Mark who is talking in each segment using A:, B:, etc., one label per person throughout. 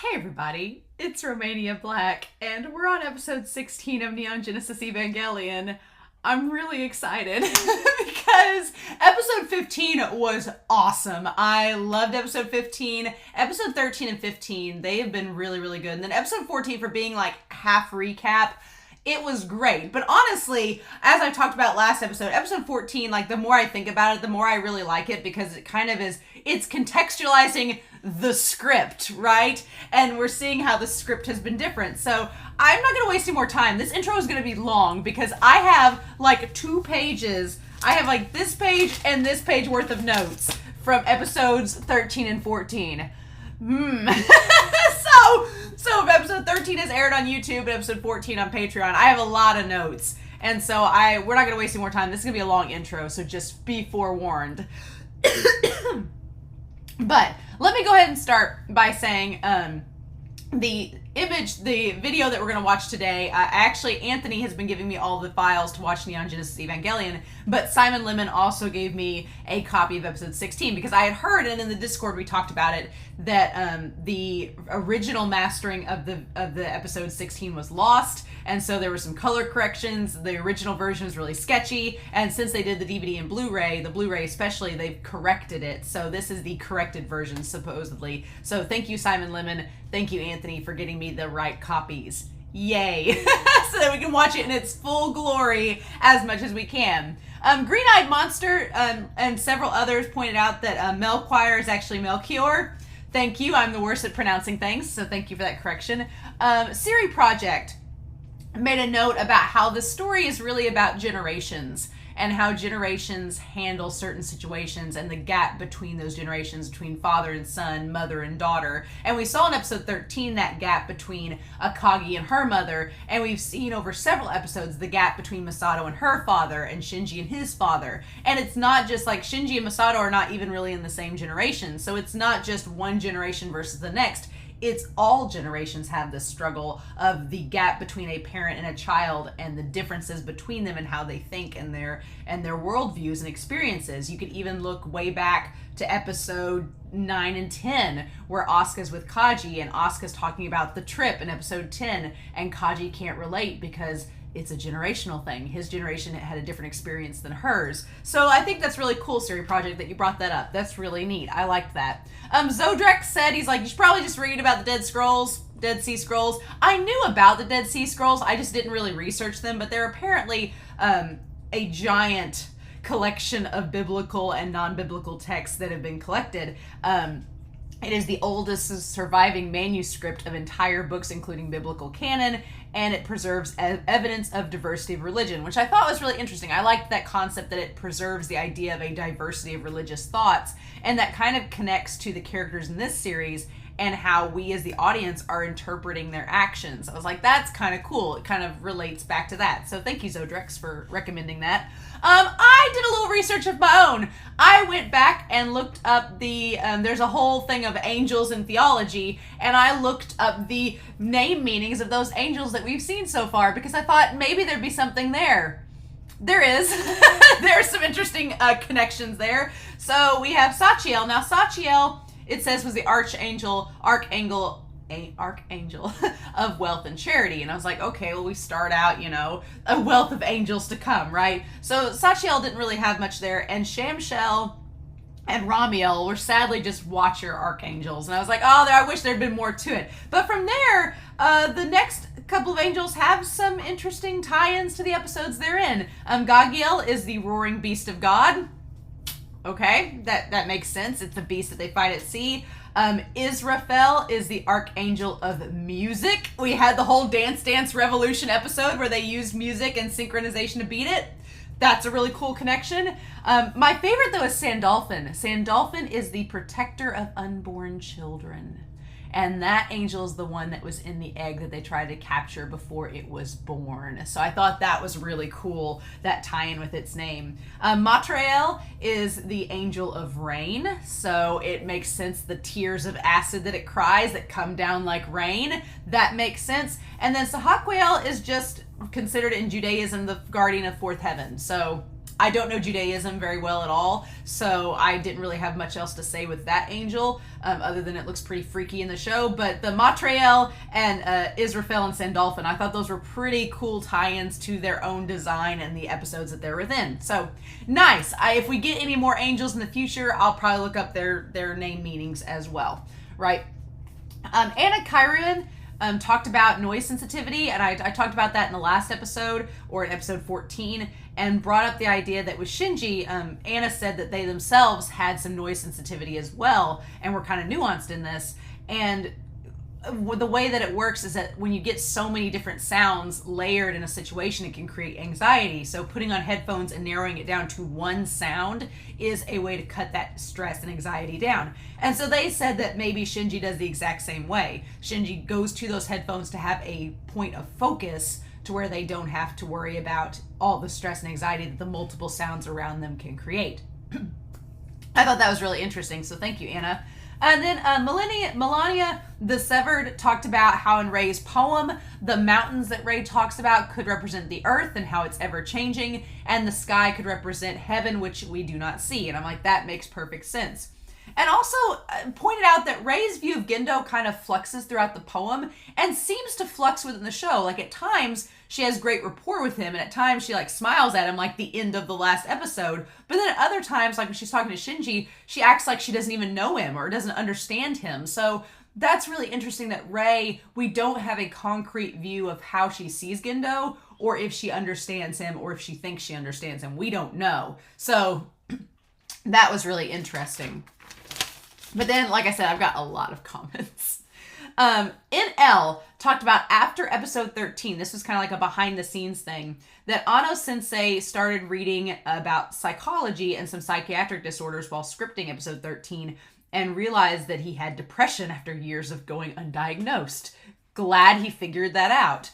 A: Hey everybody, it's Romania Black, and we're on episode 16 of Neon Genesis Evangelion. I'm really excited because episode 15 was awesome. I loved episode 15. Episode 13 and 15, they have been really, really good. And then episode 14 for being like half recap, it was great. But honestly, as I talked about last episode 14, like the more I think about it, the more I really like it because it kind of is, it's contextualizing the script, right? And we're seeing how the script has been different. So I'm not going to waste any more time. This intro is going to be long because I have like 2 pages. I have like this page and this page worth of notes from episodes 13 and 14. So if episode 13 is aired on YouTube and episode 14 on Patreon, I have a lot of notes. And so we're not going to waste any more time. This is going to be a long intro, so just be forewarned. But let me go ahead and start by saying the video that we're going to watch today, actually Anthony has been giving me all the files to watch Neon Genesis Evangelion, but Simon Lemon also gave me a copy of episode 16 because I had heard, and in the Discord we talked about it, that the original mastering of the episode 16 was lost, and so there were some color corrections. The original version is really sketchy, and since they did the DVD and Blu-ray, the Blu-ray especially, they've corrected it. So this is the corrected version, supposedly. So thank you, Simon Lemon. Thank you, Anthony, for getting me the right copies. Yay! So that we can watch it in its full glory as much as we can. Green-Eyed Monster and several others pointed out that Melchior is actually Melchior. Thank you. I'm the worst at pronouncing things, so thank you for that correction. Siri Project made a note about how the story is really about generations and how generations handle certain situations and the gap between those generations, between father and son, mother and daughter. And we saw in episode 13 that gap between Akagi and her mother, and we've seen over several episodes the gap between Masato and her father and Shinji and his father. And it's not just like Shinji and Masato are not even really in the same generation, so it's not just one generation versus the next. It's all generations have this struggle of the gap between a parent and a child and the differences between them and how they think and their worldviews and experiences. You could even look way back to episode 9 and 10 where Asuka's with Kaji and Asuka's talking about the trip in episode 10 and Kaji can't relate because it's a generational thing. His generation had a different experience than hers. So I think that's really cool, Siri Project, that you brought that up. That's really neat. I liked that. Zodrek said, he's like, you should probably just read about the Dead Sea Scrolls. I knew about the Dead Sea Scrolls. I just didn't really research them, but they're apparently a giant collection of biblical and non-biblical texts that have been collected. It is the oldest surviving manuscript of entire books, including biblical canon, and it preserves evidence of diversity of religion, which I thought was really interesting. I liked that concept that it preserves the idea of a diversity of religious thoughts, and that kind of connects to the characters in this series and how we as the audience are interpreting their actions. I was like, that's kind of cool. It kind of relates back to that. So thank you, Zodrex, for recommending that. I did a little research of my own. I went back and looked up there's a whole thing of angels in theology, and I looked up the name meanings of those angels that we've seen so far because I thought maybe there'd be something there. There is. There are some interesting connections there. So we have Sachiel. Now Sachiel, it says, was the archangel of wealth and charity. And I was like, okay, well, we start out, a wealth of angels to come, right? So Sachiel didn't really have much there. And Shamshel and Ramiel were sadly just watcher archangels. And I was like, oh, I wish there'd been more to it. But from there, the next couple of angels have some interesting tie-ins to the episodes they're in. Gagiel is the roaring beast of God. Okay, that makes sense. It's the beast that they fight at sea. Israfel is the archangel of music. We had the whole Dance Dance Revolution episode where they used music and synchronization to beat it. That's a really cool connection. My favorite, though, is Sandalphon. Sandalphon is the protector of unborn children. And that angel is the one that was in the egg that they tried to capture before it was born. So I thought that was really cool, that tie-in with its name. Matrael is the angel of rain. So it makes sense, the tears of acid that it cries that come down like rain. That makes sense. And then Sahakwael is just considered in Judaism the guardian of fourth heaven. So I don't know Judaism very well at all, so I didn't really have much else to say with that angel, other than it looks pretty freaky in the show. But the Matriel and Israfel and Sandalphon, I thought those were pretty cool tie-ins to their own design and the episodes that they're within. So, nice. If we get any more angels in the future, I'll probably look up their name meanings as well, right? Anna Kyrian talked about noise sensitivity, and I talked about that in the last episode, or in episode 14, and brought up the idea that with Shinji, Anna said that they themselves had some noise sensitivity as well, and were kind of nuanced in this. And the way that it works is that when you get so many different sounds layered in a situation, it can create anxiety. So putting on headphones and narrowing it down to one sound is a way to cut that stress and anxiety down. And so they said that maybe Shinji does the exact same way. Shinji goes to those headphones to have a point of focus to where they don't have to worry about all the stress and anxiety that the multiple sounds around them can create. I thought that was really interesting, so thank you, Anna. And then Melania the Severed talked about how in Ray's poem, the mountains that Ray talks about could represent the earth and how it's ever changing, and the sky could represent heaven, which we do not see. And I'm like, that makes perfect sense. And also pointed out that Ray's view of Gendo kind of fluxes throughout the poem and seems to flux within the show. Like at times she has great rapport with him, and at times she like smiles at him like the end of the last episode. But then at other times, like when she's talking to Shinji, she acts like she doesn't even know him or doesn't understand him. So that's really interesting that Ray, we don't have a concrete view of how she sees Gendo, or if she understands him, or if she thinks she understands him. We don't know. So that was really interesting. But then, like I said, I've got a lot of comments. NL talked about after episode 13, this was kind of like a behind the scenes thing, that Ano Sensei started reading about psychology and some psychiatric disorders while scripting episode 13 and realized that he had depression after years of going undiagnosed. Glad he figured that out.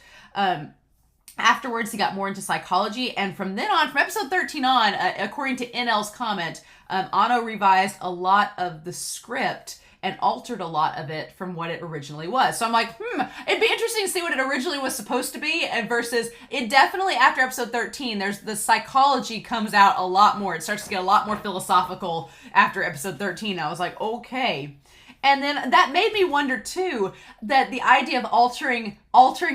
A: Afterwards, he got more into psychology, and from then on, from episode 13 on, according to NL's comment, Ano revised a lot of the script and altered a lot of it from what it originally was. So I'm like, it'd be interesting to see what it originally was supposed to be, and versus it definitely after episode 13, there's the psychology comes out a lot more. It starts to get a lot more philosophical after episode 13. I was like, okay. And then that made me wonder too, that the idea of altering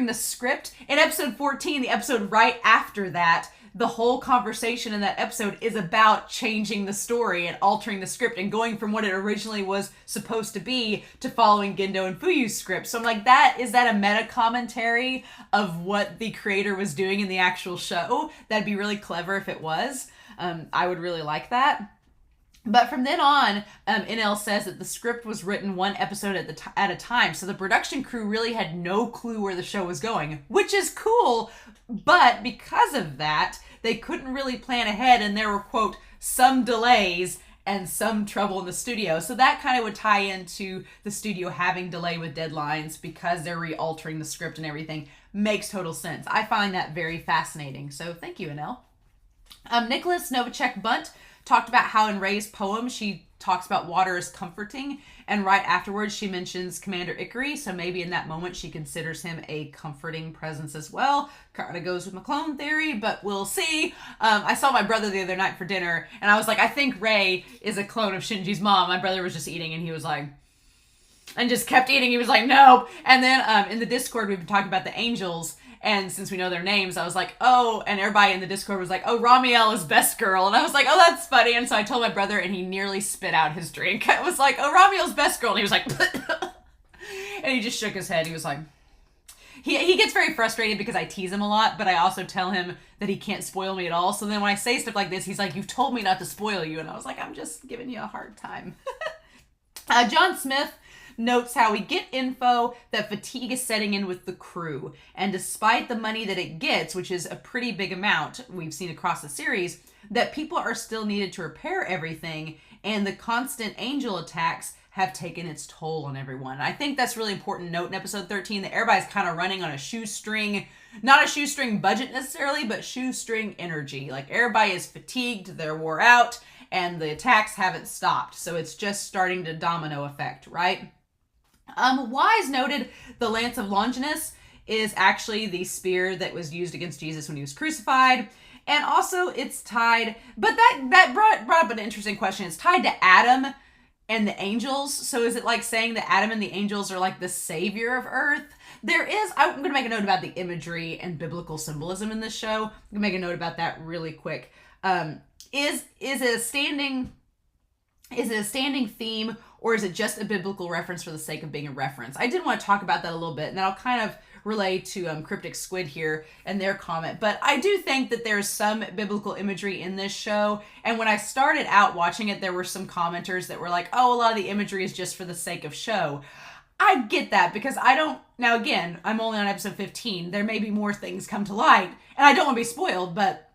A: the script in episode 14, the episode right after that, the whole conversation in that episode is about changing the story and altering the script and going from what it originally was supposed to be to following Gendo and Fuyu's script. So I'm like, is that a meta commentary of what the creator was doing in the actual show? That'd be really clever if it was. I would really like that. But from then on, NL says that the script was written one episode at a time. So the production crew really had no clue where the show was going, which is cool. But because of that, they couldn't really plan ahead. And there were, quote, some delays and some trouble in the studio. So that kind of would tie into the studio having delay with deadlines because they're re-altering the script and everything. Makes total sense. I find that very fascinating. So thank you, NL. Nicholas Novacek Bunt talked about how in Ray's poem, she talks about water as comforting, and right afterwards she mentions Commander Ikari, so maybe in that moment she considers him a comforting presence as well. Kind of goes with my clone theory, but we'll see. I saw my brother the other night for dinner, and I was like, I think Ray is a clone of Shinji's mom. My brother was just eating, and he was like, and just kept eating. He was like, nope. And then in the Discord, we've been talking about the angels, and since we know their names, I was like, oh, and everybody in the Discord was like, oh, Ramiel is best girl. And I was like, oh, that's funny. And so I told my brother, and he nearly spit out his drink. I was like, oh, Ramiel's best girl. And he was like, and he just shook his head. He was like, he gets very frustrated because I tease him a lot, but I also tell him that he can't spoil me at all. So then when I say stuff like this, he's like, you've told me not to spoil you. And I was like, I'm just giving you a hard time. John Smith notes how we get info that fatigue is setting in with the crew. And despite the money that it gets, which is a pretty big amount we've seen across the series, that people are still needed to repair everything, and the constant angel attacks have taken its toll on everyone. And I think that's really important note in episode 13, that everybody's kind of running on a shoestring, not a shoestring budget necessarily, but shoestring energy. Like everybody is fatigued, they're wore out, and the attacks haven't stopped. So it's just starting to domino effect, right? Wise noted the Lance of Longinus is actually the spear that was used against Jesus when he was crucified. And also it's tied, but that brought up an interesting question. It's tied to Adam and the angels. So is it like saying that Adam and the angels are like the savior of Earth? I'm going to make a note about the imagery and biblical symbolism in this show. I'm going to make a note about that really quick. Is it a standing theme, or is it just a biblical reference for the sake of being a reference? I did want to talk about that a little bit, and then I'll kind of relay to Cryptic Squid here and their comment. But I do think that there's some biblical imagery in this show. And when I started out watching it, there were some commenters that were like, oh, a lot of the imagery is just for the sake of show. I get that, because now again, I'm only on episode 15. There may be more things come to light, and I don't want to be spoiled, but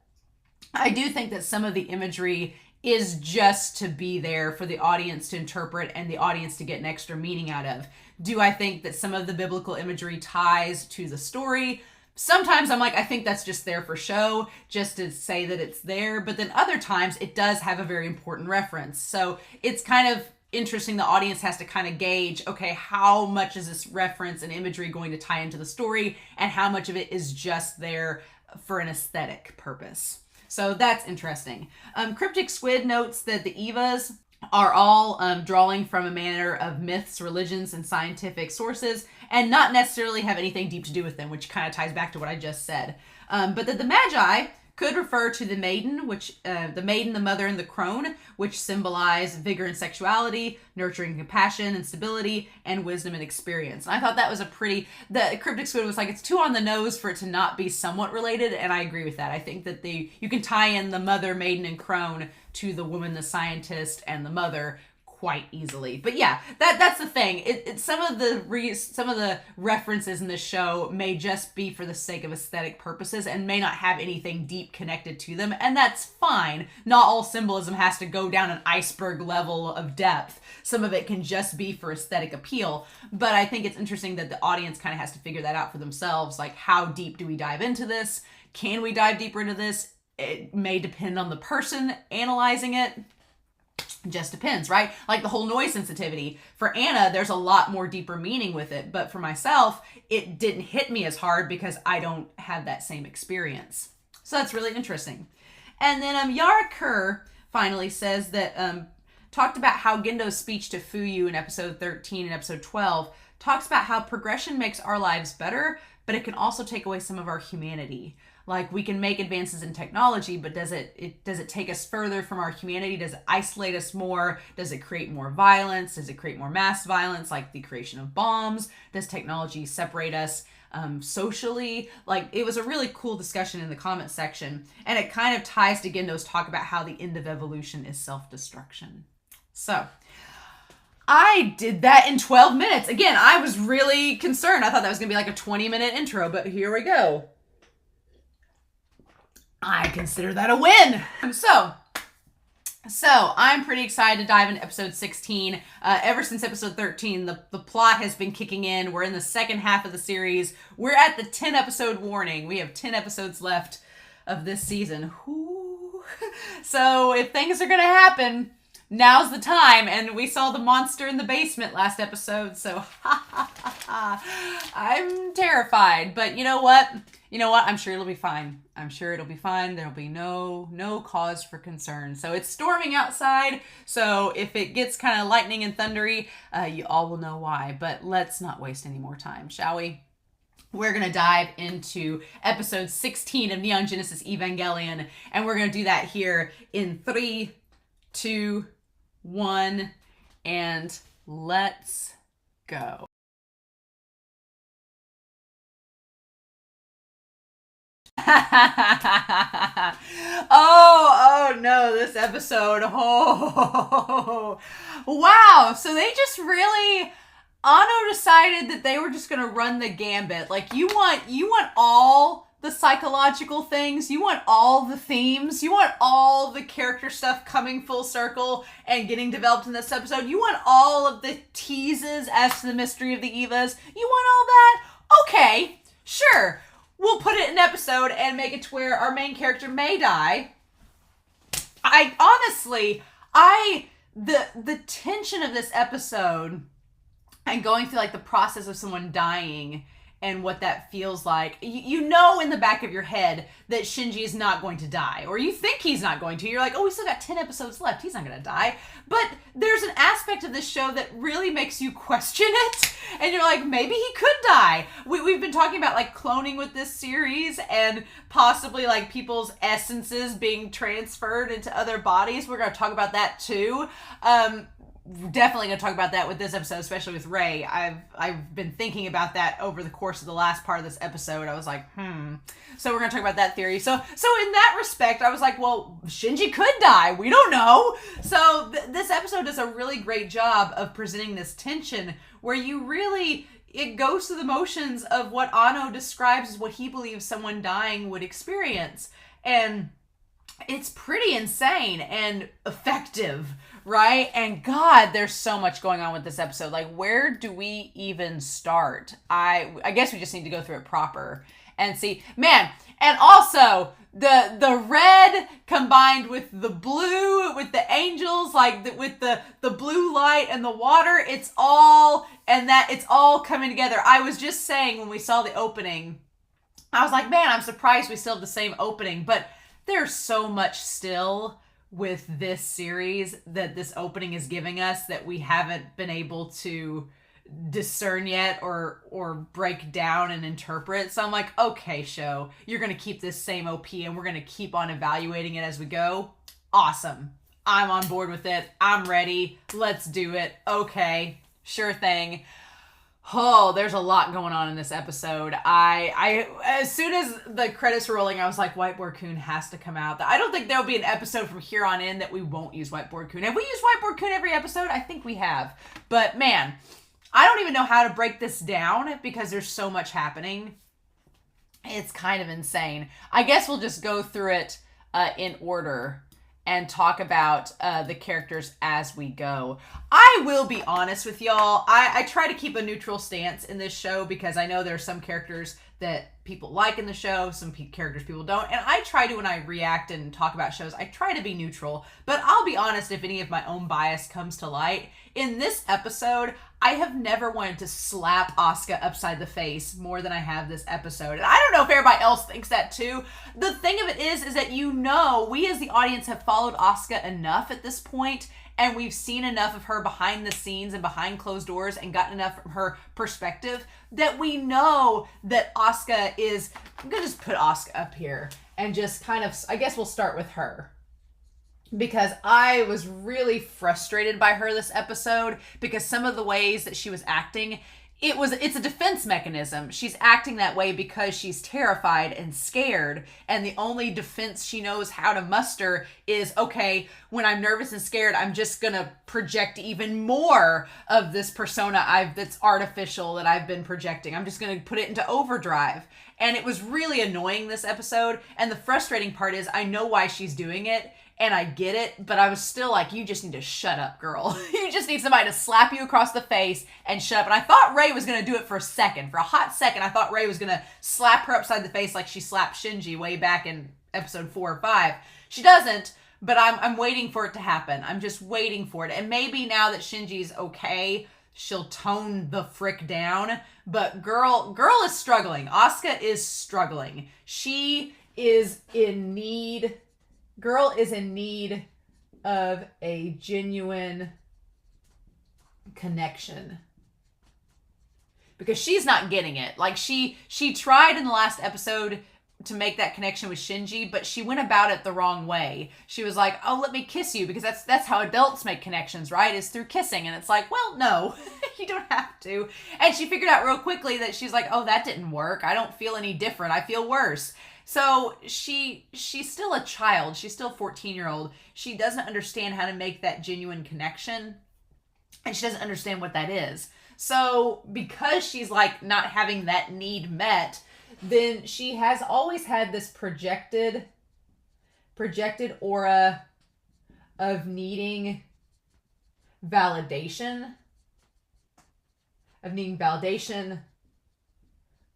A: I do think that some of the imagery is just to be there for the audience to interpret and the audience to get an extra meaning out of. Do I think that some of the biblical imagery ties to the story? Sometimes I'm like, I think that's just there for show, just to say that it's there. But then other times it does have a very important reference. So it's kind of interesting. The audience has to kind of gauge, okay, how much is this reference and imagery going to tie into the story, and how much of it is just there for an aesthetic purpose. So that's interesting. Cryptic Squid notes that the Evas are all drawing from a manner of myths, religions, and scientific sources, and not necessarily have anything deep to do with them, which kind of ties back to what I just said. But that the Magi could refer to the maiden, the mother, and the crone, which symbolize vigor and sexuality, nurturing compassion and stability, and wisdom and experience. And I thought that was the Cryptic Squid was like, it's too on the nose for it to not be somewhat related, and I agree with that. I think that you can tie in the mother, maiden, and crone to the woman, the scientist, and the mother quite easily. But yeah, that's the thing. Some of the references in the show may just be for the sake of aesthetic purposes and may not have anything deep connected to them, and that's fine. Not all symbolism has to go down an iceberg level of depth. Some of it can just be for aesthetic appeal. But I think it's interesting that the audience kind of has to figure that out for themselves. Like, how deep do we dive into this? Can we dive deeper into this? It may depend on the person analyzing it. Just depends, right? Like the whole noise sensitivity. For Anna, there's a lot more deeper meaning with it. But for myself, it didn't hit me as hard because I don't have that same experience. So that's really interesting. And then Yara Kerr finally says that, talked about how Gendo's speech to Fuyu in episode 13 and episode 12 talks about how progression makes our lives better, but it can also take away some of our humanity. Like, we can make advances in technology, but does it take us further from our humanity? Does it isolate us more? Does it create more violence? Does it create more mass violence, like the creation of bombs? Does technology separate us socially? Like, it was a really cool discussion in the comment section, and it kind of ties to Gendo's talk about how the end of evolution is self-destruction. So I did that in 12 minutes. Again, I was really concerned. I thought that was going to be like a 20-minute intro, but here we go. I consider that a win. So I'm pretty excited to dive into episode 16. Ever since episode 13, the plot has been kicking in. We're in the second half of the series. We're at the 10 episode warning. We have 10 episodes left of this season. Whoo. So if things are going to happen, now's the time. And we saw the monster in the basement last episode. So I'm terrified. But you know what? I'm sure it'll be fine. There'll be no cause for concern. So it's storming outside. So if it gets kind of lightning and thundery, you all will know why. But let's not waste any more time, shall we? We're going to dive into episode 16 of Neon Genesis Evangelion. And we're going to do that here in 3, 2, 1, and let's go. oh no, this episode. Oh, wow. So they just really, Anno decided that they were just going to run the gambit. Like, you want all the psychological things, you want all the themes, you want all the character stuff coming full circle and getting developed in this episode. You want all of the teases as to the mystery of the Evas. You want all that? Okay, sure. We'll put it in an episode and make it to where our main character may die. The tension of this episode and going through like the process of someone dying and what that feels like. You know in the back of your head that Shinji is not going to die, or you think he's not going to. You're like, oh, we still got 10 episodes left. He's not going to die. But there's an aspect of this show that really makes you question it, and you're like, maybe he could die. We've been talking about like cloning with this series, and possibly like people's essences being transferred into other bodies. We're going to talk about that too. Definitely going to talk about that with this episode, especially with Rei. I've been thinking about that over the course of the last part of this episode. I was like, So we're going to talk about that theory. So in that respect, I was like, well, Shinji could die. We don't know. So this episode does a really great job of presenting this tension where you really, it goes through the motions of what Anno describes as what he believes someone dying would experience. And it's pretty insane and effective, right? And God, there's so much going on with this episode. Like, where do we even start? I guess we just need to go through it proper and see. Man, and also the red combined with the blue, with the angels, like with the blue light and the water, it's all coming together. I was just saying when we saw the opening, I was like, man, I'm surprised we still have the same opening, but there's so much still with this series that this opening is giving us that we haven't been able to discern yet or break down and interpret. So I'm like, okay, show, you're going to keep this same OP and we're going to keep on evaluating it as we go. Awesome. I'm on board with it. I'm ready. Let's do it. Okay, sure thing. Oh, there's a lot going on in this episode. I as soon as the credits were rolling, I was like, Whiteboard Kun has to come out. I don't think there'll be an episode from here on in that we won't use Whiteboard Kun. Have we used Whiteboard Kun every episode? I think we have. But man, I don't even know how to break this down because there's so much happening. It's kind of insane. I guess we'll just go through it in order and talk about the characters as we go. I will be honest with y'all. I try to keep a neutral stance in this show because I know there are some characters that people like in the show, some characters people don't. And I try to, when I react and talk about shows, I try to be neutral. But I'll be honest, if any of my own bias comes to light, in this episode, I have never wanted to slap Asuka upside the face more than I have this episode. And I don't know if everybody else thinks that too. The thing of it is that we as the audience have followed Asuka enough at this point, and we've seen enough of her behind the scenes and behind closed doors and gotten enough from her perspective that we know that Asuka is... I'm going to just put Asuka up here and just kind of... I guess we'll start with her. Because I was really frustrated by her this episode because some of the ways that she was acting, it's a defense mechanism. She's acting that way because she's terrified and scared, and the only defense she knows how to muster is, okay, when I'm nervous and scared, I'm just gonna project even more of this persona that's artificial that I've been projecting. I'm just gonna put it into overdrive. And it was really annoying this episode, and the frustrating part is I know why she's doing it, and I get it, but I was still like, you just need to shut up, girl. You just need somebody to slap you across the face and shut up. And I thought Rei was going to do it for a second. For a hot second, I thought Rei was going to slap her upside the face like she slapped Shinji way back in episode 4 or 5. She doesn't, but I'm waiting for it to happen. I'm just waiting for it. And maybe now that Shinji's okay, she'll tone the frick down. But girl is struggling. Asuka is struggling. She is in need... Girl is in need of a genuine connection because she's not getting it. Like she tried in the last episode to make that connection with Shinji, but she went about it the wrong way. She was like, oh, let me kiss you, because that's how adults make connections, right? Is through kissing. And it's like, well, no, you don't have to. And she figured out real quickly that she's like, oh, that didn't work. I don't feel any different. I feel worse. So she's still a child. She's still a 14-year-old. She doesn't understand how to make that genuine connection. And she doesn't understand what that is. So because she's like not having that need met, then she has always had this projected aura of needing validation,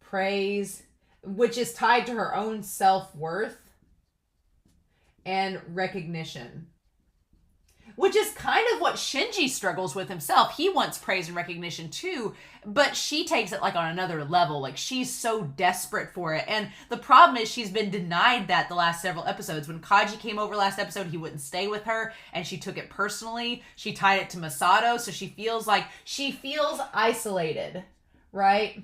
A: praise, which is tied to her own self-worth and recognition. Which is kind of what Shinji struggles with himself. He wants praise and recognition too, but she takes it like on another level. Like she's so desperate for it. And the problem is she's been denied that the last several episodes. When Kaji came over last episode, he wouldn't stay with her and she took it personally. She tied it to Masato, so she feels isolated, right?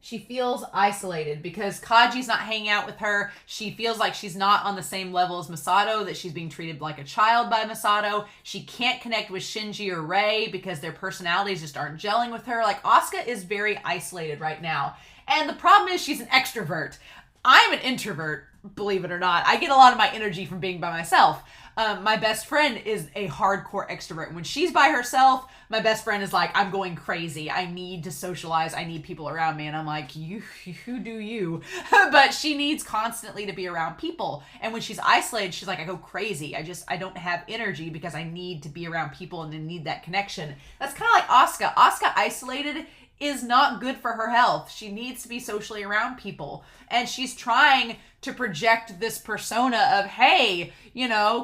A: She feels isolated because Kaji's not hanging out with her. She feels like she's not on the same level as Masato, that she's being treated like a child by Masato. She can't connect with Shinji or Rei because their personalities just aren't gelling with her. Like, Asuka is very isolated right now. And the problem is she's an extrovert. I'm an introvert, believe it or not. I get a lot of my energy from being by myself. My best friend is a hardcore extrovert. When she's by herself, my best friend is like, I'm going crazy. I need to socialize. I need people around me. And I'm like, you do you. But she needs constantly to be around people. And when she's isolated, she's like, I go crazy. I don't have energy because I need to be around people and I need that connection. That's kind of like Asuka. Asuka isolated is not good for her health. She needs to be socially around people. And she's trying to project this persona of, hey,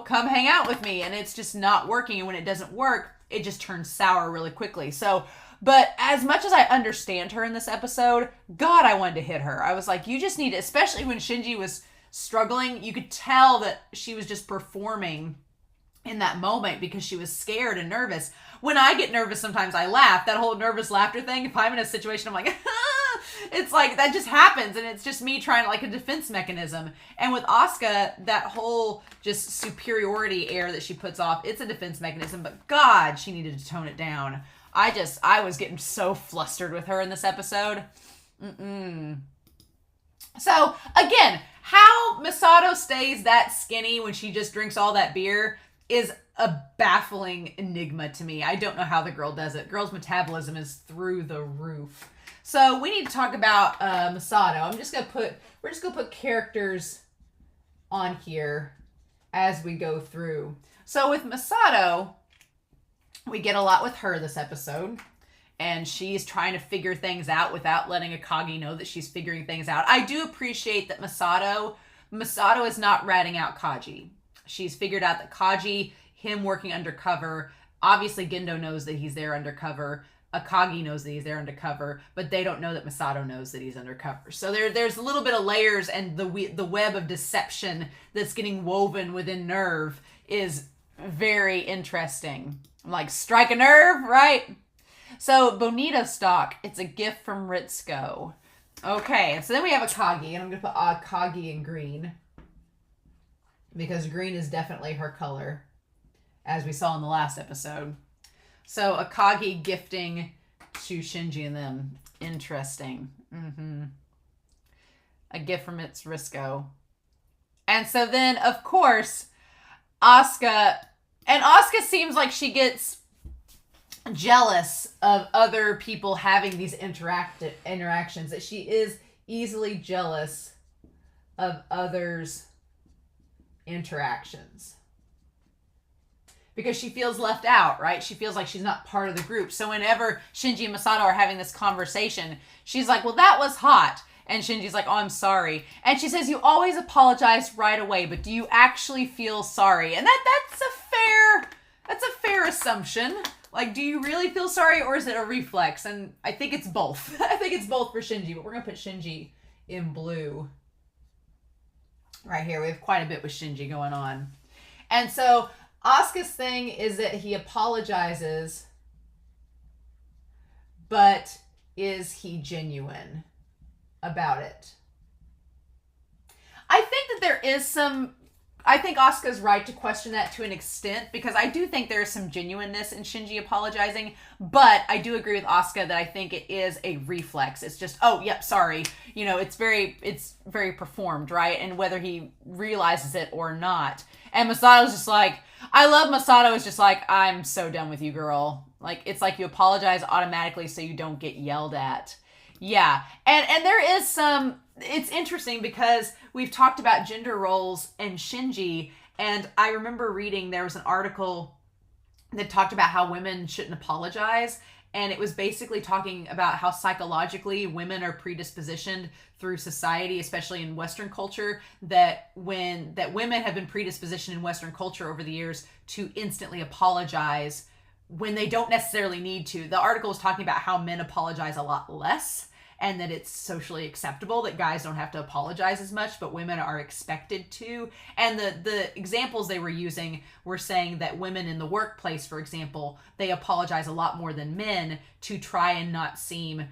A: come hang out with me. And it's just not working. And when it doesn't work, it just turns sour really quickly. So, but as much as I understand her in this episode, God, I wanted to hit her. I was like, you just need to, especially when Shinji was struggling, you could tell that she was just performing in that moment because she was scared and nervous. When I get nervous, sometimes I laugh. That whole nervous laughter thing, if I'm in a situation, I'm like, it's like, that just happens. And it's just me trying like a defense mechanism. And with Asuka, that whole just superiority air that she puts off, it's a defense mechanism. But God, she needed to tone it down. I was getting so flustered with her in this episode. So again, how Masato stays that skinny when she just drinks all that beer is a baffling enigma to me. I don't know how the girl does it. Girl's metabolism is through the roof. So we need to talk about Masato. We're just gonna put characters on here as we go through. So with Masato, we get a lot with her this episode. And she's trying to figure things out without letting Akagi know that she's figuring things out. I do appreciate that Masato is not ratting out Kaji. She's figured out that Kaji, him working undercover, obviously Gendo knows that he's there undercover. Akagi knows that he's there undercover, but they don't know that Masato knows that he's undercover. So there's a little bit of layers, and the web of deception that's getting woven within Nerve is very interesting. Like, strike a nerve, right? So, Bonito stock. It's a gift from Ritsuko. Okay, so then we have Akagi, and I'm going to put Akagi in green. Because green is definitely her color, as we saw in the last episode. So, Akagi gifting to Shinji and them. Interesting. A gift from its Ritsuko. And so then, of course, Asuka seems like she gets jealous of other people having these interactions, that she is easily jealous of others' interactions because she feels left out, right? She feels like she's not part of the group. So whenever Shinji and Masato are having this conversation, she's like, well, that was hot. And Shinji's like, oh, I'm sorry. And she says, you always apologize right away, but do you actually feel sorry? And that's a fair assumption. Like, do you really feel sorry, or is it a reflex? And I think it's both. I think it's both for Shinji, but we're going to put Shinji in blue. Right here, we have quite a bit with Shinji going on. And so, Asuka's thing is that he apologizes, but is he genuine about it? I think that there is some... I think Asuka's right to question that to an extent, because I do think there is some genuineness in Shinji apologizing, but I do agree with Asuka that I think it is a reflex. It's just, oh, yep, sorry. It's very performed, right? And whether he realizes it or not. And Masato's just like, I love Masato is just like, I'm so done with you, girl. Like, it's like you apologize automatically so you don't get yelled at. Yeah. And there is some... It's interesting because we've talked about gender roles and Shinji, and I remember reading there was an article that talked about how women shouldn't apologize, and it was basically talking about how psychologically women are predispositioned through society, especially in Western culture, that women have been predispositioned in Western culture over the years to instantly apologize when they don't necessarily need to. The article was talking about how men apologize a lot less, and that it's socially acceptable that guys don't have to apologize as much, but women are expected to. And the examples they were using were saying that women in the workplace, for example, they apologize a lot more than men to try and not seem,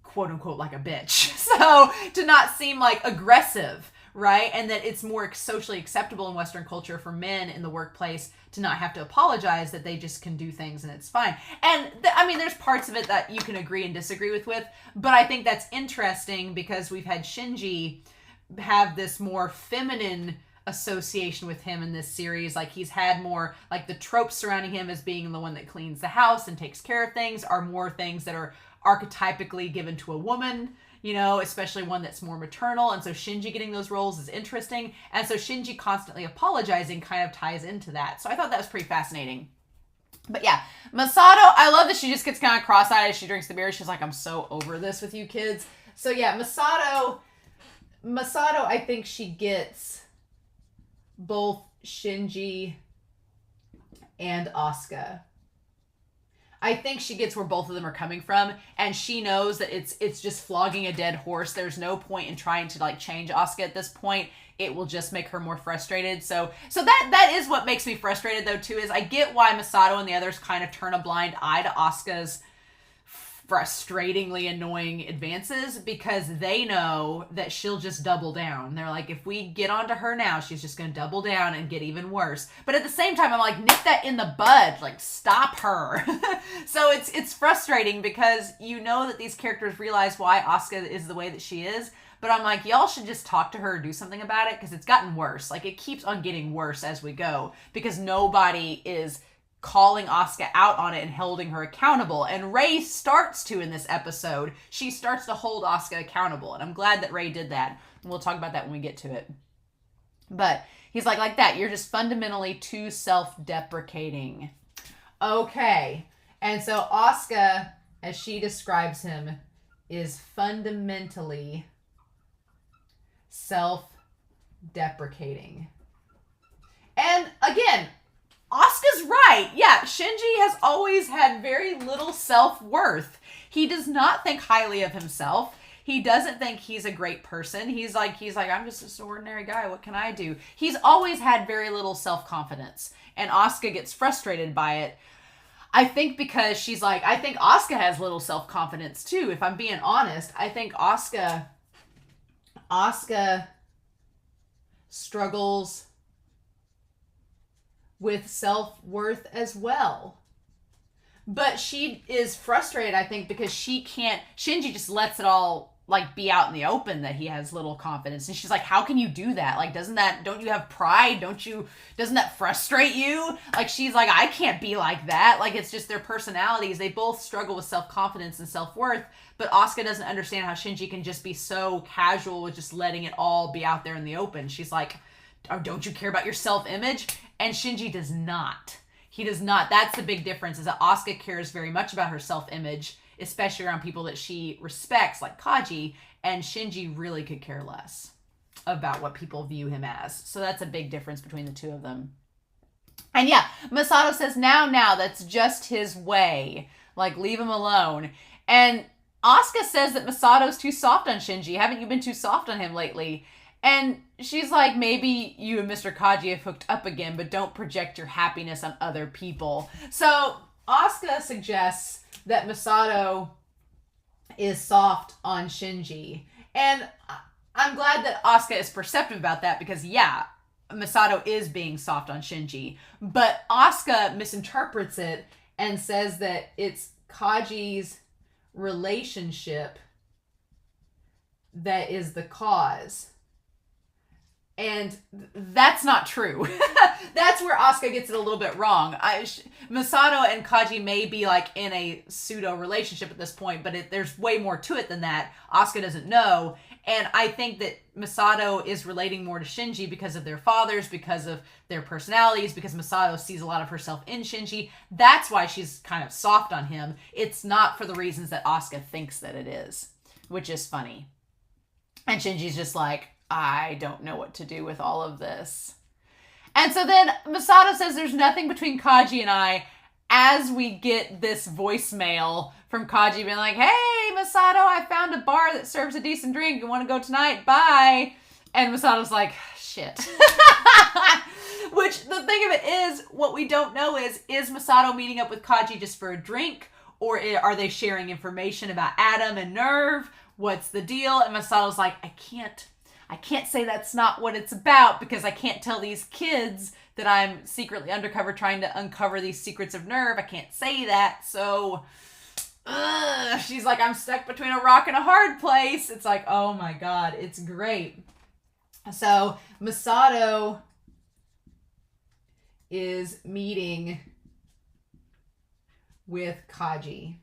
A: quote unquote, like a bitch. So to not seem like aggressive, right? And that it's more socially acceptable in Western culture for men in the workplace to not have to apologize, that they just can do things and it's fine. And I mean, there's parts of it that you can agree and disagree with, but I think that's interesting because we've had Shinji have this more feminine association with him in this series. Like, he's had more, like, the tropes surrounding him as being the one that cleans the house and takes care of things are more things that are archetypically given to a woman, you know, especially one that's more maternal. And so Shinji getting those roles is interesting. And so Shinji constantly apologizing kind of ties into that. So I thought that was pretty fascinating. But yeah, Masato, I love that she just gets kind of cross-eyed as she drinks the beer. She's like, I'm so over this with you kids. So yeah, Masato, I think she gets both Shinji and Asuka. I think she gets where both of them are coming from, and she knows that it's just flogging a dead horse. There's no point in trying to like change Asuka at this point. It will just make her more frustrated. So that is what makes me frustrated though too, is I get why Masato and the others kind of turn a blind eye to Asuka's frustratingly annoying advances, because they know that she'll just double down. They're like, if we get onto her now, she's just going to double down and get even worse. But at the same time, I'm like, nip that in the bud, like stop her. So it's frustrating because you know that these characters realize why Asuka is the way that she is. But I'm like, y'all should just talk to her or do something about it, because it's gotten worse. Like, it keeps on getting worse as we go because nobody is calling Asuka out on it and holding her accountable. And Rei starts to in this episode. She starts to hold Asuka accountable. And I'm glad that Rei did that. And we'll talk about that when we get to it. But he's like that. You're just fundamentally too self-deprecating. Okay. And so Asuka, as she describes him, is fundamentally self-deprecating. And again, Asuka's right. Yeah, Shinji has always had very little self-worth. He does not think highly of himself. He doesn't think he's a great person. He's like, I'm just this ordinary guy. What can I do? He's always had very little self-confidence. And Asuka gets frustrated by it. I think because she's like, I think Asuka has little self-confidence too. If I'm being honest, I think Asuka struggles with self-worth as well. But she is frustrated, I think, because Shinji just lets it all like be out in the open that he has little confidence. And she's like, how can you do that? Like, don't you have pride? Doesn't that frustrate you? Like, she's like, I can't be like that. Like, it's just their personalities. They both struggle with self-confidence and self-worth. But Asuka doesn't understand how Shinji can just be so casual with just letting it all be out there in the open. She's like, oh, don't you care about your self-image? And Shinji does not. He does not. That's the big difference, is that Asuka cares very much about her self-image, especially around people that she respects, like Kaji, and Shinji really could care less about what people view him as. So that's a big difference between the two of them. And yeah, Masato says, now, that's just his way. Like, leave him alone. And Asuka says that Masato's too soft on Shinji. Haven't you been too soft on him lately? And she's like, maybe you and Mr. Kaji have hooked up again, but don't project your happiness on other people. So Asuka suggests that Masato is soft on Shinji. And I'm glad that Asuka is perceptive about that, because yeah, Masato is being soft on Shinji. But Asuka misinterprets it and says that it's Kaji's relationship that is the cause. And that's not true. That's where Asuka gets it a little bit wrong. Masato and Kaji may be like in a pseudo relationship at this point, but there's way more to it than that. Asuka doesn't know. And I think that Masato is relating more to Shinji because of their fathers, because of their personalities, because Masato sees a lot of herself in Shinji. That's why she's kind of soft on him. It's not for the reasons that Asuka thinks that it is, which is funny. And Shinji's just like, I don't know what to do with all of this. And so then Masato says there's nothing between Kaji and I, as we get this voicemail from Kaji being like, hey, Masato, I found a bar that serves a decent drink. You want to go tonight? Bye. And Masato's like, shit. Which, the thing of it is, what we don't know is Masato meeting up with Kaji just for a drink? Or are they sharing information about Adam and Nerve? What's the deal? And Masato's like, I can't say that's not what it's about because I can't tell these kids that I'm secretly undercover trying to uncover these secrets of Nerve. I can't say that. So, she's like, I'm stuck between a rock and a hard place. It's like, oh my God, it's great. So, Masato is meeting with Kaji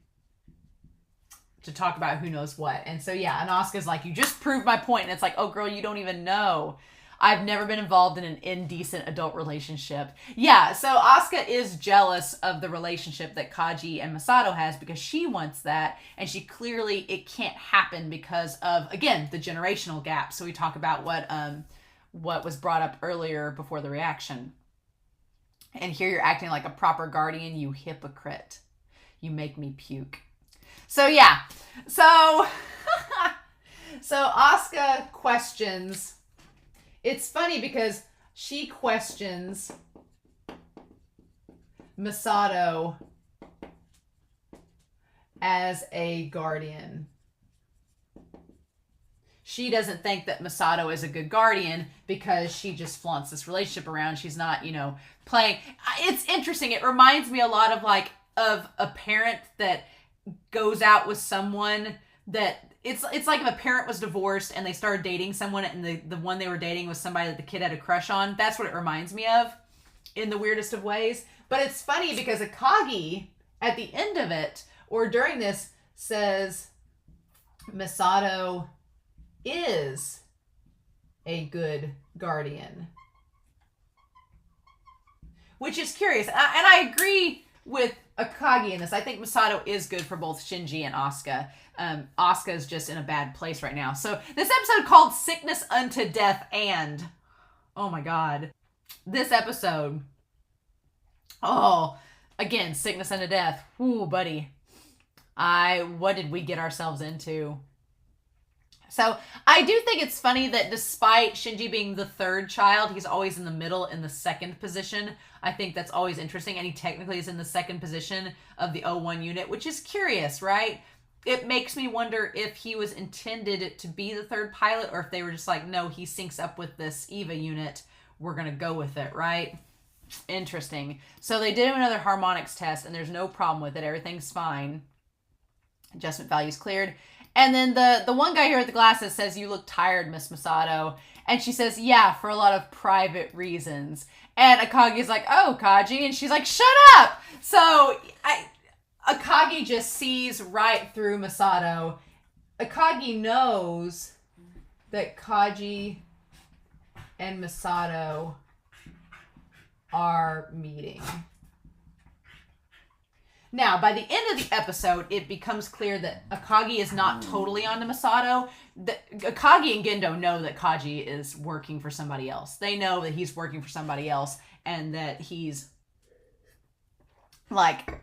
A: to talk about who knows what. And so, yeah, and Asuka's like, you just proved my point. And it's like, oh, girl, you don't even know. I've never been involved in an indecent adult relationship. Yeah, so Asuka is jealous of the relationship that Kaji and Masato has because she wants that. And she clearly, it can't happen because of, again, the generational gap. So we talk about what was brought up earlier before the reaction. And here you're acting like a proper guardian, you hypocrite. You make me puke. So yeah, so Asuka questions. It's funny because she questions Masato as a guardian. She doesn't think that Masato is a good guardian because she just flaunts this relationship around. She's not, playing. It's interesting. It reminds me a lot of a parent that goes out with someone that it's like if a parent was divorced and they started dating someone and the one they were dating was somebody that the kid had a crush on. That's what it reminds me of in the weirdest of ways. But it's funny because Akagi at the end of it or during this says Masato is a good guardian. Which is curious. And I agree with Akagi in this. I think Masato is good for both Shinji and Asuka. Asuka is just in a bad place right now. So this episode called Sickness Unto Death and... Oh my God. This episode... Oh, again, Sickness Unto Death. Ooh, buddy. What did we get ourselves into? So I do think it's funny that despite Shinji being the third child, he's always in the middle in the second position. I think that's always interesting. And he technically is in the second position of the O1 unit, which is curious, right? It makes me wonder if he was intended to be the third pilot or if they were just like, no, he syncs up with this EVA unit. We're going to go with it, right? Interesting. So they did another harmonics test and there's no problem with it. Everything's fine. Adjustment values cleared. And then the one guy here with the glasses says, you look tired, Miss Masato. And she says, yeah, for a lot of private reasons. And Akagi's like, oh, Kaji. And she's like, shut up. So Akagi just sees right through Masato. Akagi knows that Kaji and Masato are meeting. Now, by the end of the episode, it becomes clear that Akagi is not totally onto Masato. Akagi and Gendo know that Kaji is working for somebody else. They know that he's working for somebody else and that he's, like,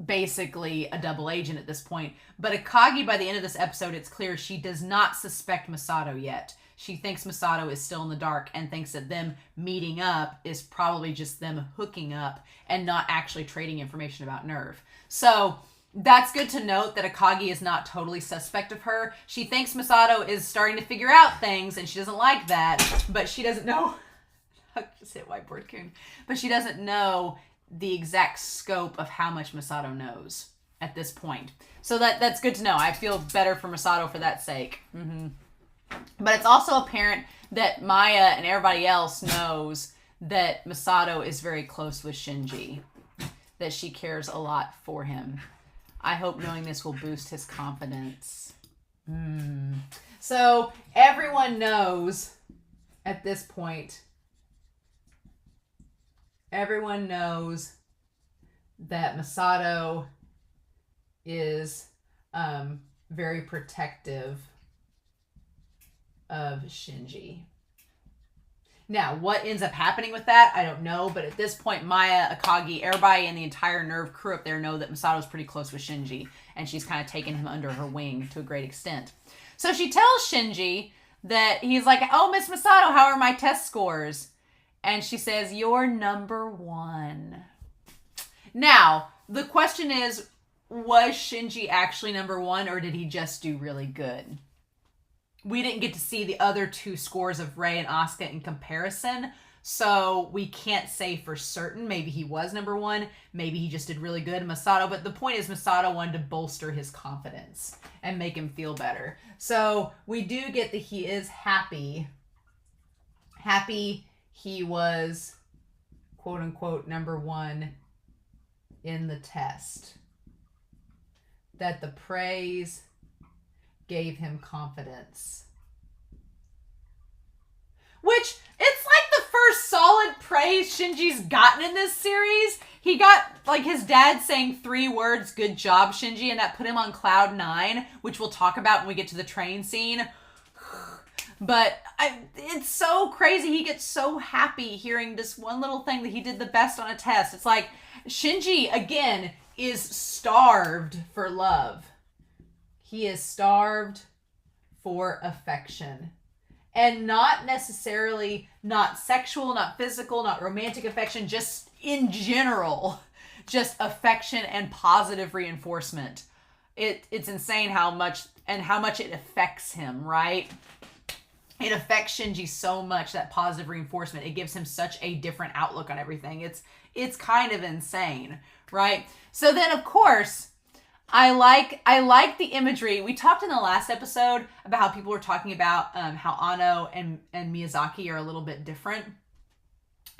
A: basically a double agent at this point. But Akagi, by the end of this episode, it's clear she does not suspect Masato yet. She thinks Masato is still in the dark and thinks that them meeting up is probably just them hooking up and not actually trading information about Nerve. So that's good to note that Akagi is not totally suspect of her. She thinks Masato is starting to figure out things and she doesn't like that, but she doesn't know. I just hit whiteboard coon. But she doesn't know the exact scope of how much Masato knows at this point. So that's good to know. I feel better for Masato for that sake. But it's also apparent that Maya and everybody else knows that Masato is very close with Shinji, that she cares a lot for him. I hope knowing this will boost his confidence. So everyone knows at this point, everyone knows that Masato is very protective of Shinji. Now, what ends up happening with that, I don't know, but at this point, Maya, Akagi, everybody and the entire NERV crew up there know that Masato's pretty close with Shinji, and she's kind of taken him under her wing to a great extent. So she tells Shinji that he's like, oh, Miss Masato, how are my test scores? And she says, you're number 1. Now, the question is, was Shinji actually number 1, or did he just do really good? We didn't get to see the other 2 scores of Rei and Asuka in comparison, so we can't say for certain. Maybe he was number 1, maybe he just did really good, Masato. But the point is, Masato wanted to bolster his confidence and make him feel better. So we do get that he is happy. Happy he was, quote unquote, number 1 in the test. That the praise gave him confidence. Which, it's like the first solid praise Shinji's gotten in this series. He got, like, his dad saying 3 words, good job, Shinji, and that put him on cloud 9, which we'll talk about when we get to the train scene. But it's so crazy. He gets so happy hearing this one little thing that he did the best on a test. It's like, Shinji, again, is starved for love. He is starved for affection. And not necessarily, not sexual, not physical, not romantic affection, just in general, just affection and positive reinforcement. It's insane how much it affects him, right? It affects Shinji so much, that positive reinforcement. It gives him such a different outlook on everything. It's kind of insane, right? So then, of course, I like the imagery. We talked in the last episode about how people were talking about how Anno and Miyazaki are a little bit different.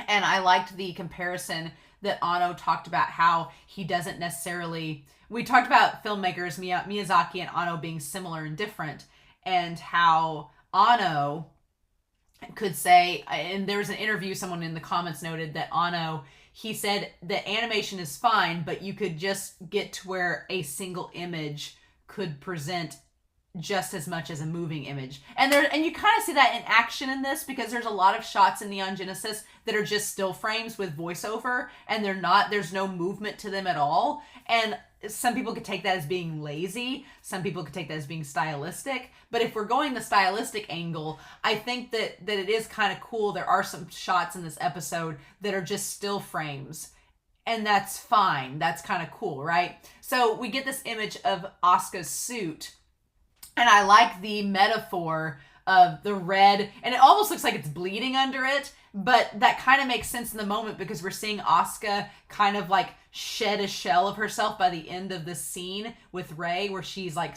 A: And I liked the comparison that Anno talked about how he doesn't necessarily... We talked about filmmakers, Miyazaki and Anno, being similar and different, and how Anno could say... And there was an interview, someone in the comments noted that Anno... He said that animation is fine, but you could just get to where a single image could present just as much as a moving image. And you kind of see that in action in this, because there's a lot of shots in Neon Genesis that are just still frames with voiceover, and there's no movement to them at all. And some people could take that as being lazy. Some people could take that as being stylistic. But if we're going the stylistic angle, I think that it is kind of cool. There are some shots in this episode that are just still frames. And that's fine. That's kind of cool, right? So we get this image of Asuka's suit. And I like the metaphor of the red. And it almost looks like it's bleeding under it. But that kind of makes sense in the moment, because we're seeing Asuka kind of like shed a shell of herself by the end of this scene with Rei, where she's like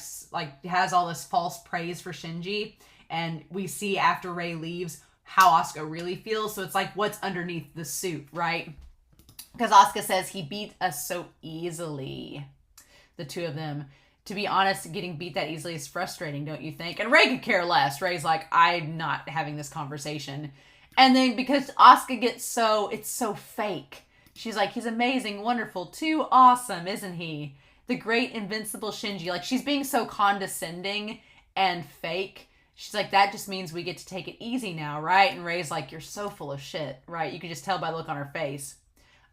A: has all this false praise for Shinji. And we see after Rei leaves how Asuka really feels. So it's like, what's underneath the suit, right? Because Asuka says he beat us so easily, the two of them. To be honest, getting beat that easily is frustrating, don't you think? And Rei could care less. Rei's like, I'm not having this conversation. And then because Asuka it's so fake. She's like, he's amazing, wonderful, too awesome, isn't he? The great invincible Shinji. Like, she's being so condescending and fake. She's like, that just means we get to take it easy now, right? And Rei's like, you're so full of shit, right? You can just tell by the look on her face.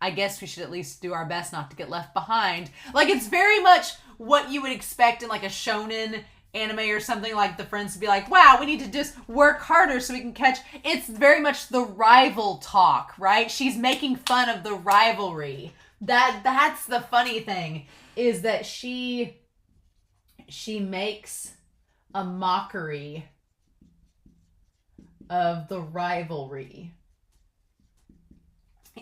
A: I guess we should at least do our best not to get left behind. Like, it's very much what you would expect in, like, a shonen anime or something, like the friends to be like, wow, we need to just work harder so we can catch. It's very much the rival talk, right? She's making fun of the rivalry. That's the funny thing, is that she makes a mockery of the rivalry.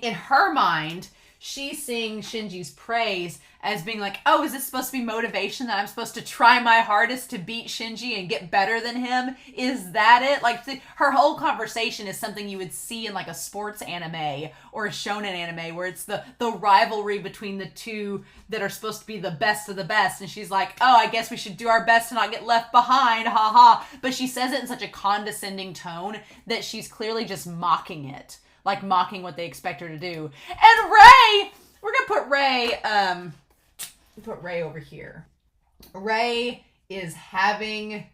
A: in her mind, she's seeing Shinji's praise as being like, oh, is this supposed to be motivation that I'm supposed to try my hardest to beat Shinji and get better than him? Is that it? Like, her whole conversation is something you would see in like a sports anime or a shonen anime where it's the rivalry between the two that are supposed to be the best of the best. And she's like, oh, I guess we should do our best to not get left behind, haha. But she says it in such a condescending tone that she's clearly just mocking it. Like mocking what they expect her to do. And Ray, we're gonna put Ray over here. Ray is having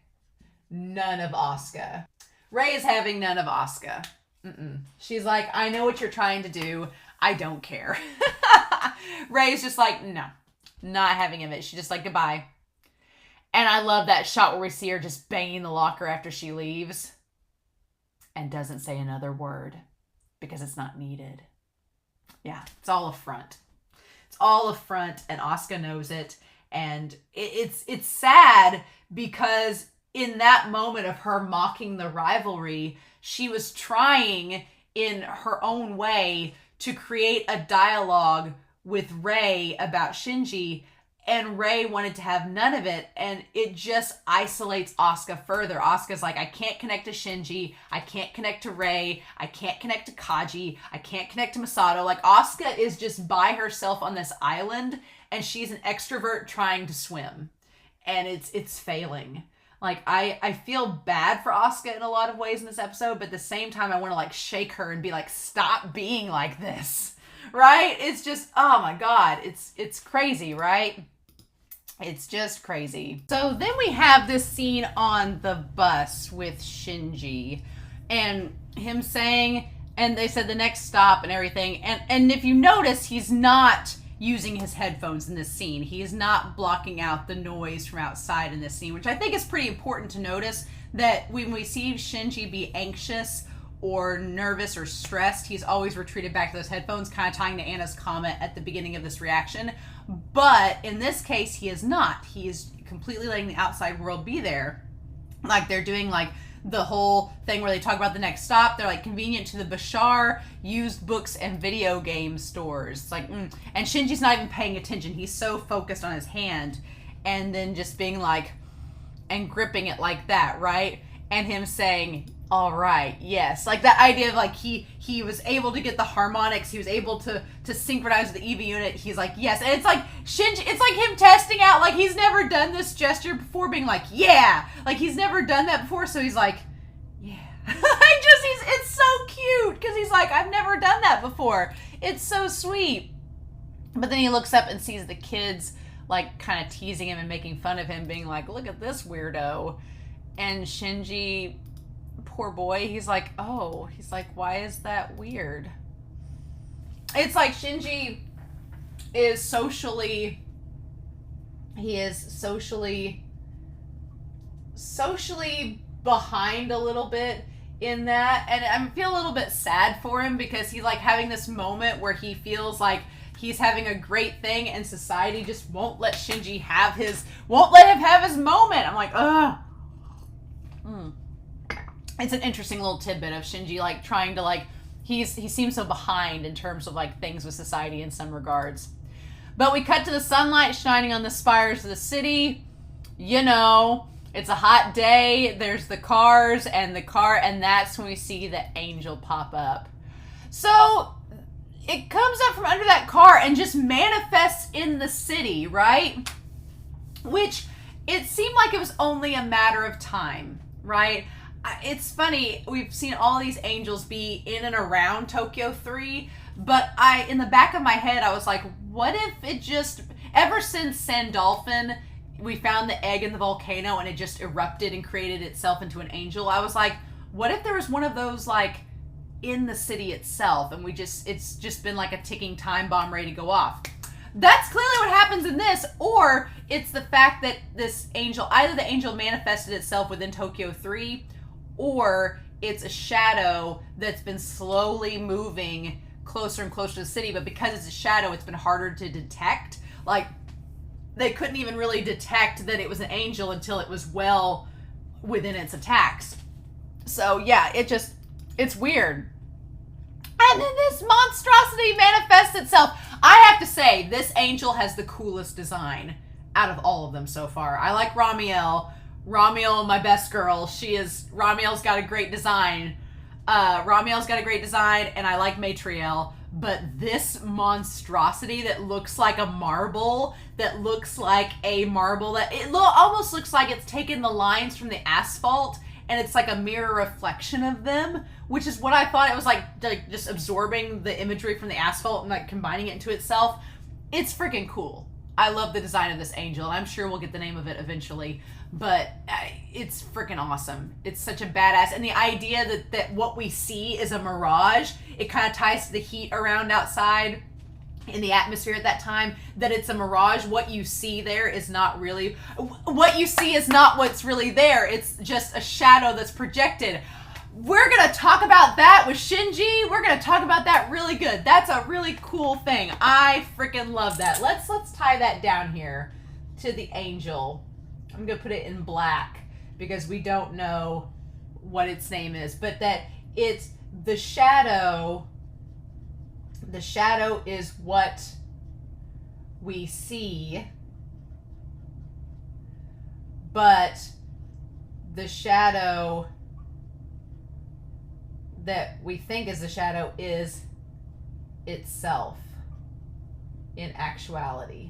A: none of Asuka. Ray is having none of Asuka. She's like, I know what you're trying to do. I don't care. Ray's just like, no, not having of it. She's just like, goodbye. And I love that shot where we see her just banging the locker after she leaves and doesn't say another word. Because it's not needed. Yeah, it's all a front. It's all a front, and Asuka knows it. And it's sad because in that moment of her mocking the rivalry, she was trying in her own way to create a dialogue with Rei about Shinji, and Rei wanted to have none of it, and it just isolates Asuka further. Asuka's like, I can't connect to Shinji, I can't connect to Rei, I can't connect to Kaji, I can't connect to Masato. Like, Asuka is just by herself on this island, and she's an extrovert trying to swim. And it's failing. Like, I feel bad for Asuka in a lot of ways in this episode, but at the same time, I want to, like, shake her and be like, stop being like this. Right? It's just, oh my God, it's crazy, right? It's just crazy. So then we have this scene on the bus with Shinji and him saying, and they said the next stop and everything. And if you notice, he's not using his headphones in this scene. He is not blocking out the noise from outside in this scene, which I think is pretty important to notice, that when we see Shinji be anxious or nervous or stressed, he's always retreated back to those headphones, kind of tying to Anna's comment at the beginning of this reaction. But in this case, he is not. He is completely letting the outside world be there. Like, they're doing like the whole thing where they talk about the next stop. They're like, convenient to the Bashar used books and video game stores. It's like, and Shinji's not even paying attention. He's so focused on his hand, and then just being like, and gripping it like that, right? And him saying, all right, yes. Like that idea of like he was able to get the harmonics, he was able to synchronize with the EV unit. He's like, yes. And it's like Shinji, it's like him testing out, like he's never done this gesture before, being like, yeah. Like he's never done that before, so he's like, yeah. It's so cute because he's like, I've never done that before. It's so sweet. But then he looks up and sees the kids like kind of teasing him and making fun of him, being like, look at this weirdo. And Shinji, poor boy, he's like, oh, he's like, why is that weird? It's like Shinji is socially behind a little bit in that, and I feel a little bit sad for him because he's like having this moment where he feels like he's having a great thing and society just won't let him have his moment. I'm like, ugh. It's an interesting little tidbit of Shinji like trying to like, he seems so behind in terms of like things with society in some regards. But we cut to the sunlight shining on the spires of the city. You know, it's a hot day. There's the cars and that's when we see the angel pop up. So it comes up from under that car and just manifests in the city, right? Which it seemed like it was only a matter of time, right? It's funny, we've seen all these angels be in and around Tokyo 3, but in the back of my head, I was like, what if it just, ever since Sandalphon, we found the egg in the volcano and it just erupted and created itself into an angel, I was like, what if there was one of those, like, in the city itself, and it's just been like a ticking time bomb ready to go off? That's clearly what happens in this, or it's the fact that this angel, either the angel manifested itself within Tokyo 3, or it's a shadow that's been slowly moving closer and closer to the city, but because it's a shadow, it's been harder to detect. Like, they couldn't even really detect that it was an angel until it was well within its attacks. So, yeah, it's weird. And then this monstrosity manifests itself. I have to say, this angel has the coolest design out of all of them so far. I like Ramiel. Ramiel, my best girl. Ramiel's got a great design. Ramiel's got a great design, and I like Matriel. But this monstrosity that looks like a marble, that almost looks like it's taken the lines from the asphalt and it's like a mirror reflection of them, which is what I thought. It was like just absorbing the imagery from the asphalt and like combining it into itself. It's freaking cool. I love the design of this angel. I'm sure we'll get the name of it eventually, but it's freaking awesome. It's such a badass. And the idea that what we see is a mirage, it kind of ties to the heat around outside in the atmosphere at that time, that it's a mirage. What you see there is not really, what you see is not what's really there. It's just a shadow that's projected. We're going to talk about that with Shinji. We're going to talk about that really good. That's a really cool thing. I freaking love that. Let's tie that down here to the angel. I'm going to put it in black because we don't know what its name is, but that it's the shadow. The shadow is what we see, but the shadow that we think is the shadow is itself in actuality.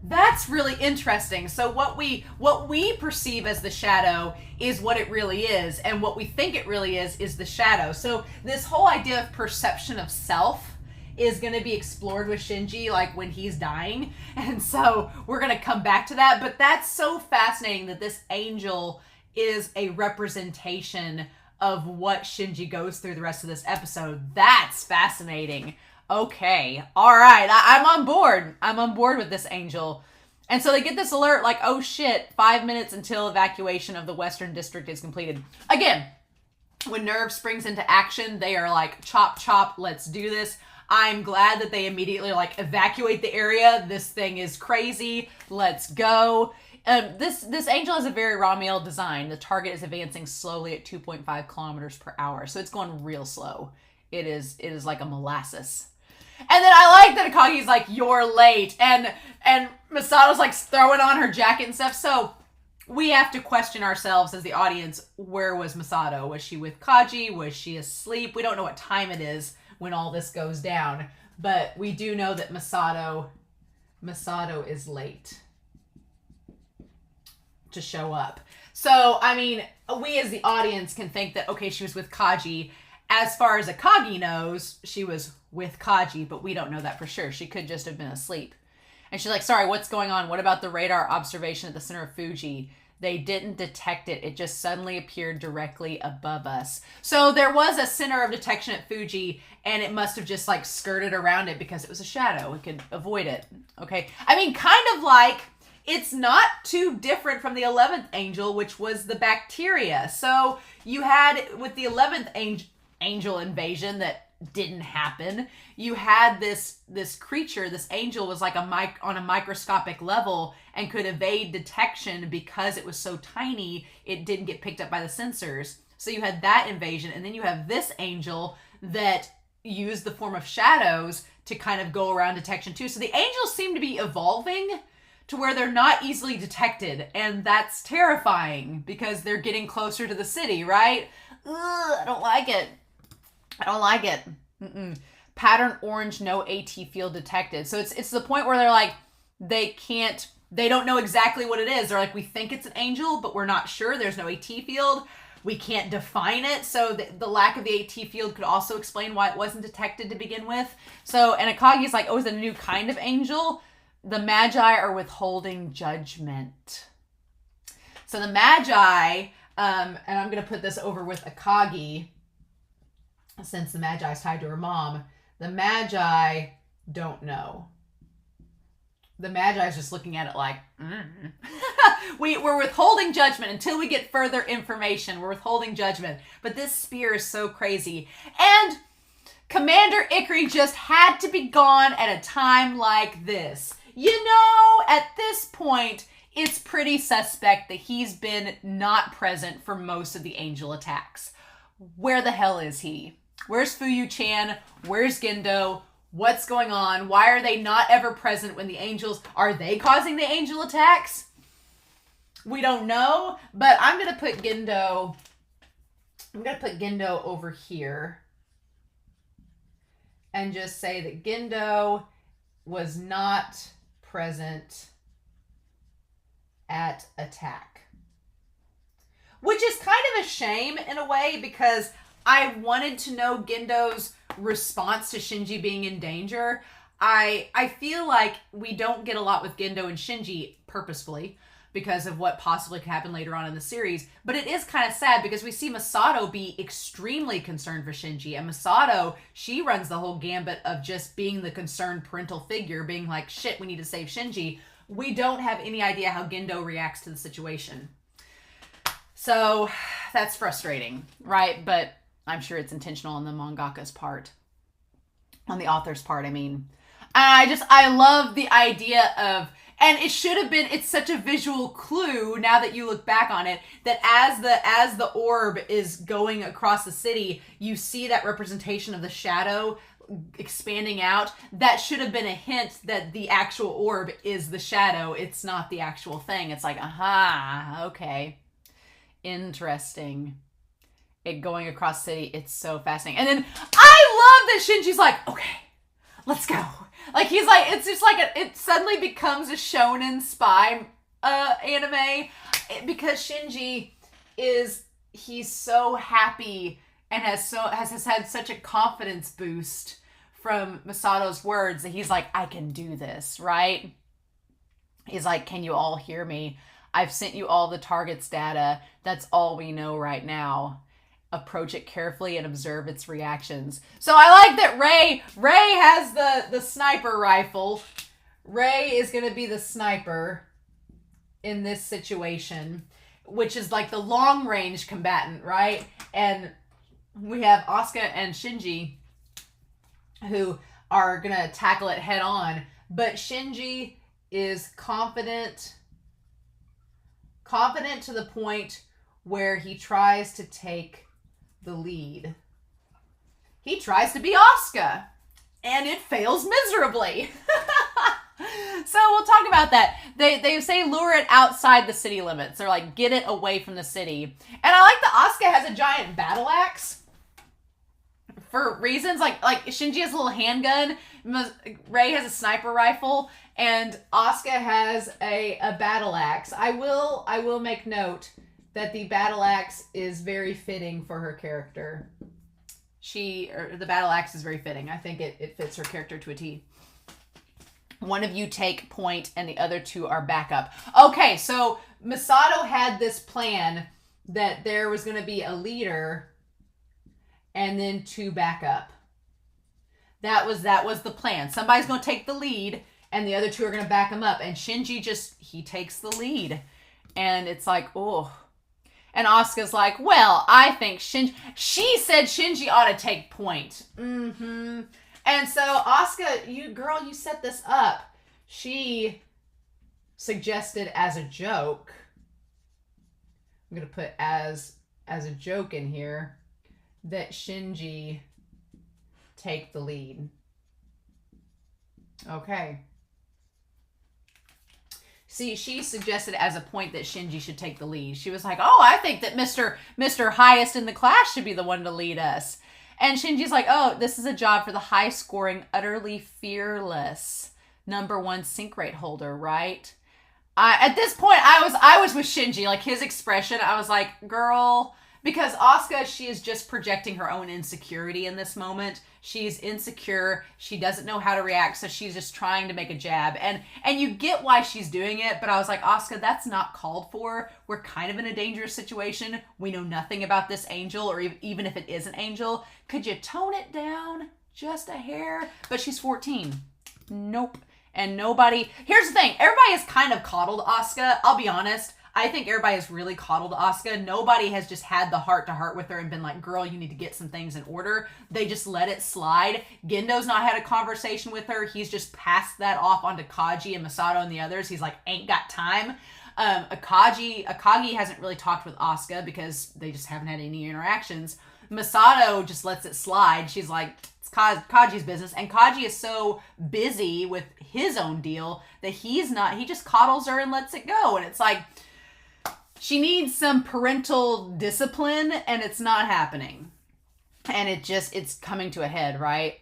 A: That's really interesting. So what we perceive as the shadow is what it really is, and what we think it really is the shadow. So this whole idea of perception of self is going to be explored with Shinji, like when he's dying, and so we're going to come back to that. But that's so fascinating that this angel is a representation of what Shinji goes through the rest of this episode. That's fascinating. Okay, all right, I'm on board. I'm on board with this angel. And so they get this alert like, oh shit, 5 minutes until evacuation of the Western District is completed. Again, when Nerve springs into action, they are like, chop, chop, let's do this. I'm glad that they immediately like evacuate the area. This thing is crazy. Let's go. This angel has a very Ramiel design. The target is advancing slowly at 2.5 kilometers per hour. So it's going real slow. It is like a molasses. And then I like that Akagi's like, you're late. And Misato's like throwing on her jacket and stuff. So we have to question ourselves as the audience. Where was Misato? Was she with Kaji? Was she asleep? We don't know what time it is when all this goes down. But we do know that Misato is late to show up. So, I mean, we as the audience can think that, okay, she was with Kaji. As far as Akagi knows, she was with Kaji, but we don't know that for sure. She could just have been asleep. And she's like, sorry, what's going on? What about the radar observation at the center of Fuji? They didn't detect it. It just suddenly appeared directly above us. So there was a center of detection at Fuji, and it must have just like skirted around it because it was a shadow. We could avoid it. Okay. I mean, kind of like, it's not too different from the 11th angel, which was the bacteria. So you had with the 11th angel invasion that didn't happen. You had this creature, this angel was like on a microscopic level and could evade detection because it was so tiny, it didn't get picked up by the sensors. So you had that invasion, and then you have this angel that used the form of shadows to kind of go around detection too. So the angels seem to be evolving to where they're not easily detected, and that's terrifying because they're getting closer to the city, right? Ugh, I don't like it. I don't like it. Pattern orange, no AT field detected. So it's the point where they're like, they don't know exactly what it is. They're like, we think it's an angel, but we're not sure. There's no AT field. We can't define it. So the lack of the AT field could also explain why it wasn't detected to begin with. So, and Akagi's like, oh, it's a new kind of angel. The Magi are withholding judgment. So the Magi, and I'm going to put this over with Akagi, since the Magi is tied to her mom, the Magi don't know. The Magi is just looking at it like, we're withholding judgment until we get further information. We're withholding judgment. But this spear is so crazy. And Commander Ikari just had to be gone at a time like this. You know, at this point, it's pretty suspect that he's been not present for most of the angel attacks. Where the hell is he? Where's Fuyu-chan? Where's Gendo? What's going on? Why are they not ever present when the angels... Are they causing the angel attacks? We don't know, but I'm going to put Gendo... I'm going to put Gendo over here. And just say that Gendo was not present at attack. Which is kind of a shame in a way, because I wanted to know Gendo's response to Shinji being in danger. I feel like we don't get a lot with Gendo and Shinji purposefully because of what possibly could happen later on in the series. But it is kind of sad because we see Masato be extremely concerned for Shinji. And Masato, she runs the whole gambit of just being the concerned parental figure, being like, shit, we need to save Shinji. We don't have any idea how Gendo reacts to the situation. So that's frustrating, right? But I'm sure it's intentional on the mangaka's part. On the author's part, I mean. I love the idea of, and it should have been, it's such a visual clue now that you look back on it, that as the orb is going across the city, you see that representation of the shadow expanding out. That should have been a hint that the actual orb is the shadow. It's not the actual thing. It's like, aha, okay. Interesting. It going across city, it's so fascinating. And then I love that Shinji's like, okay, let's go. Like, he's like, it's just like, it suddenly becomes a shonen spy anime, because Shinji he's so happy and has had such a confidence boost from Masato's words that he's like, I can do this, right? He's like, can you all hear me? I've sent you all the target's data. That's all we know right now. Approach it carefully and observe its reactions. So I like that Ray has the sniper rifle. Ray is going to be the sniper in this situation, which is like the long range combatant, right? And we have Asuka and Shinji who are going to tackle it head on, but Shinji is confident to the point where he tries to take the lead. He tries to be Asuka, and it fails miserably. So we'll talk about that. They say lure it outside the city limits. They're like, get it away from the city. And I like that Asuka has a giant battle axe for reasons like Shinji has a little handgun, Rei has a sniper rifle, and Asuka has a battle axe. I will make note that the battle axe is very fitting for her character. The battle axe is very fitting. I think it fits her character to a T. One of you take point and the other two are backup. Okay, so Masato had this plan that there was going to be a leader and then two backup. That was the plan. Somebody's going to take the lead and the other two are going to back him up. And Shinji he takes the lead. And it's like, oh. And Asuka's like, well, I think she said Shinji ought to take point. Mm-hmm. And so Asuka, you set this up. She suggested as a joke. I'm going to put as a joke in here that Shinji take the lead. Okay. See, she suggested as a point that Shinji should take the lead. She was like, oh, I think that Mr. Highest in the class should be the one to lead us. And Shinji's like, oh, this is a job for the high-scoring, utterly fearless #1 sync rate holder, right? At this point, I was with Shinji. Like, his expression, I was like, girl, because Asuka, she is just projecting her own insecurity in this moment. She's insecure. She doesn't know how to react, so she's just trying to make a jab. And you get why she's doing it, but I was like, Asuka, that's not called for. We're kind of in a dangerous situation. We know nothing about this angel, or even if it is an angel. Could you tone it down just a hair? But she's 14. Nope. And nobody... Here's the thing. Everybody has kind of coddled Asuka. I'll be honest. I think everybody has really coddled Asuka. Nobody has just had the heart-to-heart with her and been like, girl, you need to get some things in order. They just let it slide. Gendo's not had a conversation with her. He's just passed that off onto Kaji and Masato and the others. He's like, ain't got time. Akagi hasn't really talked with Asuka because they just haven't had any interactions. Masato just lets it slide. She's like, it's Kaji's business. And Kaji is so busy with his own deal that he just coddles her and lets it go. And it's like, she needs some parental discipline and it's not happening. And it's coming to a head, right?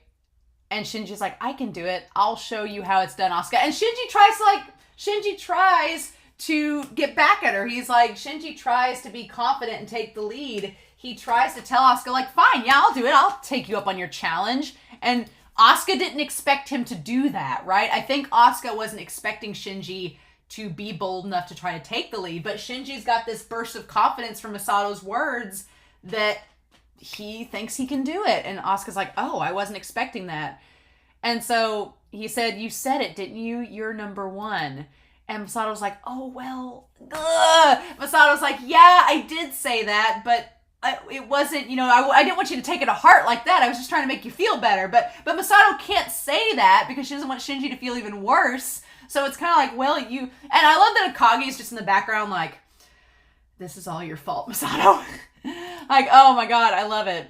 A: And Shinji's like, I can do it. I'll show you how it's done, Asuka. And Shinji tries to get back at her. Shinji tries to be confident and take the lead. He tries to tell Asuka, like, fine, yeah, I'll do it. I'll take you up on your challenge. And Asuka didn't expect him to do that, right? I think Asuka wasn't expecting Shinji to be bold enough to try to take the lead. But Shinji's got this burst of confidence from Masato's words that he thinks he can do it. And Asuka's like, oh, I wasn't expecting that. And so he said, you said it, didn't you? You're number one. And Masato's like, oh, well, ugh. Masato's like, yeah, I did say that, but it wasn't, I didn't want you to take it to heart like that. I was just trying to make you feel better. But Masato can't say that because she doesn't want Shinji to feel even worse. So it's kind of like, well, and I love that Akagi's just in the background like, this is all your fault, Masato. Like, oh my God, I love it.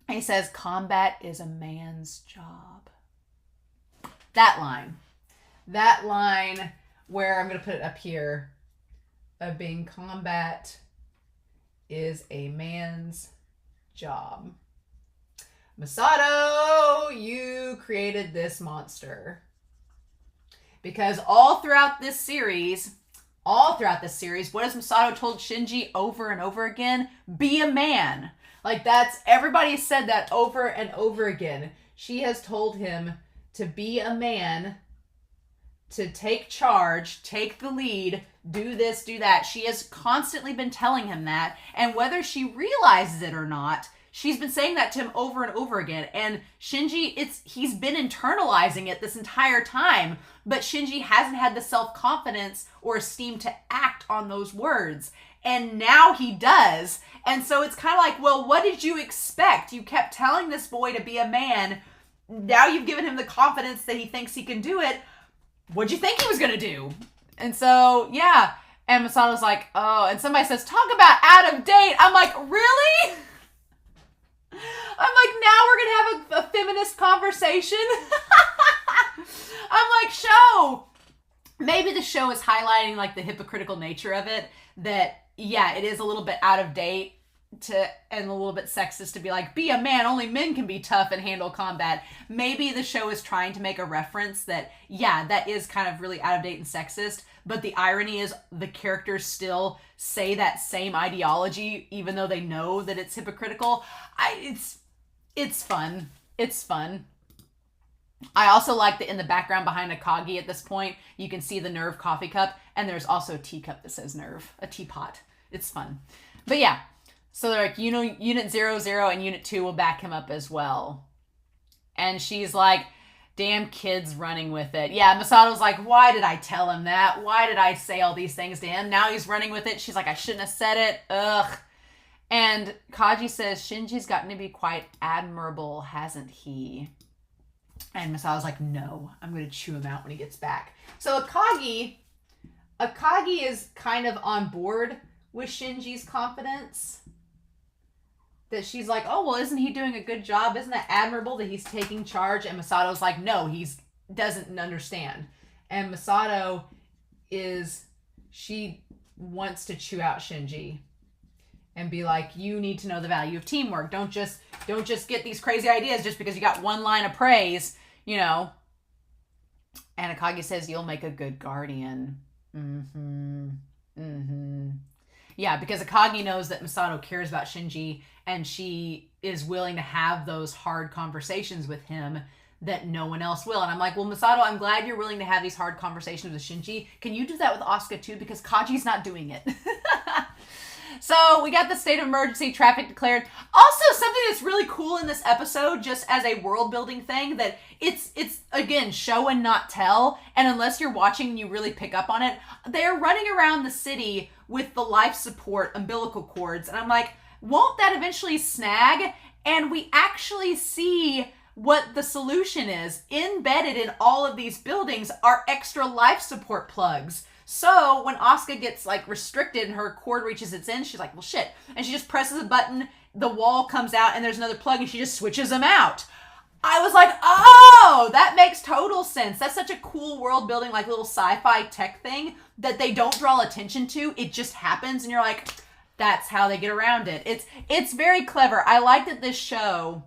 A: He says, combat is a man's job. That line where I'm going to put it up here of being combat is a man's job. Masato, you created this monster. Because all throughout this series, what has Masato told Shinji over and over again? Be a man. Like everybody said that over and over again. She has told him to be a man, to take charge, take the lead, do this, do that. She has constantly been telling him that. And whether she realizes it or not, she's been saying that to him over and over again. And Shinji, he's been internalizing it this entire time, but Shinji hasn't had the self-confidence or esteem to act on those words. And now he does. And so it's kind of like, well, what did you expect? You kept telling this boy to be a man. Now you've given him the confidence that he thinks he can do it. What'd you think he was going to do? And so, yeah. And Masato's like, oh, and somebody says, talk about out of date. I'm like, really? I'm like, now we're going to have a feminist conversation? I'm like, show. Maybe the show is highlighting like the hypocritical nature of it. That, yeah, it is a little bit out of date and a little bit sexist to be like, be a man, only men can be tough and handle combat. Maybe the show is trying to make a reference that, yeah, that is kind of really out of date and sexist. But the irony is the characters still say that same ideology, even though they know that it's hypocritical. It's fun. It's fun. I also like that in the background behind Akagi at this point, you can see the Nerve coffee cup, and there's also a teacup that says Nerve, a teapot. It's fun. But yeah, so they're like, Unit 00 and Unit 2 will back him up as well. And she's like, damn kids running with it. Yeah, Masato's like, why did I tell him that? Why did I say all these things to him? Now he's running with it. She's like, I shouldn't have said it. Ugh. And Kaji says, Shinji's gotten to be quite admirable, hasn't he? And Masato's like, no, I'm going to chew him out when he gets back. So Akagi is kind of on board with Shinji's confidence. That she's like, oh, well, isn't he doing a good job? Isn't that admirable that he's taking charge? And Masato's like, no, he doesn't understand. And Masato she wants to chew out Shinji and be like, you need to know the value of teamwork. Don't just get these crazy ideas just because you got one line of praise, And Akagi says, you'll make a good guardian. Yeah, because Akagi knows that Masato cares about Shinji, and she is willing to have those hard conversations with him that no one else will. And I'm like, well, Masato, I'm glad you're willing to have these hard conversations with Shinji. Can you do that with Asuka too? Because Kaji's not doing it. So we got the state of emergency, traffic declared. Also, something that's really cool in this episode, just as a world building thing, that it's again, show and not tell. And unless you're watching and you really pick up on it, they're running around the city with the life support umbilical cords. And I'm like, won't that eventually snag? And we actually see what the solution is. Embedded in all of these buildings are extra life support plugs. So when Asuka gets like restricted and her cord reaches its end, she's like, well, shit. And she just presses a button, the wall comes out, and there's another plug, and she just switches them out. I was like, oh, that makes total sense. That's such a cool world building, like little sci-fi tech thing that they don't draw attention to. It just happens, and you're like, that's how they get around it. It's very clever. I like that this show,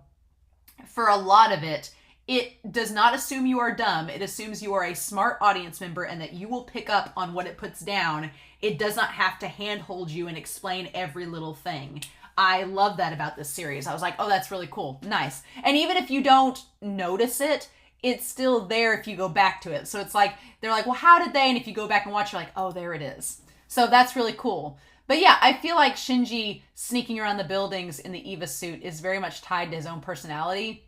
A: for a lot of it does not assume you are dumb. It assumes you are a smart audience member and that you will pick up on what it puts down. It does not have to handhold you and explain every little thing. I love that about this series. I was like, oh, that's really cool. Nice. And even if you don't notice it, it's still there if you go back to it. So it's like, they're like, well, how did they? And if you go back and watch, you're like, oh, there it is. So that's really cool. But yeah, I feel like Shinji sneaking around the buildings in the Eva suit is very much tied to his own personality.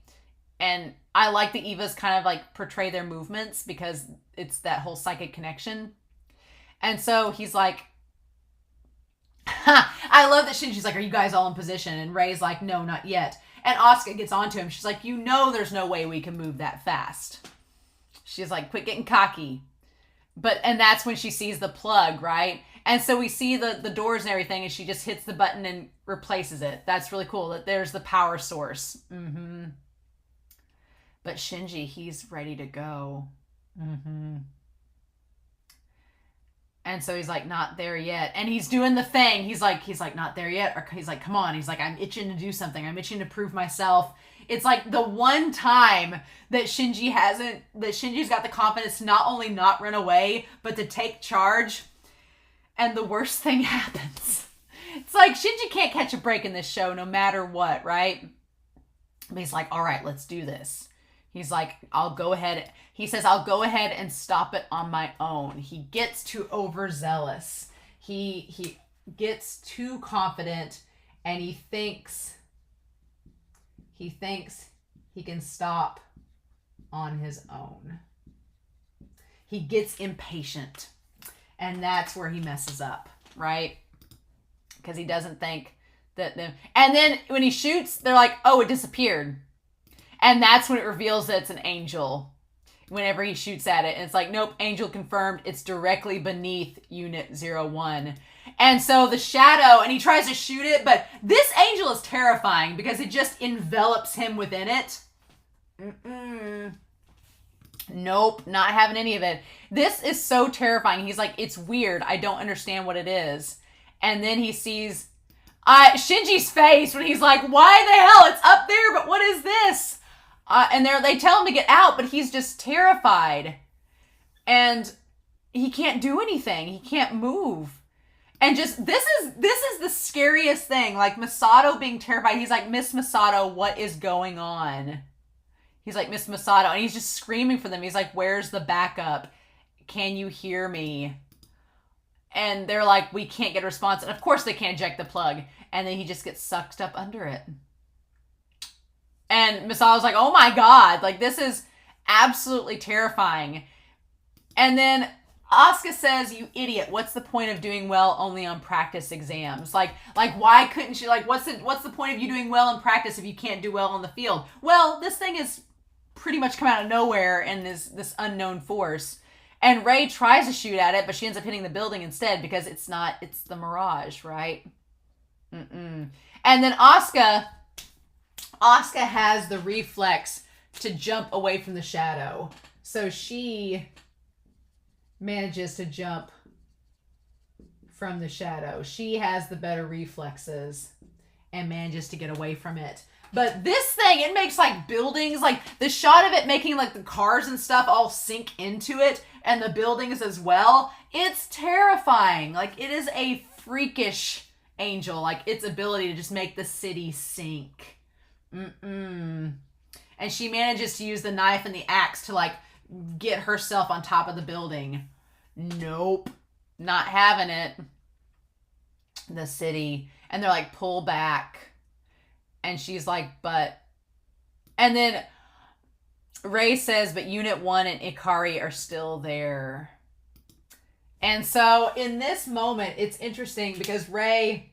A: And I like the Evas kind of like portray their movements because it's that whole psychic connection. And so he's like, I love that Shinji's like, are you guys all in position? And Rey's like, no, not yet. And Asuka gets onto him. She's like, you know there's no way we can move that fast. She's like, quit getting cocky. And that's when she sees the plug, right? And so we see the doors and everything, and she just hits the button and replaces it. That's really cool that there's the power source. Mm-hmm. But Shinji, he's ready to go. Mm-hmm. And so he's like, not there yet. And he's doing the thing. He's like, not there yet. Or he's like, come on. He's like, I'm itching to do something. I'm itching to prove myself. It's like the one time that Shinji's got the confidence to not only not run away, but to take charge. And the worst thing happens. It's like Shinji can't catch a break in this show no matter what, right? But he's like, all right, let's do this. He's like, I'll go ahead. He says, I'll go ahead and stop it on my own. He gets too overzealous. He gets too confident, and he thinks he can stop on his own. He gets impatient, and that's where he messes up, right? Because he doesn't think that and then when he shoots, they're like, oh, it disappeared. And that's when it reveals that it's an angel whenever he shoots at it. And it's like, nope, angel confirmed. It's directly beneath Unit 01. And so the shadow, and he tries to shoot it, but this angel is terrifying because it just envelops him within it. Nope, not having any of it. This is so terrifying. He's like, it's weird. I don't understand what it is. And then he sees Shinji's face when he's like, why the hell? It's up there, but what is this? And they tell him to get out, but he's just terrified. And he can't do anything. He can't move. And just, this is the scariest thing. Like, Masato being terrified. He's like, Miss Masato, what is going on? He's like, Miss Masato. And he's just screaming for them. He's like, where's the backup? Can you hear me? And they're like, we can't get a response. And of course they can't eject the plug. And then he just gets sucked up under it. And Masato's like, oh my God, like this is absolutely terrifying. And then Asuka says, you idiot, what's the point of doing well only on practice exams? Like why couldn't you, like, what's the point of you doing well in practice if you can't do well on the field? Well, this thing is pretty much come out of nowhere and this unknown force. And Rey tries to shoot at it, but she ends up hitting the building instead because it's the Mirage, right? And then Asuka has the reflex to jump away from the shadow. So she manages to jump from the shadow. She has the better reflexes and manages to get away from it. But this thing, it makes like buildings, like the shot of it making like the cars and stuff all sink into it and the buildings as well. It's terrifying. Like it is a freakish angel, like its ability to just make the city sink. And she manages to use the knife and the axe to like get herself on top of the building. Nope, not having it. The city, and they're like, pull back. And she's like, but, and then Rey says, but Unit 1 and Ikari are still there. And so in this moment, it's interesting because Rey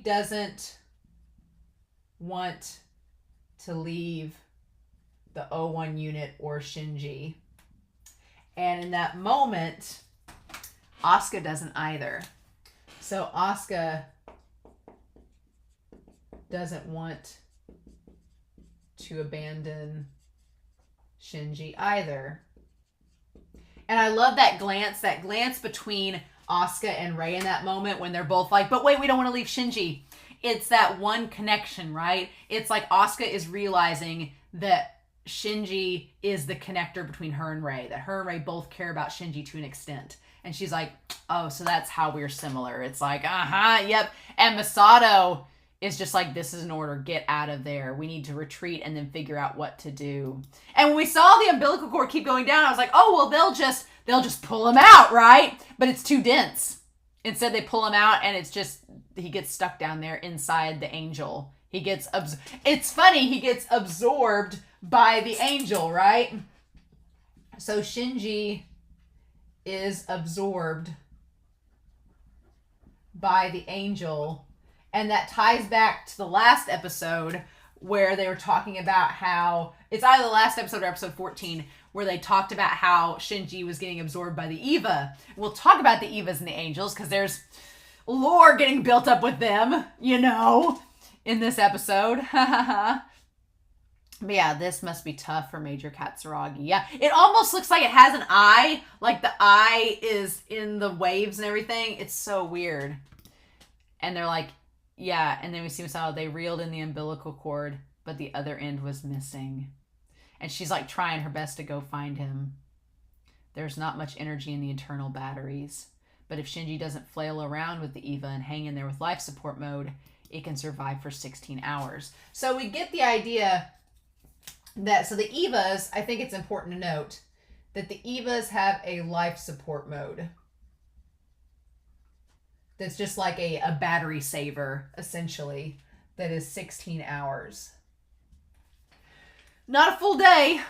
A: doesn't want to leave the 01 unit or Shinji. And in that moment, Asuka doesn't either. So Asuka doesn't want to abandon Shinji either. And I love that glance between Asuka and Rei in that moment when they're both like, but wait, we don't want to leave Shinji. It's that one connection, right? It's like Asuka is realizing that Shinji is the connector between her and Rei, that her and Rei both care about Shinji to an extent. And she's like, oh, so that's how we're similar. It's like, yep. And Masato is just like, this is an order, get out of there. We need to retreat and then figure out what to do. And when we saw the umbilical cord keep going down, I was like, oh, well, they'll just pull him out, right? But it's too dense. Instead, they pull him out and it's just, he gets stuck down there inside the angel. It's funny, he gets absorbed by the angel, right? So Shinji is absorbed by the angel. And that ties back to the last episode where they were talking about how, it's either the last episode or episode 14, where they talked about how Shinji was getting absorbed by the Eva. We'll talk about the Evas and the angels because there's lore getting built up with them, in this episode. But yeah, this must be tough for Major Katsuragi. Yeah, it almost looks like it has an eye, like the eye is in the waves and everything. It's so weird. And they're like, yeah, and then we see Masato, they reeled in the umbilical cord, but the other end was missing. And she's like trying her best to go find him. There's not much energy in the internal batteries. But if Shinji doesn't flail around with the Eva and hang in there with life support mode, it can survive for 16 hours. So we get the idea that, so the Evas, I think it's important to note that the Evas have a life support mode. That's just like a battery saver, essentially, that is 16 hours. Not a full day,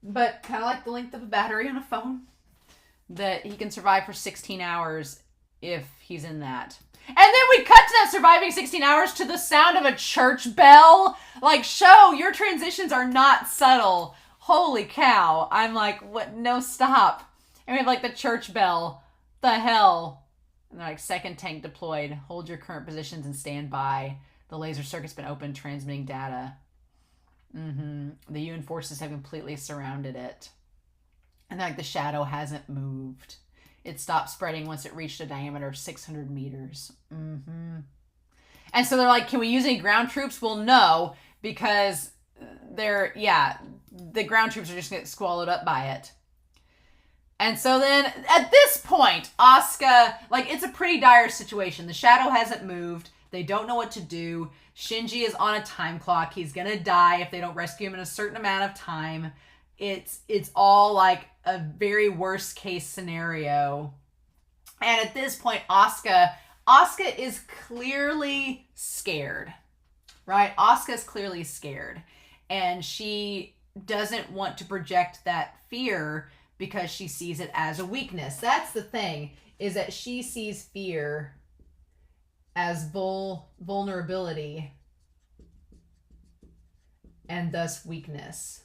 A: but kind of like the length of a battery on a phone. That he can survive for 16 hours if he's in that. And then we cut to that surviving 16 hours to the sound of a church bell. Like, show, your transitions are not subtle. Holy cow. I'm like, what? No, stop. And we have like the church bell. The hell? And they're like, second tank deployed. Hold your current positions and stand by. The laser circuit's been opened, transmitting data. The UN forces have completely surrounded it. And like the shadow hasn't moved. It stopped spreading once it reached a diameter of 600 meters. And so they're like, can we use any ground troops? Well, no, because the ground troops are just going to get swallowed up by it. And so then at this point, Asuka, like, it's a pretty dire situation. The shadow hasn't moved. They don't know what to do. Shinji is on a time clock. He's going to die if they don't rescue him in a certain amount of time. It's all like a very worst case scenario. And at this point, Asuka is clearly scared, right? Asuka's clearly scared. And she doesn't want to project that fear because she sees it as a weakness. That's the thing, is that she sees fear as vulnerability and thus weakness.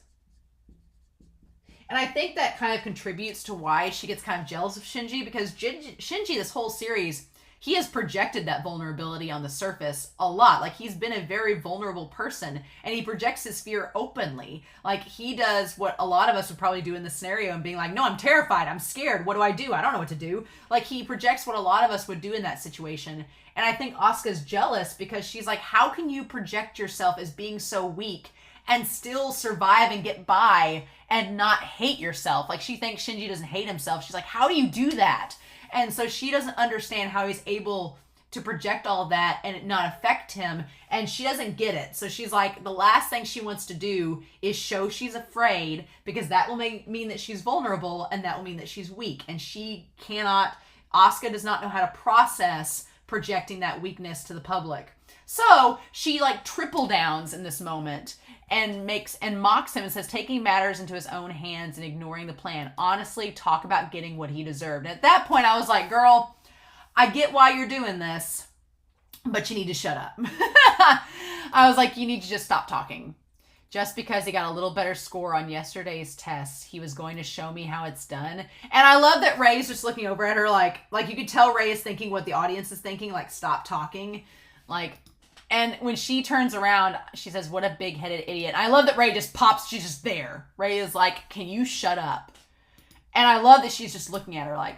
A: And I think that kind of contributes to why she gets kind of jealous of Shinji, because Shinji, this whole series, he has projected that vulnerability on the surface a lot. Like, he's been a very vulnerable person, and he projects his fear openly. Like, he does what a lot of us would probably do in this scenario and being like, no, I'm terrified, I'm scared, what do? I don't know what to do. Like, he projects what a lot of us would do in that situation. And I think Asuka's jealous because she's like, how can you project yourself as being so weak and still survive and get by and not hate yourself? Like, she thinks Shinji doesn't hate himself. She's like, how do you do that? And so she doesn't understand how he's able to project all of that and it not affect him. And she doesn't get it. So she's like, the last thing she wants to do is show she's afraid, because that will mean that she's vulnerable, and that will mean that she's weak. And Asuka does not know how to process projecting that weakness to the public. So she like triple downs in this moment and mocks him and says, taking matters into his own hands and ignoring the plan. Honestly, talk about getting what he deserved. And at that point, I was like, girl, I get why you're doing this, but you need to shut up. I was like, you need to just stop talking. Just because he got a little better score on yesterday's test, he was going to show me how it's done. And I love that Ray's just looking over at her like you could tell Ray is thinking what the audience is thinking, like, stop talking. Like, and when she turns around, she says, what a big-headed idiot. And I love that Ray just pops, she's just there. Ray is like, can you shut up? And I love that she's just looking at her like,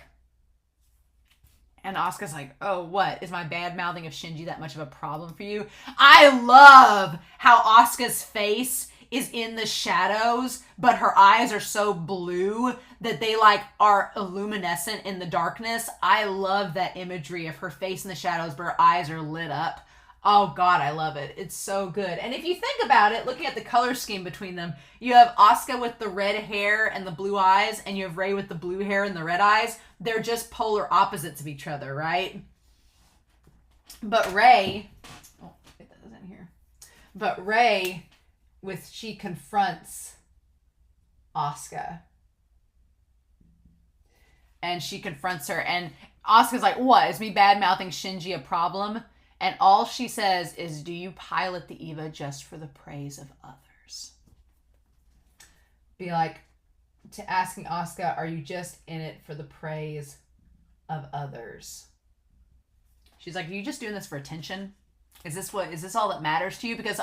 A: and Asuka's like, oh, what? Is my bad-mouthing of Shinji that much of a problem for you? I love how Asuka's face is in the shadows, but her eyes are so blue that they, like, are luminescent in the darkness. I love that imagery of her face in the shadows, but her eyes are lit up. Oh, God, I love it. It's so good. And if you think about it, looking at the color scheme between them, you have Asuka with the red hair and the blue eyes, and you have Rey with the blue hair and the red eyes. They're just polar opposites of each other, right? But Rey, oh, get that in here. But Rey, she confronts Asuka. And she confronts her, and Asuka's like, what? Is me bad-mouthing Shinji a problem? And all she says is, do you pilot the Eva just for the praise of others? Be like, to asking Asuka, are you just in it for the praise of others? She's like, are you just doing this for attention? Is this all that matters to you? Because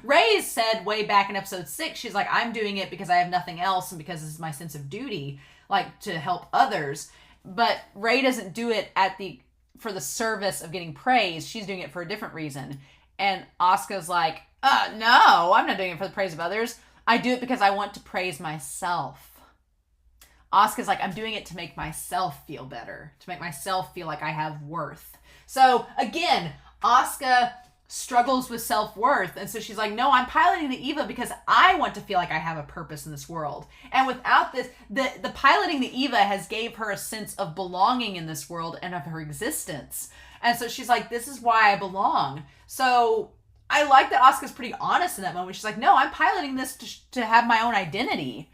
A: Rey said way back in episode 6, she's like, I'm doing it because I have nothing else and because this is my sense of duty, like, to help others. But Rey doesn't do it for the service of getting praise. She's doing it for a different reason. And Asuka's like, no, I'm not doing it for the praise of others. I do it because I want to praise myself. Asuka's like, I'm doing it to make myself feel better, to make myself feel like I have worth. So again, Asuka struggles with self-worth, and so she's like, no, I'm piloting the Eva because I want to feel like I have a purpose in this world. And without this, the piloting the Eva has gave her a sense of belonging in this world and of her existence. And so she's like, this is why I belong. So I like that Asuka's pretty honest in that moment. She's like, no, I'm piloting this to have my own identity.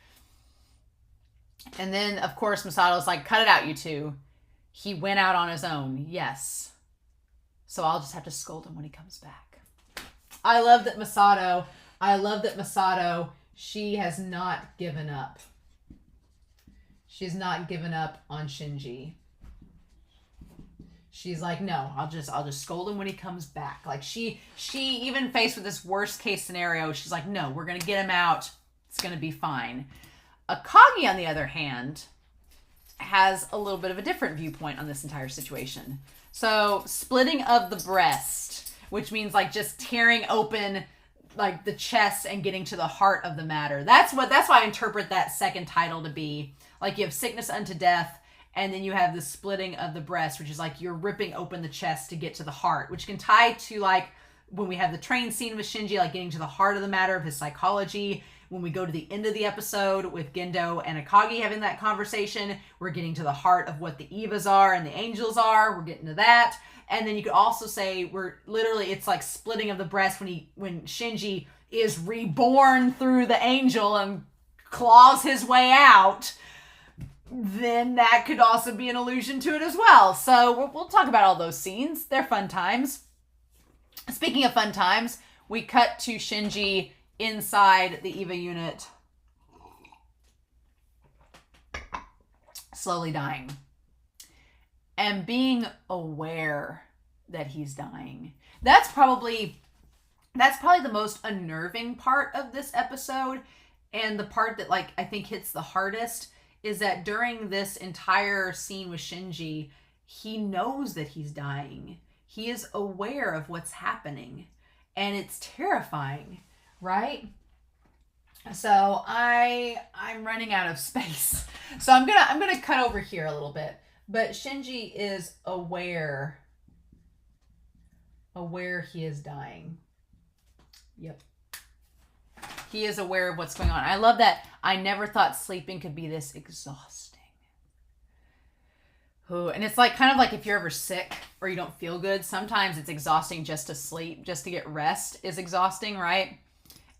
A: And then, of course, Masato's like, cut it out, you two. He went out on his own. Yes. So I'll just have to scold him when he comes back. I love that Masato, she has not given up. She's not given up on Shinji. She's like, no, I'll just scold him when he comes back. Like, she even faced with this worst case scenario, she's like, no, we're going to get him out. It's going to be fine. Akagi, on the other hand, has a little bit of a different viewpoint on this entire situation. So, splitting of the breast, which means, like, just tearing open, like, the chest and getting to the heart of the matter. That's why I interpret that second title to be. Like, you have sickness unto death, and then you have the splitting of the breast, which is like you're ripping open the chest to get to the heart, which can tie to, like, when we have the train scene with Shinji, like, getting to the heart of the matter of his psychology. When we go to the end of the episode with Gendo and Akagi having that conversation, we're getting to the heart of what the Evas are and the angels are. We're getting to that. And then you could also say it's like splitting of the breast when Shinji is reborn through the angel and claws his way out. Then that could also be an allusion to it as well. So we'll talk about all those scenes. They're fun times. Speaking of fun times, we cut to Shinji inside the Eva unit, slowly dying, and being aware that he's dying. That's probably the most unnerving part of this episode, and the part that, like, I think hits the hardest is that during this entire scene with Shinji, he knows that he's dying. He is aware of what's happening, and it's terrifying. Right? So I'm running out of space. So I'm gonna cut over here a little bit. But Shinji is aware he is dying. Yep. He is aware of what's going on. I love that. I never thought sleeping could be this exhausting. Ooh, and it's like kind of like if you're ever sick or you don't feel good, sometimes it's exhausting just to sleep, just to get rest is exhausting, right?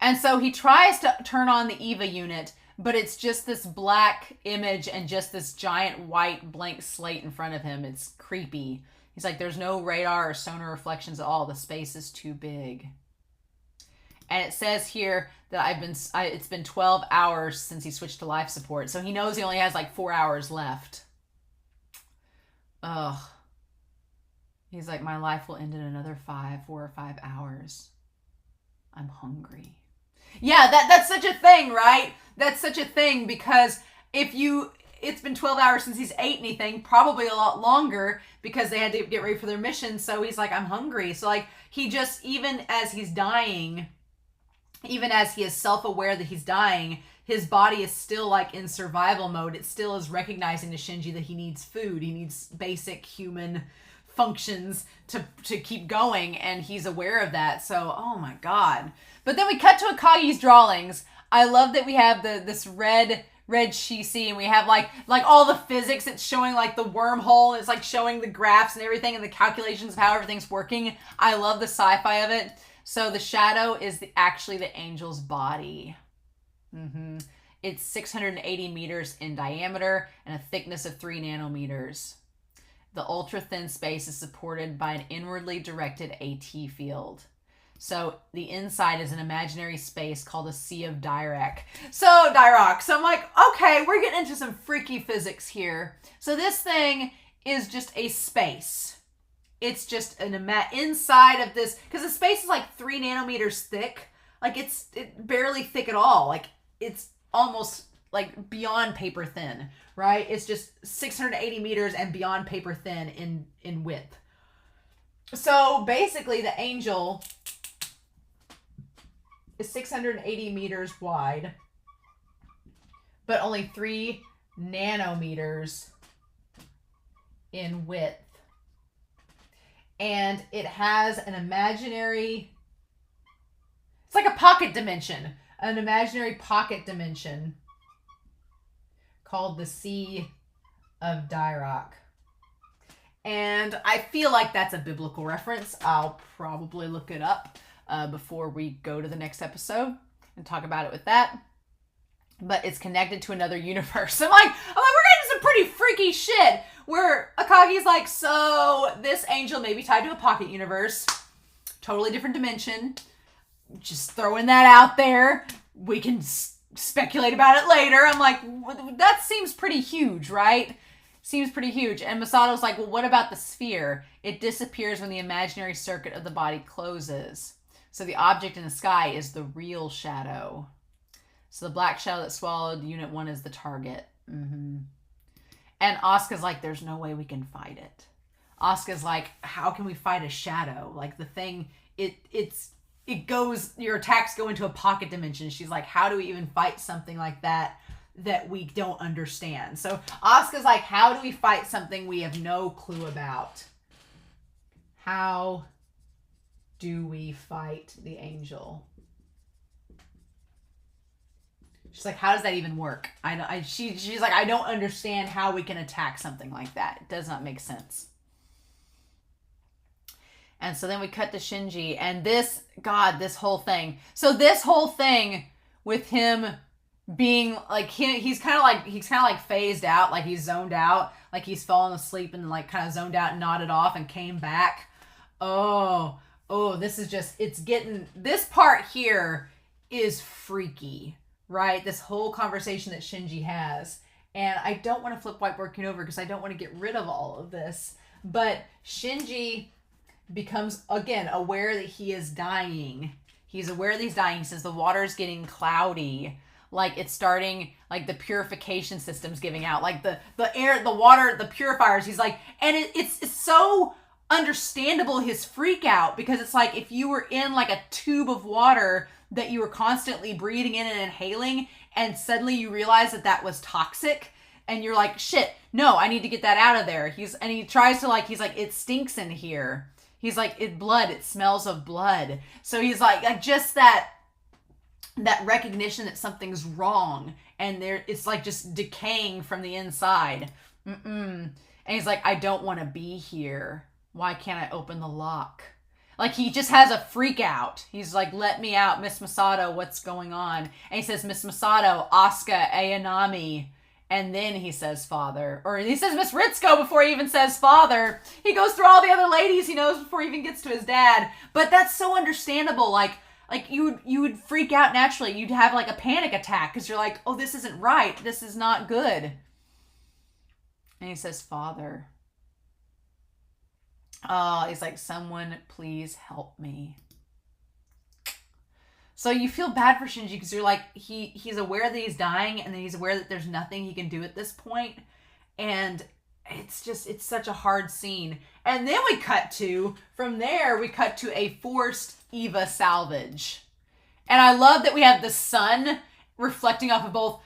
A: And so he tries to turn on the Eva unit, but it's just this black image and just this giant white blank slate in front of him. It's creepy. He's like, there's no radar or sonar reflections at all. The space is too big. And it says here that it's been 12 hours since he switched to life support. So he knows he only has like 4 hours left. Ugh. He's like, my life will end in another 4 or 5 hours. I'm hungry. Yeah, that's such a thing, right? That's such a thing, because it's been 12 hours since he's ate anything, probably a lot longer, because they had to get ready for their mission. So he's like, I'm hungry. So like, he just, even as he's dying, even as he is self-aware that he's dying, his body is still like in survival mode. It still is recognizing to Shinji that he needs food. He needs basic human functions to keep going, and he's aware of that. So, oh my God. But then we cut to Akagi's drawings. I love that we have this red Shishi, and we have like all the physics. It's showing like the wormhole. It's like showing the graphs and everything and the calculations of how everything's working. I love the sci-fi of it. So the shadow is actually the angel's body. It's 680 meters in diameter and a thickness of 3 nanometers. The ultra-thin space is supported by an inwardly directed AT field. So the inside is an imaginary space called a Sea of Dirac. So I'm like, okay, we're getting into some freaky physics here. So this thing is just a space. It's just inside of this, because the space is like 3 nanometers thick. Like it's barely thick at all. Like it's almost like beyond paper thin, right? It's just 680 meters and beyond paper thin in width. So basically the angel is 680 meters wide, but only 3 nanometers in width. And it has an imaginary, it's like a pocket dimension, an imaginary pocket dimension called the Sea of Dirac. And I feel like that's a biblical reference. I'll probably look it up before we go to the next episode and talk about it with that. But it's connected to another universe. I'm like, we're getting some pretty freaky shit where Akagi's like, so this angel may be tied to a pocket universe, totally different dimension. Just throwing that out there. We can speculate about it later. I'm like, that seems pretty huge, right? Seems pretty huge. And Masato's like, well, what about the sphere? It disappears when the imaginary circuit of the body closes. So the object in the sky is the real shadow. So the black shadow that swallowed Unit 1 is the target. And Asuka's like, there's no way we can fight it. Asuka's like, how can we fight a shadow? Like the thing, it goes, your attacks go into a pocket dimension. She's like, how do we even fight something like that we don't understand? So Asuka's like, how do we fight something we have no clue about? How do we fight the angel? She's like, how does that even work? She's like, I don't understand how we can attack something like that. It does not make sense. And so then we cut to Shinji, and this whole thing. So this whole thing with him being like, he's kind of like phased out, like he's zoned out, like he's fallen asleep and like kind of zoned out and nodded off and came back. Oh, this is just, this part here is freaky, right? This whole conversation that Shinji has. And I don't want to flip Whiteboard King over because I don't want to get rid of all of this. But Shinji becomes, again, aware that he is dying. He's aware that he's dying. He says the water's getting cloudy. Like it's starting, like the purification system's giving out. Like the air, the water, the purifiers. He's like, and it's so understandable his freak out, because it's like if you were in like a tube of water that you were constantly breathing in and inhaling, and suddenly you realize that was toxic, and you're like, shit, no, I need to get that out of there. And he tries to he's like, it stinks in here. He's like, it smells of blood. So he's like just that recognition that something's wrong, and it's like just decaying from the inside. And he's like, I don't want to be here. Why can't I open the lock? Like he just has a freak out. He's like, let me out, Miss Masato, what's going on? And he says, Miss Masato, Asuka, Ayanami. And then he says father. Or he says Miss Ritsuko before he even says father. He goes through all the other ladies he knows before he even gets to his dad. But that's so understandable. Like, like you would freak out naturally. You'd have like a panic attack because you're like, oh, this isn't right. This is not good. And he says, Father. Oh, he's like, someone please help me. So you feel bad for Shinji because you're like, he's aware that he's dying, and then he's aware that there's nothing he can do at this point. And it's such a hard scene. And then from there, we cut to a forced Eva salvage. And I love that we have the sun reflecting off of both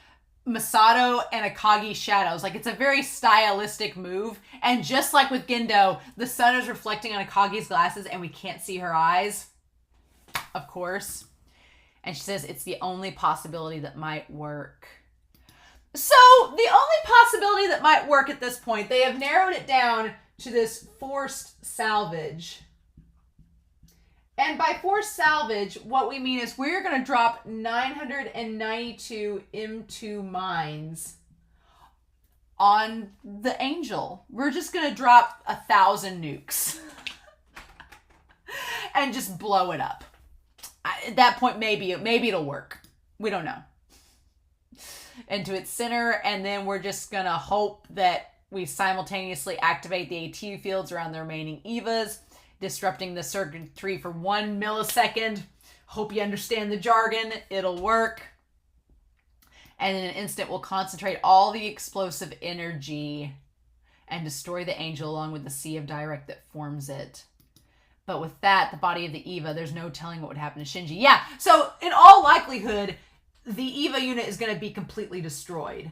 A: Masato and Akagi's shadows. Like, it's a very stylistic move. And just like with Gendo, the sun is reflecting on Akagi's glasses and we can't see her eyes. Of course. And she says it's the only possibility that might work. So, the only possibility that might work at this point, they have narrowed it down to this forced salvage. And by forced salvage, what we mean is we're going to drop 992 M2 mines on the Angel. We're just going to drop 1,000 nukes and just blow it up. At that point, maybe it'll work. We don't know. Into its center, and then we're just going to hope that we simultaneously activate the AT fields around the remaining EVAs, disrupting the circuitry for 1 millisecond. Hope you understand the jargon. It'll work. And in an instant, we'll concentrate all the explosive energy and destroy the Angel along with the sea of direct that forms it. But with that, the body of the EVA, there's no telling what would happen to Shinji. Yeah, so in all likelihood, the EVA unit is going to be completely destroyed.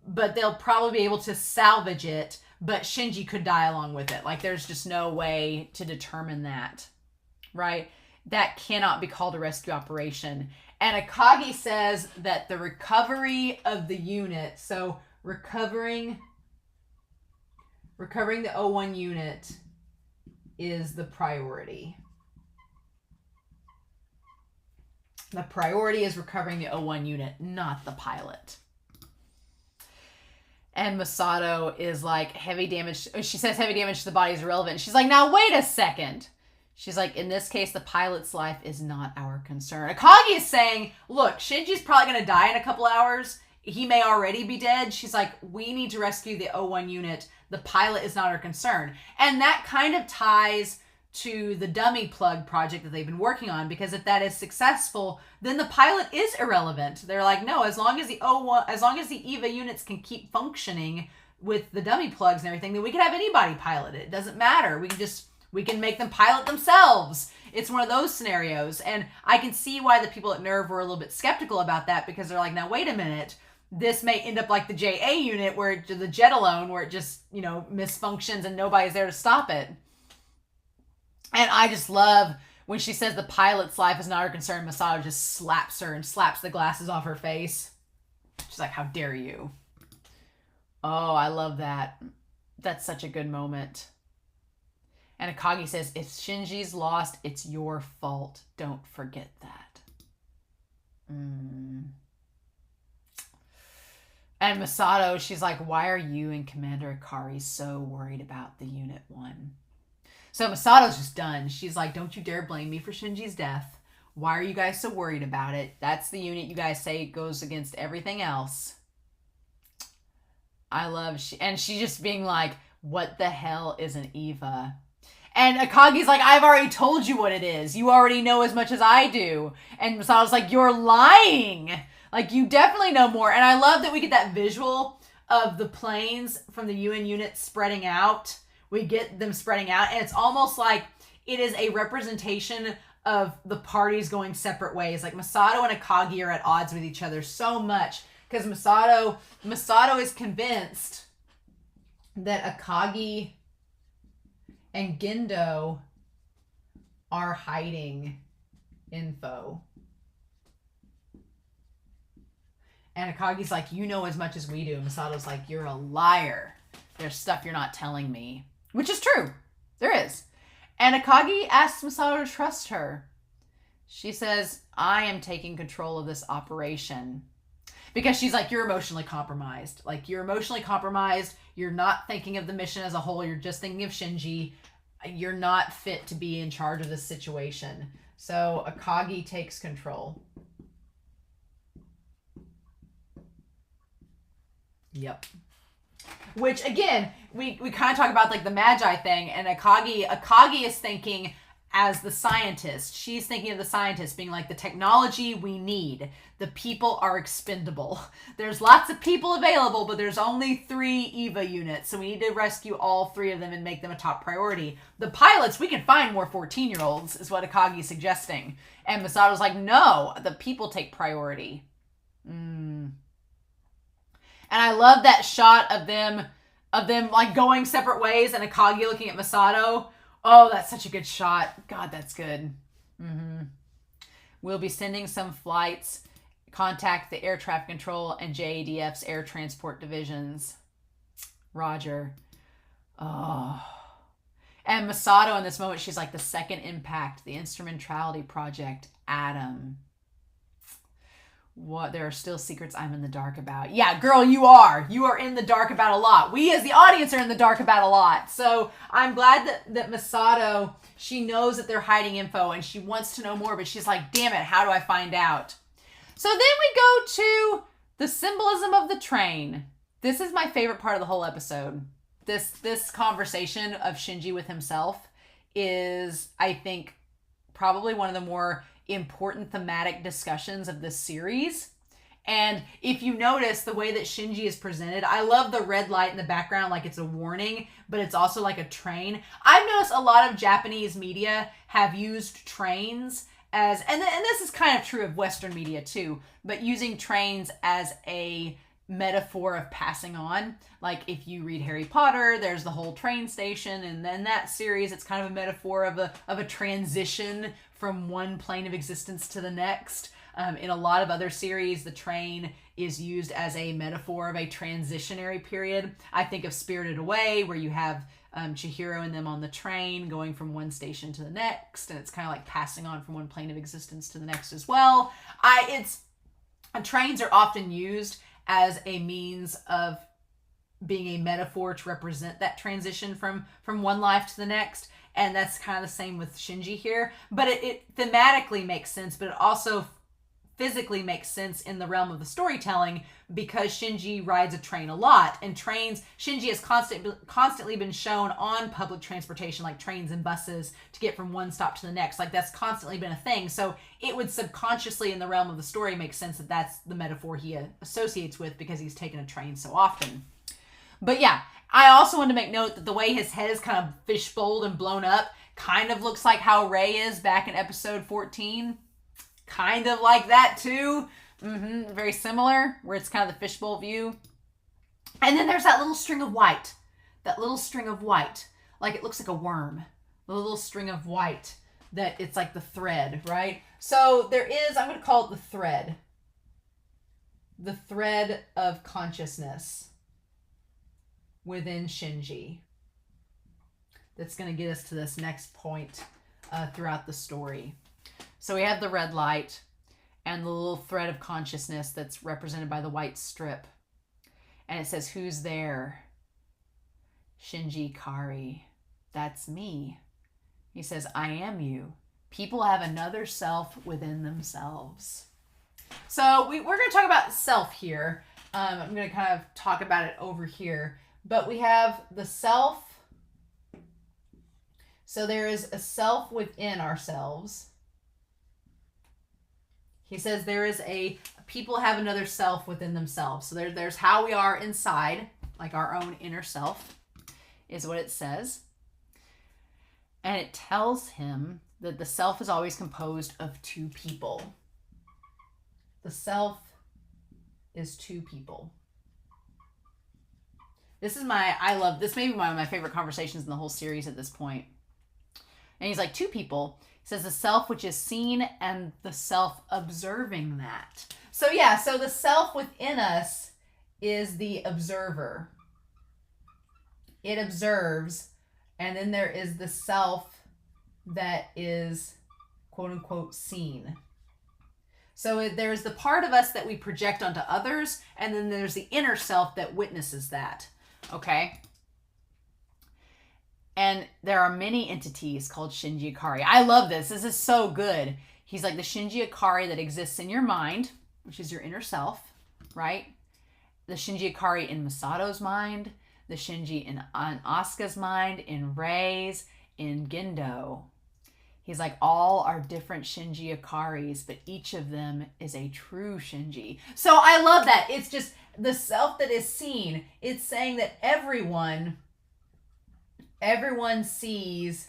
A: But they'll probably be able to salvage it, but Shinji could die along with it. Like, there's just no way to determine that, right? That cannot be called a rescue operation. And Akagi says that the recovery of the unit, so recovering the O1 unit is the priority. The priority is recovering the O1 unit, not the pilot. And Masato is like, heavy damage. She says heavy damage to the body is irrelevant. She's like, now wait a second. She's like, in this case, the pilot's life is not our concern. Akagi is saying, look, Shinji's probably going to die in a couple hours. He may already be dead. She's like, we need to rescue the O1 unit. The pilot is not our concern. And that kind of ties to the dummy plug project that they've been working on, because if that is successful, then the pilot is irrelevant. They're like, no, as long as the EVA units can keep functioning with the dummy plugs and everything, then we can have anybody pilot it. It doesn't matter. We can make them pilot themselves. It's one of those scenarios. And I can see why the people at NERV were a little bit skeptical about that, because they're like, now wait a minute. This may end up like the JA unit, where the jet alone, where it just, misfunctions and nobody's there to stop it. And I just love when she says the pilot's life is not her concern. Masato just slaps her and slaps the glasses off her face. She's like, how dare you? Oh, I love that. That's such a good moment. And Akagi says, if Shinji's lost, it's your fault. Don't forget that. And Masato, she's like, why are you and Commander Akari so worried about the Unit 1? So Masato's just done. She's like, don't you dare blame me for Shinji's death. Why are you guys so worried about it? That's the unit you guys say goes against everything else. And she's just being like, what the hell is an EVA? And Akagi's like, I've already told you what it is. You already know as much as I do. And Masato's like, you're lying. Like, you definitely know more. And I love that we get that visual of the planes from the UN unit spreading out. We get them spreading out, and it's almost like it is a representation of the parties going separate ways. Like, Masato and Akagi are at odds with each other so much, because Masato is convinced that Akagi and Gendo are hiding info. And Akagi's like, you know as much as we do. And Masato's like, you're a liar. There's stuff you're not telling me. Which is true. There is. And Akagi asks Masato to trust her. She says, I am taking control of this operation. Because she's like, you're emotionally compromised. Like, you're emotionally compromised. You're not thinking of the mission as a whole. You're just thinking of Shinji. You're not fit to be in charge of this situation. So Akagi takes control. Yep. Which, again, we kind of talk about like the Magi thing, and Akagi is thinking as the scientist. She's thinking of the scientist being like, the technology we need. The people are expendable. There's lots of people available, but there's only 3 EVA units, so we need to rescue all 3 of them and make them a top priority. The pilots, we can find more 14-year-olds, is what Akagi's suggesting. And Masato's like, no, the people take priority. And I love that shot of them like going separate ways and Akagi looking at Masato. Oh, that's such a good shot. God, that's good. We'll be sending some flights. Contact the air traffic control and JADF's air transport divisions. Roger. Oh. And Masato in this moment, she's like, the second impact, the instrumentality project, Adam. What? There are still secrets I'm in the dark about. Yeah, girl, you are. You are in the dark about a lot. We as the audience are in the dark about a lot. So I'm glad that Masato, she knows that they're hiding info and she wants to know more, but she's like, damn it, how do I find out? So then we go to the symbolism of the train. This is my favorite part of the whole episode. This conversation of Shinji with himself is, I think, probably one of the more important thematic discussions of this series. And if you notice the way that Shinji is presented, I love the red light in the background, like it's a warning, but it's also like a train. I've noticed a lot of Japanese media have used trains as, and this is kind of true of Western media too, but using trains as a metaphor of passing on. Like if you read Harry Potter, there's the whole train station, and then that series, it's kind of a metaphor of a transition from one plane of existence to the next. In a lot of other series, the train is used as a metaphor of a transitionary period. I think of Spirited Away, where you have Chihiro and them on the train going from one station to the next, and it's kind of like passing on from one plane of existence to the next as well. Trains are often used as a means of being a metaphor to represent that transition from one life to the next. And that's kind of the same with Shinji here. But it thematically makes sense, but it also physically makes sense in the realm of the storytelling because Shinji rides a train a lot. And Shinji has constantly been shown on public transportation, like trains and buses, to get from one stop to the next. Like that's constantly been a thing. So it would subconsciously in the realm of the story make sense that that's the metaphor he associates with because he's taken a train so often. But yeah, I also want to make note that the way his head is kind of fishbowled and blown up kind of looks like how Rey is back in episode 14. Kind of like that too. Very similar, where it's kind of the fishbowl view. And then there's that little string of white. Like it looks like a worm. The little string of white that it's like the thread, right? So there is, I'm going to call it the thread. The thread of consciousness within Shinji. That's going to get us to this next point throughout the story. So we have the red light and the little thread of consciousness that's represented by the white strip. And it says, who's there? Shinji Kari. That's me. He says, I am you. People have another self within themselves. So we're going to talk about self here. I'm going to kind of talk about it over here. But we have the self. So there is a self within ourselves. He says people have another self within themselves. So there's how we are inside, like our own inner self, is what it says. And it tells him that the self is always composed of 2 people. The self is 2 people. I love this, may be one of my favorite conversations in the whole series at this point. And he's like, 2 people. He says the self which is seen and the self observing that. So yeah, so the self within us is the observer. It observes, and then there is the self that is quote unquote seen. So there's the part of us that we project onto others, and then there's the inner self that witnesses that. Okay? And there are many entities called Shinji Ikari. I love this. This is so good. He's like the Shinji Ikari that exists in your mind, which is your inner self, right? The Shinji Ikari in Masato's mind, the Shinji in Asuka's mind, in Rei's, in Gendo. He's like, all are different Shinji Ikaris, but each of them is a true Shinji. So I love that. It's just the self that is seen. It's saying that everyone sees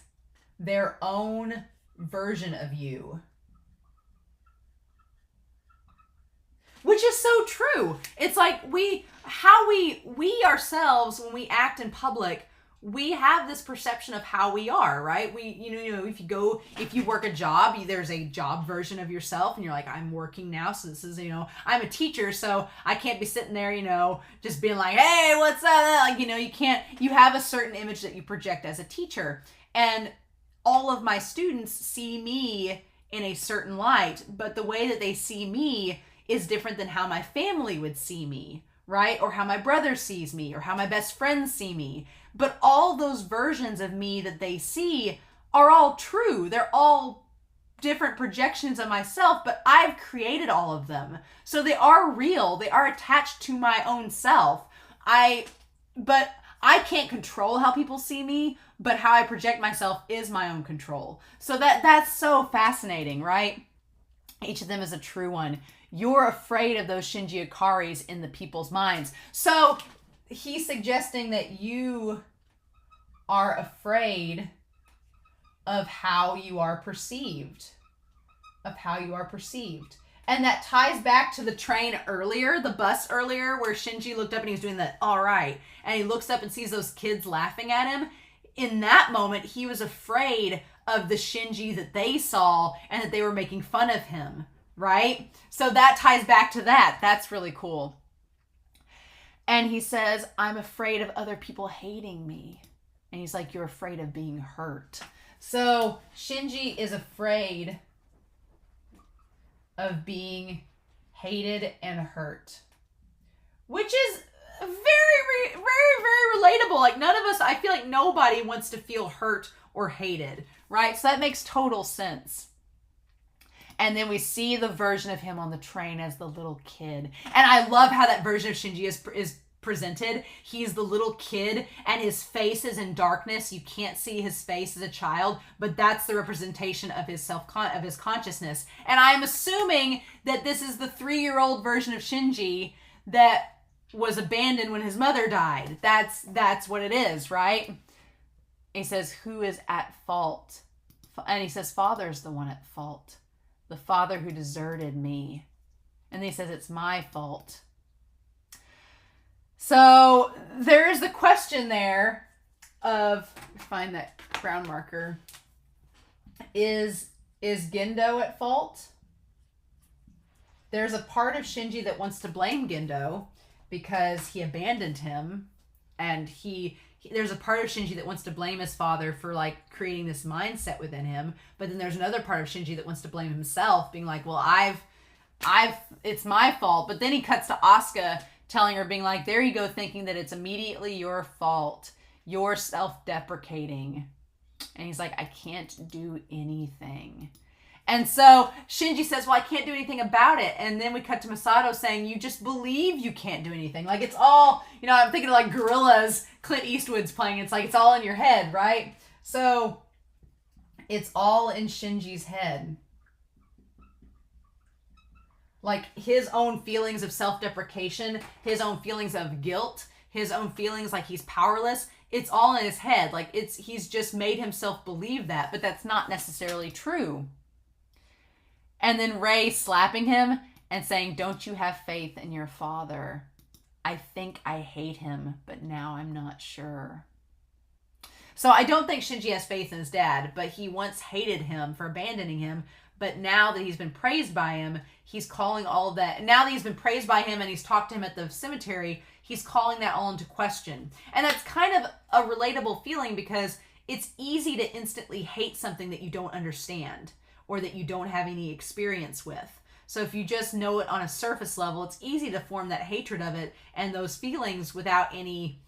A: their own version of you. Which is so true. It's like we ourselves, when we act in public, we have this perception of how we are, right? We, if you work a job, there's a job version of yourself, and you're like, I'm working now, so this is, I'm a teacher, so I can't be sitting there, just being like, hey, what's up? Like, you have a certain image that you project as a teacher, and all of my students see me in a certain light, but the way that they see me is different than how my family would see me, right? Or how my brother sees me, or how my best friends see me. But all those versions of me that they see are all true. They're all different projections of myself, but I've created all of them. So they are real. They are attached to my own self. But I can't control how people see me, but how I project myself is my own control. So that's so fascinating, right? Each of them is a true one. You're afraid of those Shinji Ikaris in the people's minds. So he's suggesting that you are afraid of how you are perceived. And that ties back to the train earlier, the bus earlier, where Shinji looked up and he was doing that, all right. And he looks up and sees those kids laughing at him. In that moment, he was afraid of the Shinji that they saw and that they were making fun of him, right? So that ties back to that. That's really cool. And he says, I'm afraid of other people hating me. And he's like, you're afraid of being hurt. So Shinji is afraid of being hated and hurt, which is very, very, very relatable. Like none of us, I feel like nobody wants to feel hurt or hated, right? So that makes total sense. And then we see the version of him on the train as the little kid. And I love how that version of Shinji is presented. He's the little kid and his face is in darkness. You can't see his face as a child, but that's the representation of his of his consciousness. And I'm assuming that this is the 3-year-old version of Shinji that was abandoned when his mother died. That's what it is, right? He says, who is at fault? And he says, Father's the one at fault. The father who deserted me. And he says, it's my fault. So there is the question there of, find that brown marker. Is Gendo at fault? There's a part of Shinji that wants to blame Gendo because he abandoned him, and there's a part of Shinji that wants to blame his father for like creating this mindset within him, but then there's another part of Shinji that wants to blame himself, being like, well, it's my fault. But then he cuts to Asuka telling her, being like, there you go, thinking that it's immediately your fault. You're self-deprecating. And he's like, I can't do anything. And so Shinji says, well, I can't do anything about it. And then we cut to Masato saying, you just believe you can't do anything. Like it's all, I'm thinking of like Gorillas, Clint Eastwood's playing. It's like, it's all in your head, right? So it's all in Shinji's head. Like his own feelings of self-deprecation, his own feelings of guilt, his own feelings like he's powerless. It's all in his head. Like he's just made himself believe that, but that's not necessarily true. And then Rei slapping him and saying, don't you have faith in your father? I think I hate him, but now I'm not sure. So I don't think Shinji has faith in his dad, but he once hated him for abandoning him. But now that he's been praised by him, he's calling all of that. Now that he's been praised by him and he's talked to him at the cemetery, he's calling that all into question. And that's kind of a relatable feeling because it's easy to instantly hate something that you don't understand or that you don't have any experience with. So if you just know it on a surface level, it's easy to form that hatred of it and those feelings without any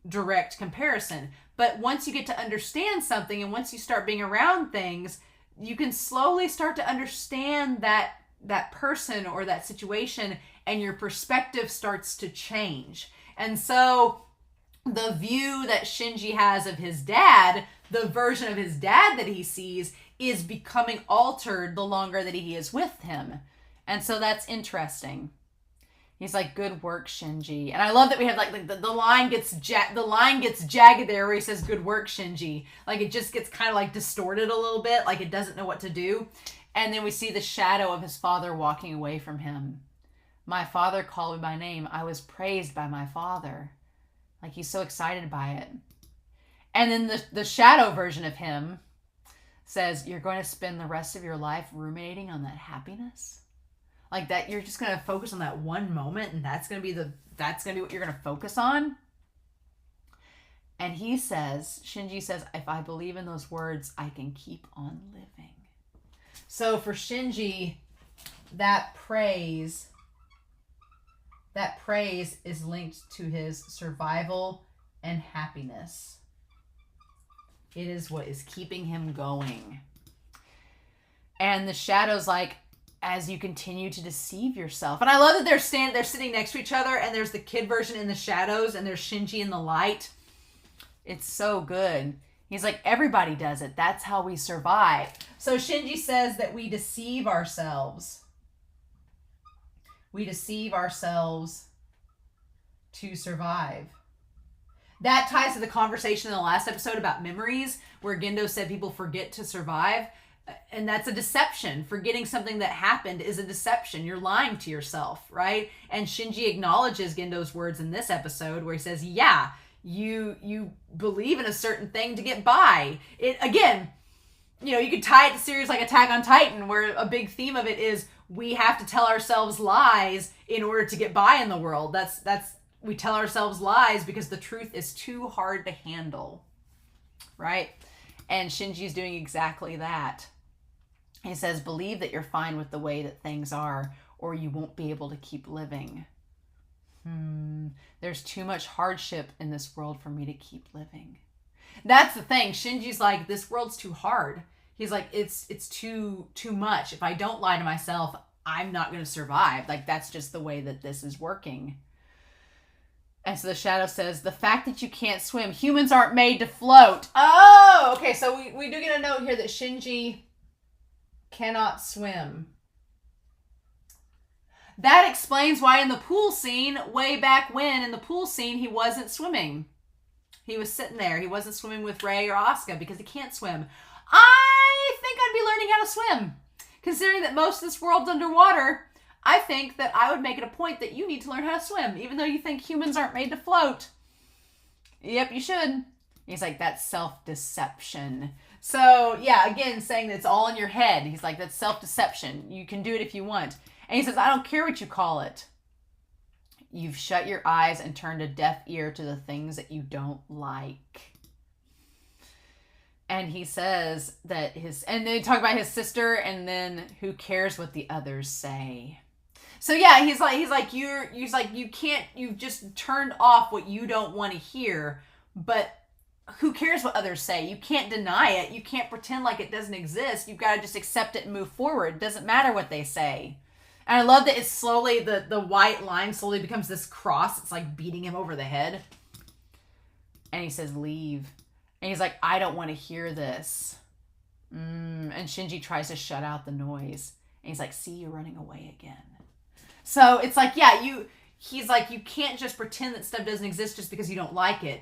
A: direct comparison. But once you get to understand something, and once you start being around things, you can slowly start to understand that person or that situation, and your perspective starts to change. And so the view that Shinji has of his dad, the version of his dad that he sees, is becoming altered the longer that he is with him. And so that's interesting. He's like, good work, Shinji. And I love that we have like the line gets jagged there where he says, good work, Shinji. Like it just gets kind of like distorted a little bit, like it doesn't know what to do. And then we see the shadow of his father walking away from him. My father called me by name. I was praised by my father. Like he's so excited by it. And then the shadow version of him says, you're going to spend the rest of your life ruminating on that happiness. Like that, you're just going to focus on that one moment, and that's going to be what you're going to focus on. And he says, Shinji says, if I believe in those words, I can keep on living. So for Shinji, that praise is linked to his survival and happiness. It is what is keeping him going. And the shadow's like, as you continue to deceive yourself. And I love that they're sitting next to each other, and there's the kid version in the shadows, and there's Shinji in the light. It's so good. He's like, everybody does it. That's how we survive. So Shinji says that we deceive ourselves. We deceive ourselves to survive. That ties to the conversation in the last episode about memories, where Gendo said people forget to survive. And that's a deception. Forgetting something that happened is a deception. You're lying to yourself, right? And Shinji acknowledges Gendo's words in this episode where he says, yeah, you believe in a certain thing to get by. It again, you could tie it to series like Attack on Titan, where a big theme of it is we have to tell ourselves lies in order to get by in the world. We tell ourselves lies because the truth is too hard to handle, right? And Shinji's doing exactly that. He says, believe that you're fine with the way that things are, or you won't be able to keep living. There's too much hardship in this world for me to keep living. That's the thing. Shinji's like, this world's too hard. He's like, it's too much. If I don't lie to myself, I'm not going to survive. Like, that's just the way that this is working. And so the shadow says, the fact that you can't swim, humans aren't made to float. Oh, okay. So we do get a note here that Shinji cannot swim. That explains why in the pool scene, way back when, in the pool scene, he wasn't swimming. He was sitting there. He wasn't swimming with Rei or Asuka because he can't swim. I think I'd be learning how to swim. Considering that most of this world's underwater, I think that I would make it a point that you need to learn how to swim, even though you think humans aren't made to float. Yep, you should. He's like, that's self-deception. So, yeah, again, saying that it's all in your head. He's like, that's self-deception. You can do it if you want. And he says, I don't care what you call it. You've shut your eyes and turned a deaf ear to the things that you don't like. And he says that and they talk about his sister, and then who cares what the others say. So yeah, he's like, you've just turned off what you don't want to hear, but who cares what others say? You can't deny it. You can't pretend like it doesn't exist. You've got to just accept it and move forward. It doesn't matter what they say. And I love that it's slowly, the white line slowly becomes this cross. It's like beating him over the head. And he says, leave. And he's like, I don't want to hear this. And Shinji tries to shut out the noise. And he's like, see, you're running away again. So it's like, yeah, he's like, you can't just pretend that stuff doesn't exist just because you don't like it.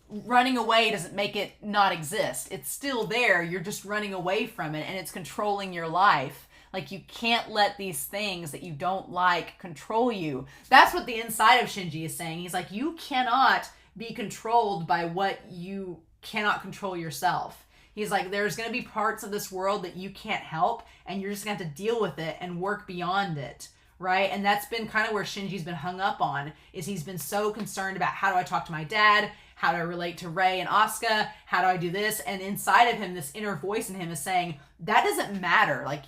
A: Running away doesn't make it not exist. It's still there. You're just running away from it, and it's controlling your life. Like, you can't let these things that you don't like control you. That's what the inside of Shinji is saying. He's like, you cannot be controlled by what you cannot control yourself. He's like, there's going to be parts of this world that you can't help, and you're just going to have to deal with it and work beyond it. Right? And that's been kind of where Shinji's been hung up on, is he's been so concerned about, how do I talk to my dad? How do I relate to Rei and Asuka? How do I do this? And inside of him, this inner voice in him is saying, that doesn't matter. Like,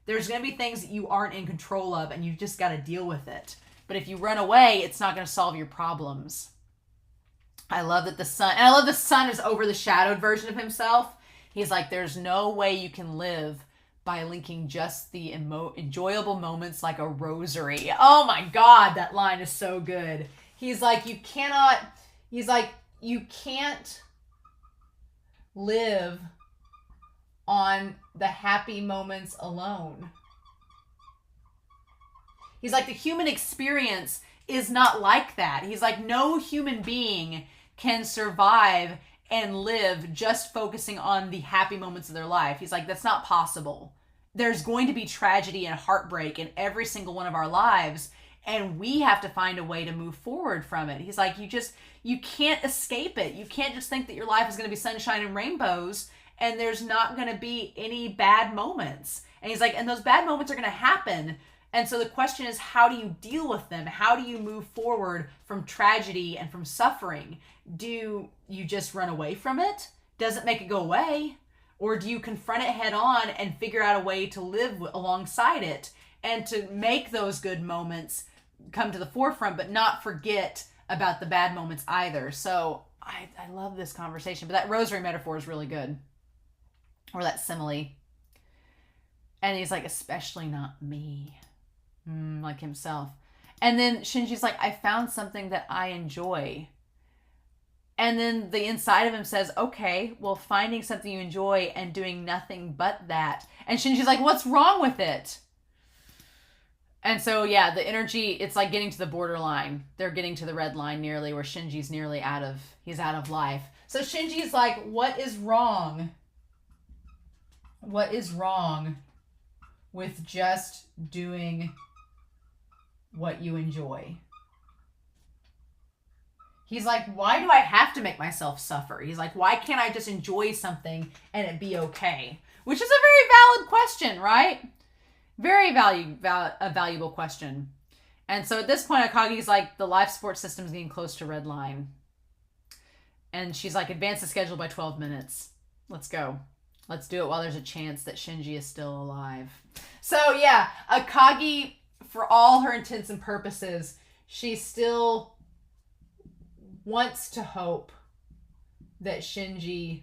A: there's going to be things that you aren't in control of, and you just got to deal with it. But if you run away, it's not going to solve your problems. I love that the sun, and I love the sun is over the shadowed version of himself. He's like, there's no way you can live by linking just the enjoyable moments like a rosary. Oh my God, that line is so good. He's like, you can't live on the happy moments alone. He's like, the human experience is not like that. He's like, no human being can survive and live just focusing on the happy moments of their life. He's like, that's not possible. There's going to be tragedy and heartbreak in every single one of our lives, and we have to find a way to move forward from it. He's like, you can't escape it. You can't just think that your life is going to be sunshine and rainbows and there's not going to be any bad moments. And he's like, and those bad moments are going to happen. And so the question is, how do you deal with them? How do you move forward from tragedy and from suffering? Do you just run away from it? Does it make it go away? Or do you confront it head on and figure out a way to live alongside it and to make those good moments come to the forefront, but not forget about the bad moments either? So I love this conversation, but that rosary metaphor is really good. Or that simile. And he's like, especially not me. Like himself. And then Shinji's like, I found something that I enjoy. And then the inside of him says, okay, well, finding something you enjoy and doing nothing but that. And Shinji's like, what's wrong with it? And so, yeah, the energy, it's like getting to the borderline. They're getting to the red line nearly, where Shinji's nearly out of life. So Shinji's like, what is wrong? What is wrong with just doing what you enjoy? He's like, why do I have to make myself suffer? He's like, why can't I just enjoy something and it be okay? Which is a very valid question, right? Very valuable question. And so at this point, Akagi's like, the life support system is getting close to red line. And she's like, advance the schedule by 12 minutes. Let's go. Let's do it while there's a chance that Shinji is still alive. So yeah, Akagi, for all her intents and purposes, she still wants to hope that Shinji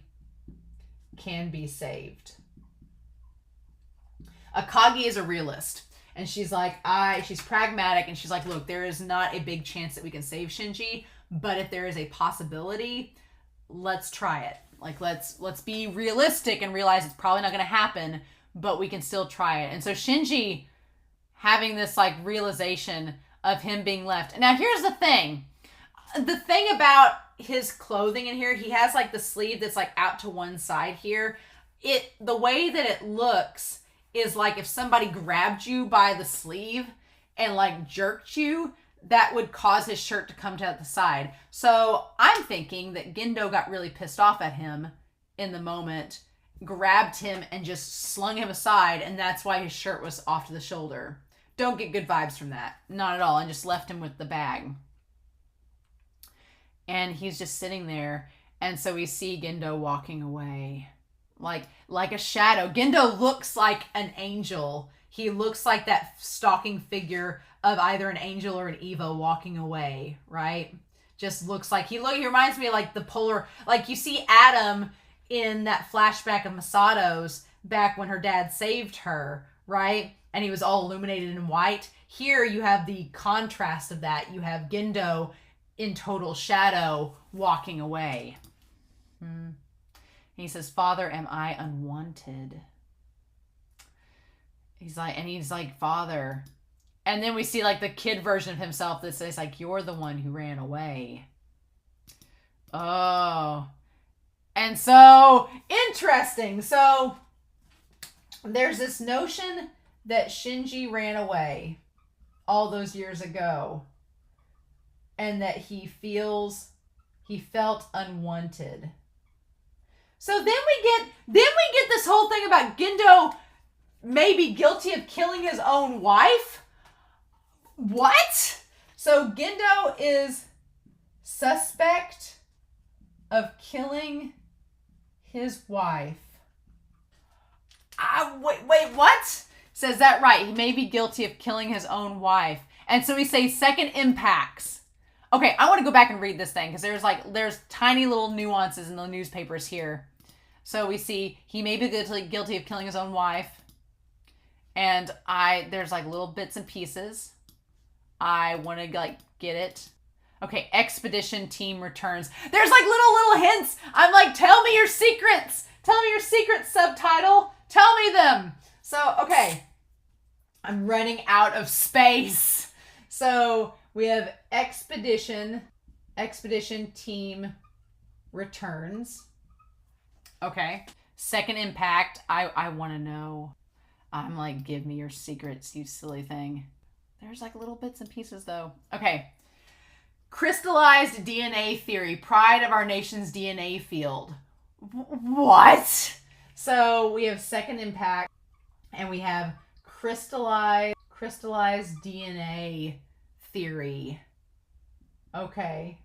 A: can be saved. Akagi is a realist. And she's like, she's pragmatic, and she's like, look, there is not a big chance that we can save Shinji, but if there is a possibility, let's try it. Like, let's be realistic and realize it's probably not going to happen, but we can still try it. And so Shinji having this like realization of him being left. Now here's the thing. The thing about his clothing in here, he has like the sleeve that's like out to one side here. The way that it looks is like if somebody grabbed you by the sleeve and like jerked you, that would cause his shirt to come to the side. So I'm thinking that Gendo got really pissed off at him in the moment, grabbed him and just slung him aside, and that's why his shirt was off to the shoulder. Don't get good vibes from that. Not at all. And just left him with the bag. And he's just sitting there, and so we see Gendo walking away. Like a shadow. Gendo looks like an angel. He looks like that stalking figure of either an angel or an Eva walking away, right? Just looks like he reminds me of like the polar, like you see Adam in that flashback of Masato's back when her dad saved her, right? And he was all illuminated in white. Here you have the contrast of that. You have Gendo in total shadow walking away. He says, Father, am I unwanted? He's like, Father. And then we see like the kid version of himself that says like, you're the one who ran away. Oh. And so, interesting. So, there's this notion that Shinji ran away all those years ago. And that he felt unwanted. So then we get this whole thing about Gendo maybe guilty of killing his own wife. What? So Gendo is suspect of killing his wife. Wait, what? Says that right. He may be guilty of killing his own wife. And so we say second impacts. Okay, I want to go back and read this thing because there's tiny little nuances in the newspapers here. So we see he may be guilty of killing his own wife. And there's like little bits and pieces. I want to like get it. Okay, expedition team returns. There's like little hints. I'm like, tell me your secrets. Tell me your secrets, subtitle. Tell me them. So, okay. I'm running out of space. So we have expedition team returns. Okay. Second impact. I want to know. I'm like, give me your secrets, you silly thing. There's like little bits and pieces though. Okay. Crystallized DNA theory, pride of our nation's DNA field. What? So we have second impact and we have crystallized DNA theory. Okay.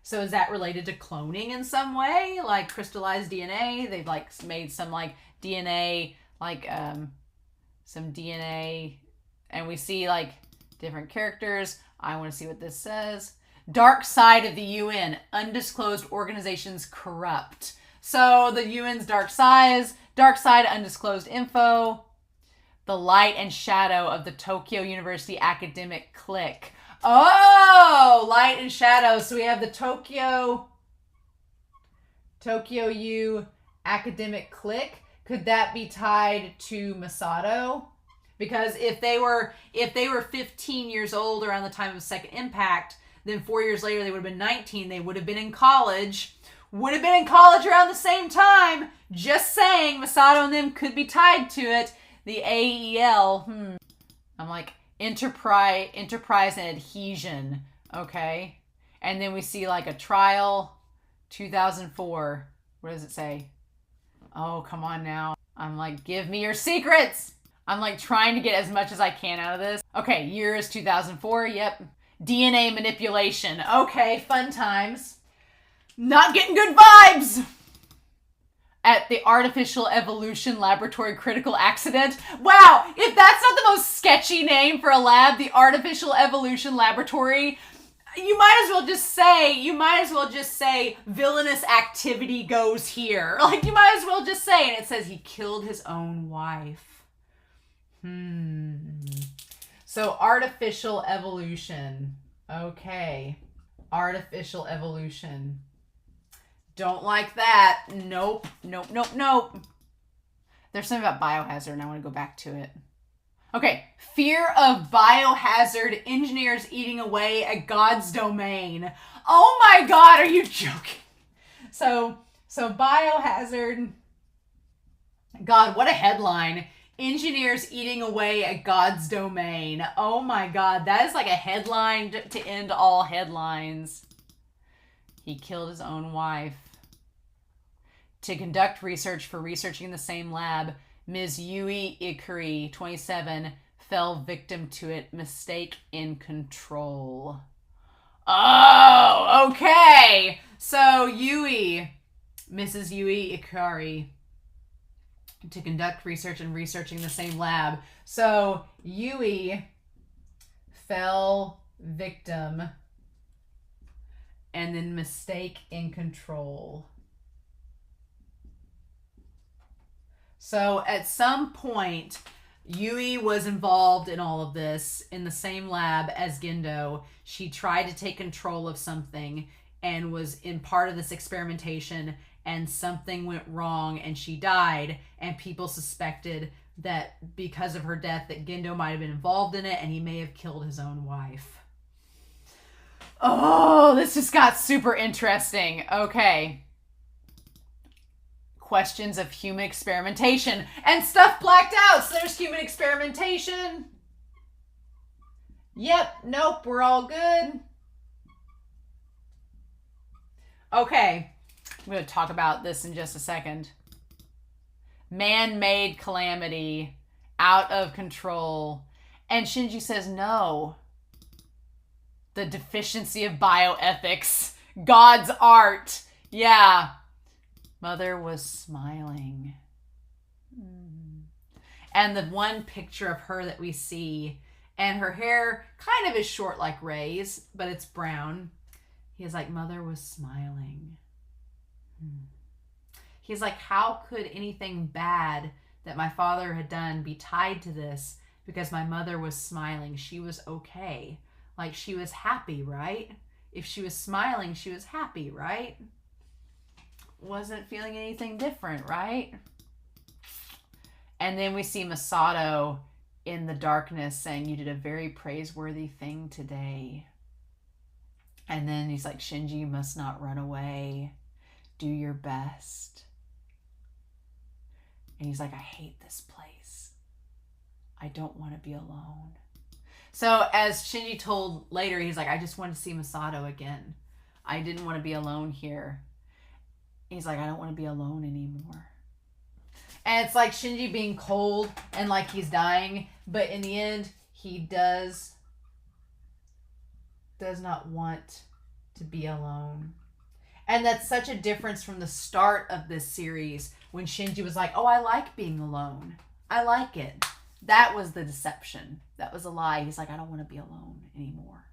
A: So is that related to cloning in some way? Like crystallized DNA? They've like made some like DNA, like some DNA, and we see like different characters. I want to see what this says. Dark side of the UN, undisclosed organizations corrupt. So the UN's dark side, undisclosed info. The light and shadow of the Tokyo University academic clique. Oh, light and shadow. So we have the Tokyo U academic clique. Could that be tied to Masato? Because if they were 15 years old around the time of Second Impact, then 4 years later they would have been 19. They would have been in college. Would have been in college around the same time. Just saying, Masato and them could be tied to it. The AEL. I'm like, enterprise and adhesion. Okay. And then we see like a trial, 2004. What does it say? Oh, come on now. I'm like, give me your secrets. I'm like trying to get as much as I can out of this. Okay, year is 2004. Yep. DNA manipulation. Okay, fun times. Not getting good vibes. At the Artificial Evolution Laboratory Critical Accident. Wow, if that's not the most sketchy name for a lab, the Artificial Evolution Laboratory, you might as well just say villainous activity goes here. Like you might as well just say, and it says he killed his own wife. So artificial evolution. Okay. Artificial evolution. Don't like that. Nope. There's something about biohazard and I want to go back to it. Okay. Fear of biohazard, engineers eating away at God's domain. Oh my God, are you joking? So biohazard. God, what a headline. Engineers eating away at God's domain. Oh my God, that is like a headline to end all headlines. He killed his own wife. To conduct research for researching in the same lab, Ms. Yui Ikari, 27, fell victim to it. Mistake in control. Oh, okay. So Mrs. Yui Ikari, to conduct research and researching the same lab. So Yui fell victim and then mistake in control. So at some point, Yui was involved in all of this in the same lab as Gendo. She tried to take control of something and was in part of this experimentation, and something went wrong and she died, and people suspected that because of her death that Gendo might have been involved in it and he may have killed his own wife. Oh, this just got super interesting. Okay. Questions of human experimentation and stuff blacked out. So there's human experimentation. Yep. Nope. We're all good. Okay. I'm going to talk about this in just a second. Man-made calamity. Out of control. And Shinji says no. The deficiency of bioethics. God's art. Yeah. Mother was smiling. And the one picture of her that we see, And her hair kind of is short like Ray's, but it's brown. He's like, Mother was smiling. He's like, how could anything bad that my father had done be tied to this? Because my mother was smiling. She was okay. Like, she was happy, right? If she was smiling, she was happy, right? Wasn't feeling anything different, right? And then we see Masato in the darkness saying, you did a very praiseworthy thing today. And then he's like, Shinji, you must not run away. Do your best. And he's like, I hate this place. I don't want to be alone. So as Shinji told later, he's like, I just want to see Masato again. I didn't want to be alone here. He's like, I don't want to be alone anymore. And it's like Shinji being cold and like he's dying. But in the end, he does not want to be alone. And that's such a difference from the start of this series when Shinji was like, oh, I like being alone. I like it. That was the deception. That was a lie. He's like, I don't want to be alone anymore.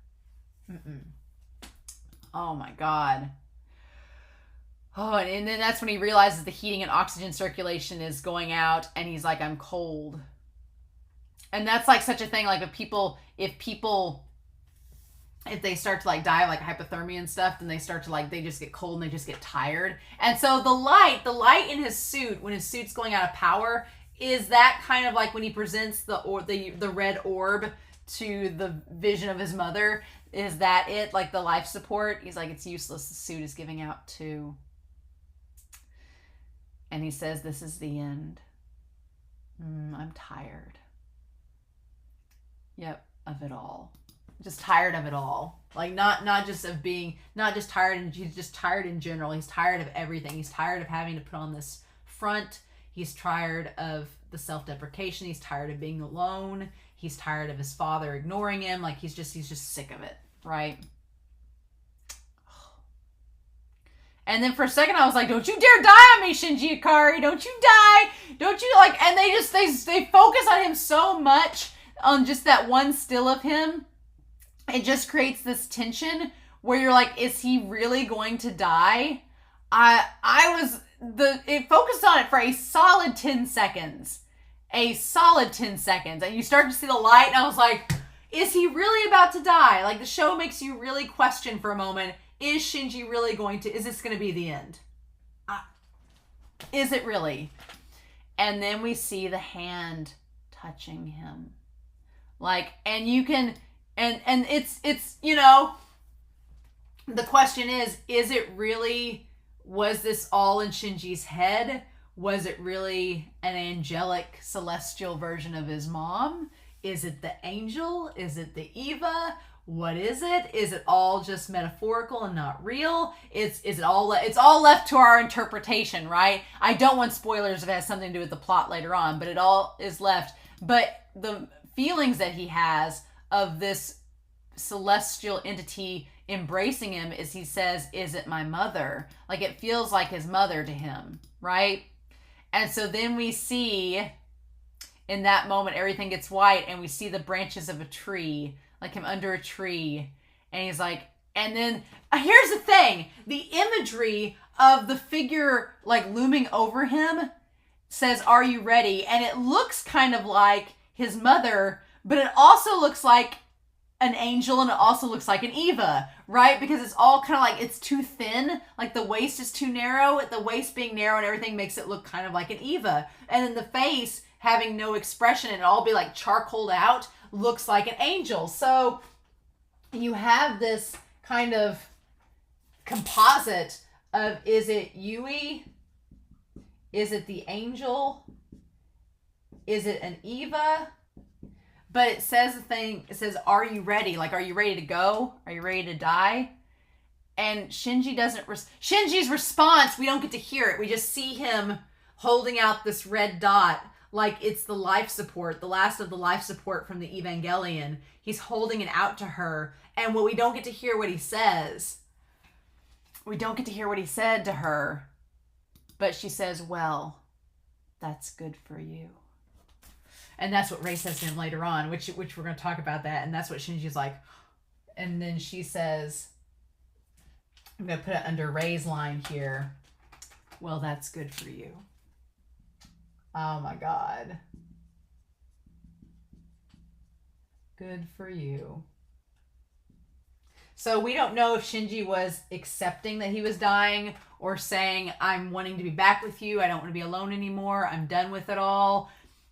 A: Oh my God. Oh, and then that's when he realizes the heating and oxygen circulation is going out, and he's like, I'm cold. And that's like such a thing, like if they start to like die of like hypothermia and stuff, then they start to like, they just get cold and they just get tired. And so the light in his suit, when his suit's going out of power, is that kind of like when he presents the red orb to the vision of his mother. Is that it? Like the life support? He's like, it's useless. The suit is giving out too. And he says, this is the end. I'm tired. Yep, of it all. Just tired of it all. Like not just tired, and he's just tired in general. He's tired of everything. He's tired of having to put on this front. He's tired of the self-deprecation. He's tired of being alone. He's tired of his father ignoring him. Like he's just sick of it, right? And then for a second I was like, don't you dare die on me, Shinji Ikari. Don't you die. Don't you like, and they focus on him so much on just that one still of him. It just creates this tension where you're like, is he really going to die? It focused on it for a solid 10 seconds. And you start to see the light, and I was like, is he really about to die? Like, the show makes you really question for a moment, is Shinji really is this going to be the end? Is it really? And then we see the hand touching him. Like, and you can, and it's, you know, the question is it really, was this all in Shinji's head? Was it really an angelic, celestial version of his mom? Is it the angel? Is it the Eva? What is it? Is it all just metaphorical and not real? It's all left to our interpretation, right? I don't want spoilers if it has something to do with the plot later on, but it all is left. But the feelings that he has of this celestial entity embracing him, is he says, is it my mother? Like, it feels like his mother to him, right? And so then we see, in that moment, everything gets white, and we see the branches of a tree, like him under a tree. And he's like, and then, here's the thing, the imagery of the figure, like, looming over him says, are you ready? And it looks kind of like his mother, but it also looks like an angel, and it also looks like an Eva, right? Because it's all kind of like, it's too thin, like the waist is too narrow. The waist being narrow and everything makes it look kind of like an Eva. And then the face having no expression and it all be like charcoaled out looks like an angel. So you have this kind of composite of, is it Yui? Is it the angel? Is it an Eva? But it says it says, are you ready? Like, are you ready to go? Are you ready to die? And Shinji's response, we don't get to hear it. We just see him holding out this red dot like it's the life support, the last of the life support from the Evangelion. He's holding it out to her. And we don't get to hear what he says. We don't get to hear what he said to her. But she says, well, that's good for you. And that's what Rei says to him later on, which we're going to talk about that. And that's what Shinji's like. And then she says, I'm going to put it under Rei's line here. Well, that's good for you. Oh my God. Good for you. So we don't know if Shinji was accepting that he was dying or saying, I'm wanting to be back with you. I don't want to be alone anymore. I'm done with it all.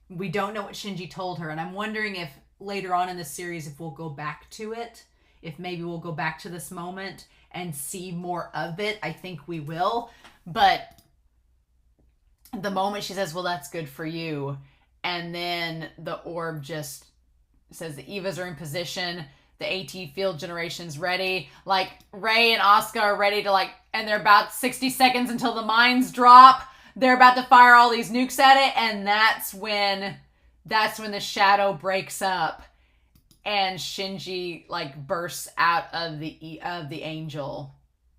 A: We don't know what Shinji told her. And I'm wondering if later on in the series, if we'll go back to it, if maybe we'll go back to this moment and see more of it. I think we will. But the moment she says, well, that's good for you. And then the orb just says the Evas are in position. The AT field generation's ready. Like, Rei and Asuka are ready to, like, and they're about 60 seconds until the mines drop. They're about to fire all these nukes at it, and that's when the shadow breaks up and Shinji, like, bursts out of the angel.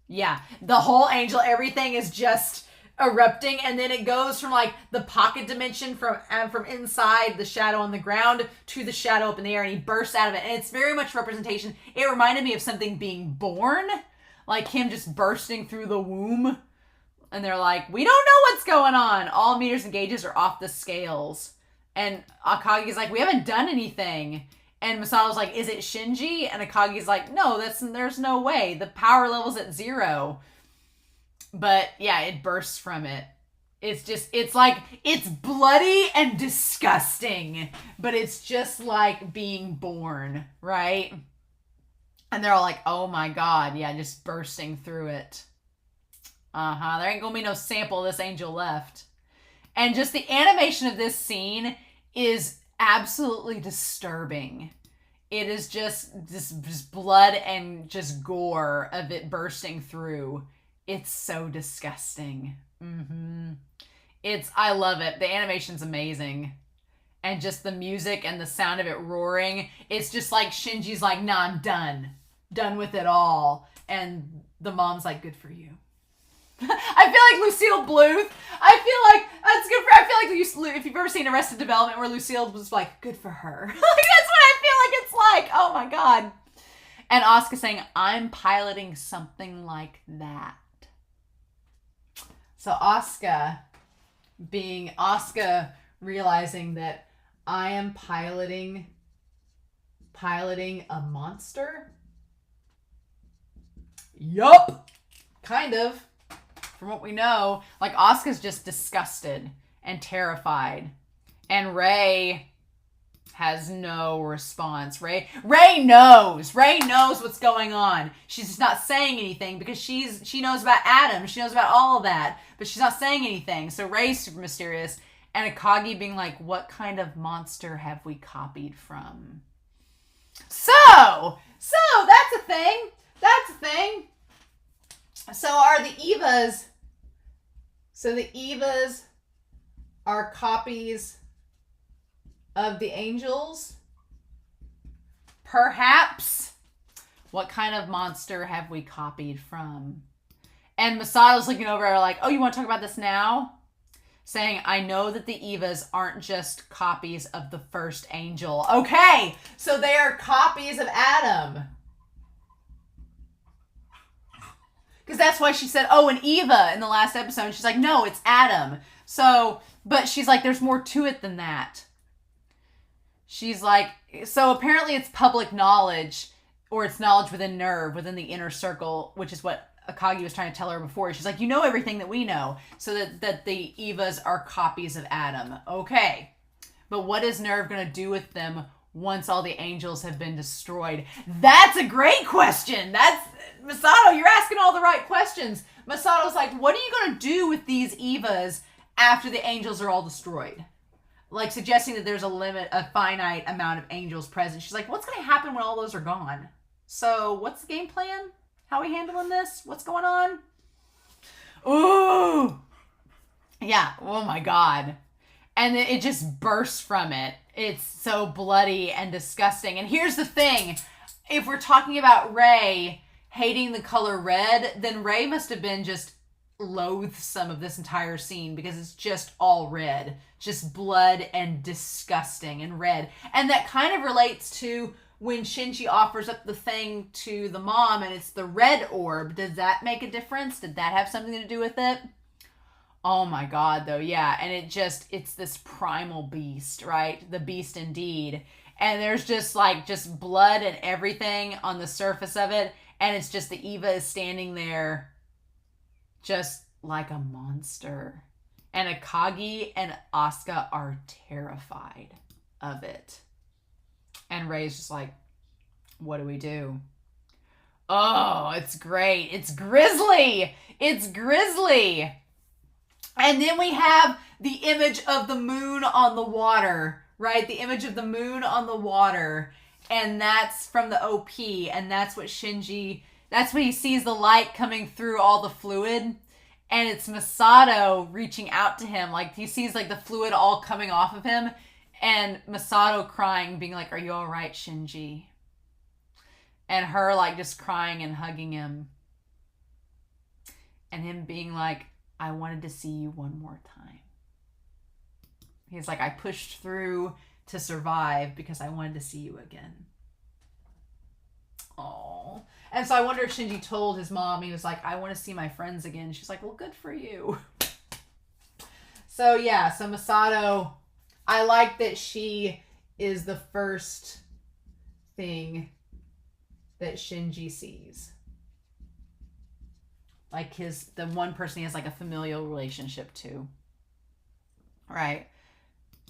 A: Yeah, the whole angel, everything is just erupting, and then it goes from, like, the pocket dimension from inside the shadow on the ground to the shadow up in the air, and he bursts out of it. And it's very much representation. It reminded me of something being born, like him just bursting through the womb. And they're like, we don't know what's going on. All meters and gauges are off the scales. And Akagi's like, we haven't done anything. And Masato's like, is it Shinji? And Akagi's like, no, there's no way. The power level's at 0. But yeah, it bursts from it. It's like, it's bloody and disgusting, but it's just like being born, right? And they're all like, oh my God, yeah, just bursting through it. There ain't gonna be no sample of this angel left. And just the animation of this scene is absolutely disturbing. It is just blood and just gore of it bursting through. It's so disgusting. I love it. The animation's amazing. And just the music and the sound of it roaring. It's just like Shinji's like, nah, I'm done. Done with it all. And the mom's like, good for you. I feel like Lucille Bluth. I feel like that's good for. I feel like if you've ever seen Arrested Development where Lucille was like, good for her. Like, that's what I feel like it's like. Oh my God. And Asuka saying, I'm piloting something like that. So Asuka realizing that I am piloting a monster. Yup. Kind of. From what we know, like, Asuka's just disgusted and terrified. And Rei has no response. Rei knows what's going on. She's just not saying anything because she knows about Adam. She knows about all of that, but she's not saying anything. So Rei's super mysterious. And Akagi being like, what kind of monster have we copied from? So that's a thing. So are the Evas... So the Evas are copies of the angels? Perhaps. What kind of monster have we copied from? And Masato's looking over at her like, oh, you want to talk about this now? Saying, I know that the Evas aren't just copies of the first angel. Okay, so they are copies of Adam. Because that's why she said, oh, an Eva in the last episode. She's like, no, it's Adam. So, but she's like, there's more to it than that. She's like, so apparently it's public knowledge, or it's knowledge within NERV, within the inner circle, which is what Akagi was trying to tell her before. She's like, you know everything that we know. So that the Evas are copies of Adam. Okay. But what is NERV going to do with them once all the angels have been destroyed? That's a great question. That's, Masato, you're asking all the right questions. Masato's like, what are you going to do with these Evas after the angels are all destroyed? Like, suggesting that there's a finite amount of angels present. She's like, what's going to happen when all those are gone? So, what's the game plan? How are we handling this? What's going on? Ooh! Yeah, oh my God. And then it just bursts from it. It's so bloody and disgusting. And here's the thing. If we're talking about Rei hating the color red, then Rei must have been just loathsome of this entire scene because it's just all red. just blood and disgusting and red. And that kind of relates to when Shinji offers up the thing to the mom and it's the red orb. Does that make a difference? Did that have something to do with it? Oh my God, though, yeah. And it's this primal beast, right? The beast indeed. And there's just blood and everything on the surface of it. And it's just the Eva is standing there just like a monster. And Akagi and Asuka are terrified of it. And Ray's just like, what do we do? Oh, it's great. It's grisly. It's grisly. And then we have the image of the moon on the water, right? The image of the moon on the water. And that's from the OP. And that's what that's when he sees the light coming through all the fluid. And it's Masato reaching out to him. Like, he sees, like, the fluid all coming off of him. And Masato crying, being like, are you all right, Shinji? And her, like, just crying and hugging him. And him being like, I wanted to see you one more time. He's like, I pushed through to survive because I wanted to see you again. Oh. And so I wonder if Shinji told his mom, he was like, I want to see my friends again. She's like, well, good for you. So yeah, so Masato, I like that she is the first thing that Shinji sees. Like the one person he has like a familial relationship to. Right.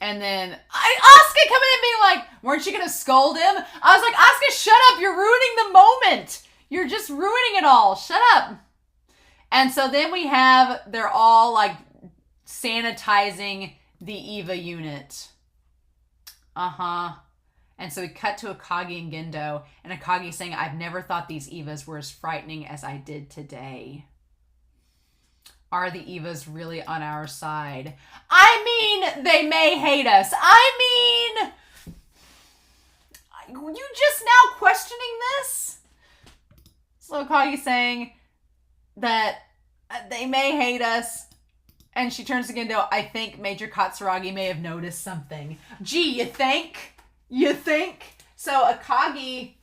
A: And then Asuka coming in being like, weren't you going to scold him? I was like, Asuka, shut up. You're ruining the moment. You're just ruining it all. Shut up. And so then they're all like sanitizing the Eva unit. And so we cut to Akagi and Gendo, and Akagi saying, I've never thought these Evas were as frightening as I did today. Are the Evas really on our side? I mean, they may hate us. I mean, you just now questioning this? So Akagi saying that they may hate us. And she turns to Gendo, I think Major Katsuragi may have noticed something. Gee, you think? You think? So Akagi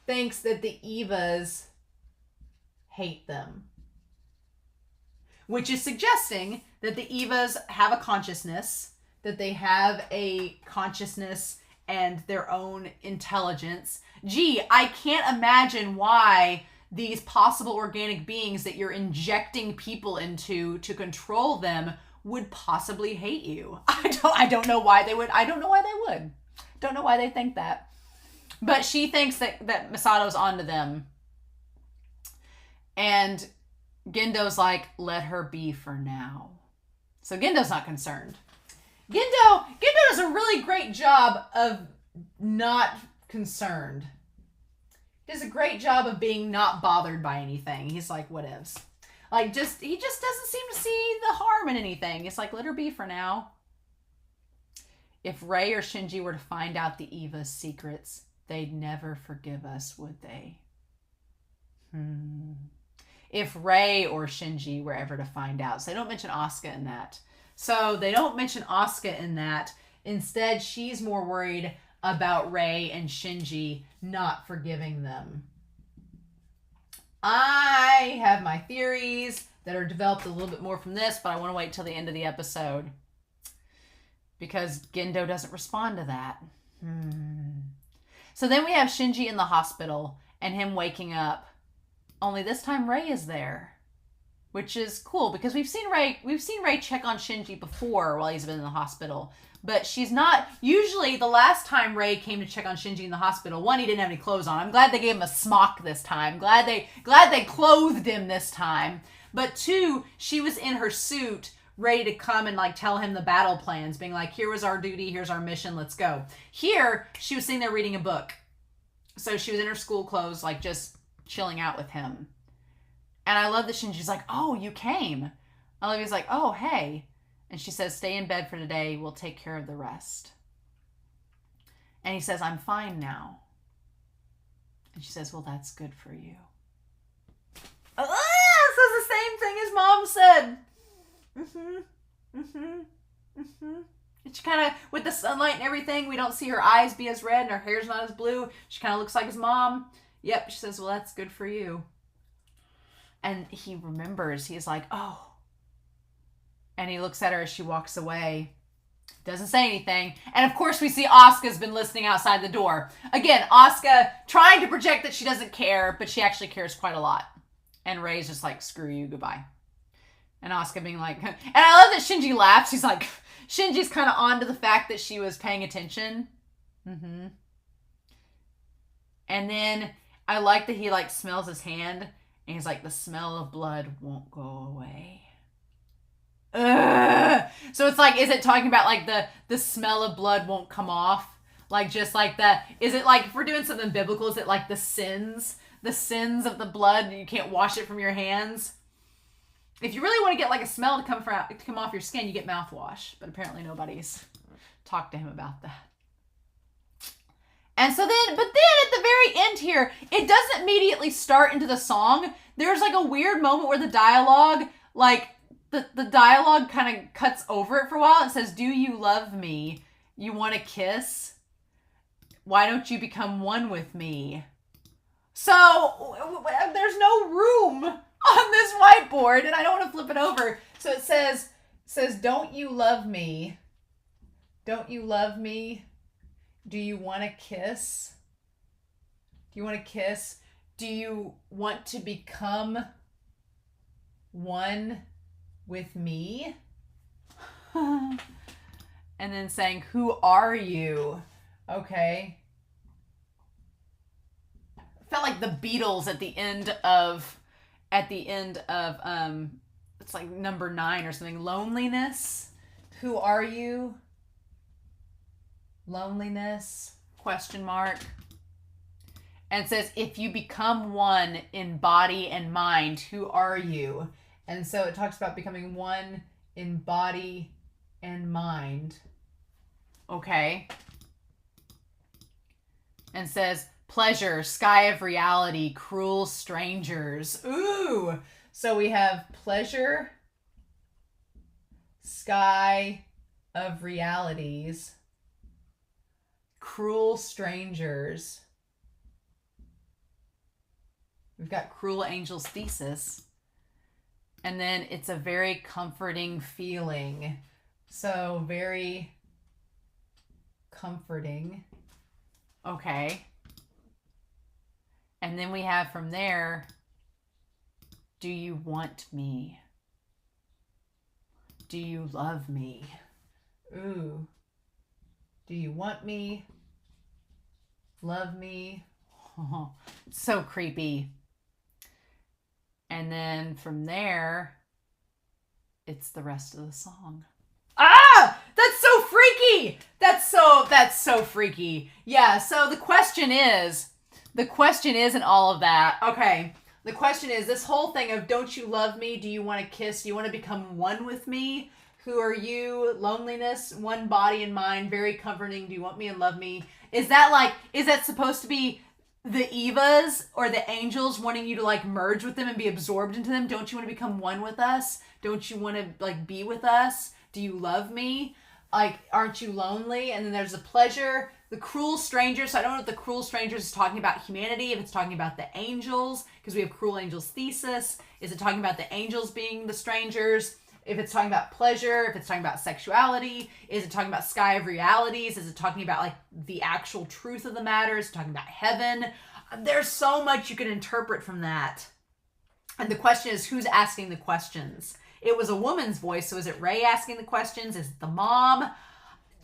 A: thinks that the Evas hate them. Which is suggesting that the Evas have a consciousness, that they have a consciousness and their own intelligence. Gee, I can't imagine why these possible organic beings that you're injecting people into to control them would possibly hate you. I don't know why they would. I don't know why they would. Don't know why they think that. But she thinks that Masato's onto them. And Gendo's like, let her be for now. So Gendo's not concerned. Gendo does a really great job of not concerned. He does a great job of being not bothered by anything. He's like, whatevs. Like, he just doesn't seem to see the harm in anything. It's like, let her be for now. If Rei or Shinji were to find out the Eva's secrets, they'd never forgive us, would they? If Rei or Shinji were ever to find out. So they don't mention Asuka in that. Instead, she's more worried about Rei and Shinji not forgiving them. I have my theories that are developed a little bit more from this, but I want to wait till the end of the episode. Because Gendo doesn't respond to that. So then we have Shinji in the hospital and him waking up. Only this time Rei is there. Which is cool because we've seen Rei check on Shinji before while he's been in the hospital. But she's not. Usually the last time Rei came to check on Shinji in the hospital, one, he didn't have any clothes on. I'm glad they gave him a smock this time. Glad they clothed him this time. But two, she was in her suit ready to come and like tell him the battle plans, being like, here was our duty, here's our mission, let's go. Here, she was sitting there reading a book. So she was in her school clothes, like just chilling out with him. And I love that Shinji's like, oh, you came. Olivia's like, oh, hey. And she says, stay in bed for today. We'll take care of the rest. And he says, I'm fine now. And she says, well, that's good for you. Says the same thing his mom said. She kind of, with the sunlight and everything, we don't see her eyes be as red and her hair's not as blue. She kind of looks like his mom. Yep, she says, well, that's good for you. And he remembers. He's like, oh. And he looks at her as she walks away. Doesn't say anything. And of course we see Asuka's been listening outside the door. Again, Asuka trying to project that she doesn't care, but she actually cares quite a lot. And Rei's just like, screw you, goodbye. And Asuka being like, and I love that Shinji laughs. He's like, Shinji's kind of on to the fact that she was paying attention. Mm-hmm. And then I like that he like smells his hand and he's like, the smell of blood won't go away. Ugh. So it's like, is it talking about like the smell of blood won't come off? Like just like is it like, if we're doing something biblical, is it like the sins of the blood? You can't wash it from your hands. If you really want to get like a smell to come off your skin, you get mouthwash. But apparently nobody's talked to him about that. And so then, but then at the very end here, it doesn't immediately start into the song. There's like a weird moment where the dialogue, like the dialogue kind of cuts over it for a while. It says, do you love me? You want a kiss? Why don't you become one with me? So there's no room on this whiteboard, and I don't want to flip it over. So it says, don't you love me? Don't you love me? Do you want a kiss? Do you want a kiss? Do you want to become one with me? And then saying, who are you? Okay. I felt like the Beatles at the end of it's like number 9 or something. Loneliness. Who are you? Loneliness, question mark. And it says, if you become one in body and mind, who are you? And so it talks about becoming one in body and mind. Okay. And says, pleasure, sky of reality, cruel strangers. Ooh. So we have pleasure, sky of realities, cruel strangers. We've got cruel angel's thesis. And then it's a very comforting feeling. So very comforting. Okay. And then we have from there, do you want me? Do you love me? Ooh. Do you want me? Love me? Oh, so creepy. And then from there, it's the rest of the song. Ah! That's so freaky! That's so freaky. Yeah, so the question is in all of that, okay, the question is, this whole thing of don't you love me? Do you want to kiss? Do you want to become one with me? Who are you? Loneliness, one body and mind, very comforting. Do you want me and love me? Is that supposed to be the Evas or the angels wanting you to like merge with them and be absorbed into them? Don't you want to become one with us? Don't you want to like be with us? Do you love me? Like, aren't you lonely? And then there's the pleasure, the cruel strangers. So I don't know if the cruel strangers is talking about humanity, if it's talking about the angels, because we have cruel angels thesis. Is it talking about the angels being the strangers? If it's talking about pleasure, if it's talking about sexuality, is it talking about sky of realities? Is it talking about like the actual truth of the matter? Is it talking about heaven? There's so much you can interpret from that. And the question is, who's asking the questions? It was a woman's voice, so is it Rei asking the questions? Is it the mom?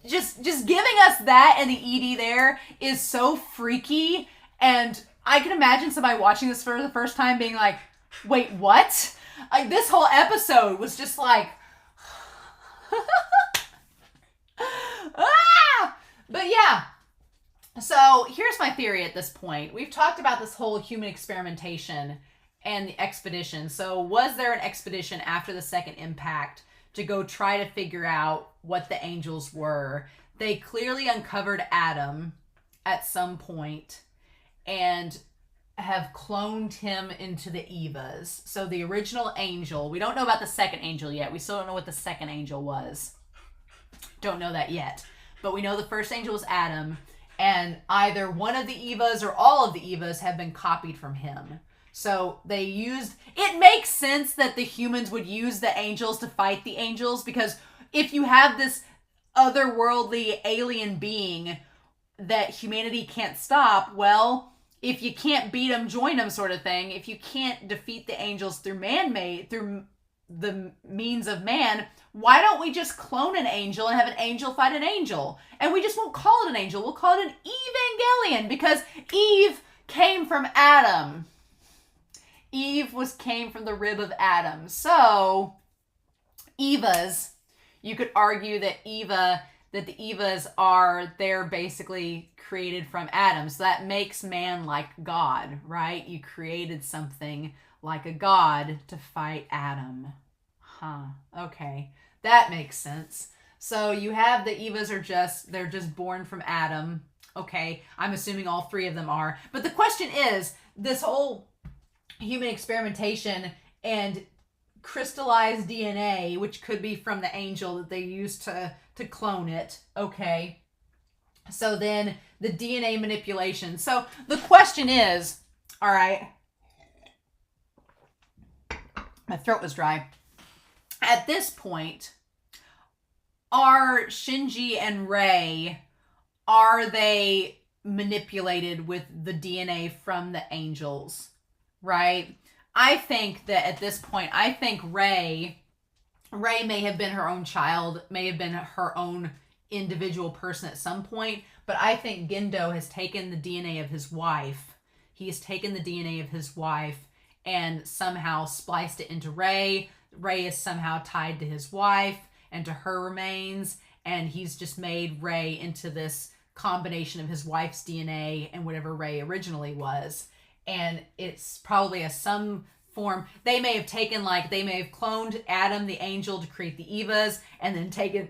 A: Just giving us that and the ED there is so freaky. And I can imagine somebody watching this for the first time being like, wait, what? Like, this whole episode was just like, ah! But yeah. So here's my theory at this point. We've talked about this whole human experimentation and the expedition. So was there an expedition after the second impact to go try to figure out what the angels were? They clearly uncovered Adam at some point and have cloned him into the Evas. So the original angel, we don't know about the second angel yet. We still don't know what the second angel was. Don't know that yet. But we know the first angel was Adam, and either one of the Evas or all of the Evas have been copied from him. So they used... It makes sense that the humans would use the angels to fight the angels, because if you have this otherworldly alien being that humanity can't stop, well, if you can't beat them, join them sort of thing. If you can't defeat the angels through through the means of man, why don't we just clone an angel and have an angel fight an angel? And we just won't call it an angel. We'll call it an Evangelion, because Eve came from Adam. Eve came from the rib of Adam. So, Evas, you could argue that the Evas they're basically created from Adam. So that makes man like God, right? You created something like a god to fight Adam. Huh. Okay. That makes sense. So you have the Evas they're just born from Adam. Okay. I'm assuming all three of them are. But the question is, this whole human experimentation and crystallized DNA, which could be from the angel that they used to clone it. Okay. So then the DNA manipulation. So the question is, all right, my throat was dry. At this point, are Shinji and Rei, are they manipulated with the DNA from the angels? Right? I think that at this point, I think Rei may have been her own child, may have been her own individual person at some point, but I think Gendo has taken the DNA of his wife. He has taken the DNA of his wife and somehow spliced it into Rei. Rei is somehow tied to his wife and to her remains, and he's just made Rei into this combination of his wife's DNA and whatever Rei originally was. And it's probably some form. They may have cloned Adam, the angel, to create the Evas, and then taken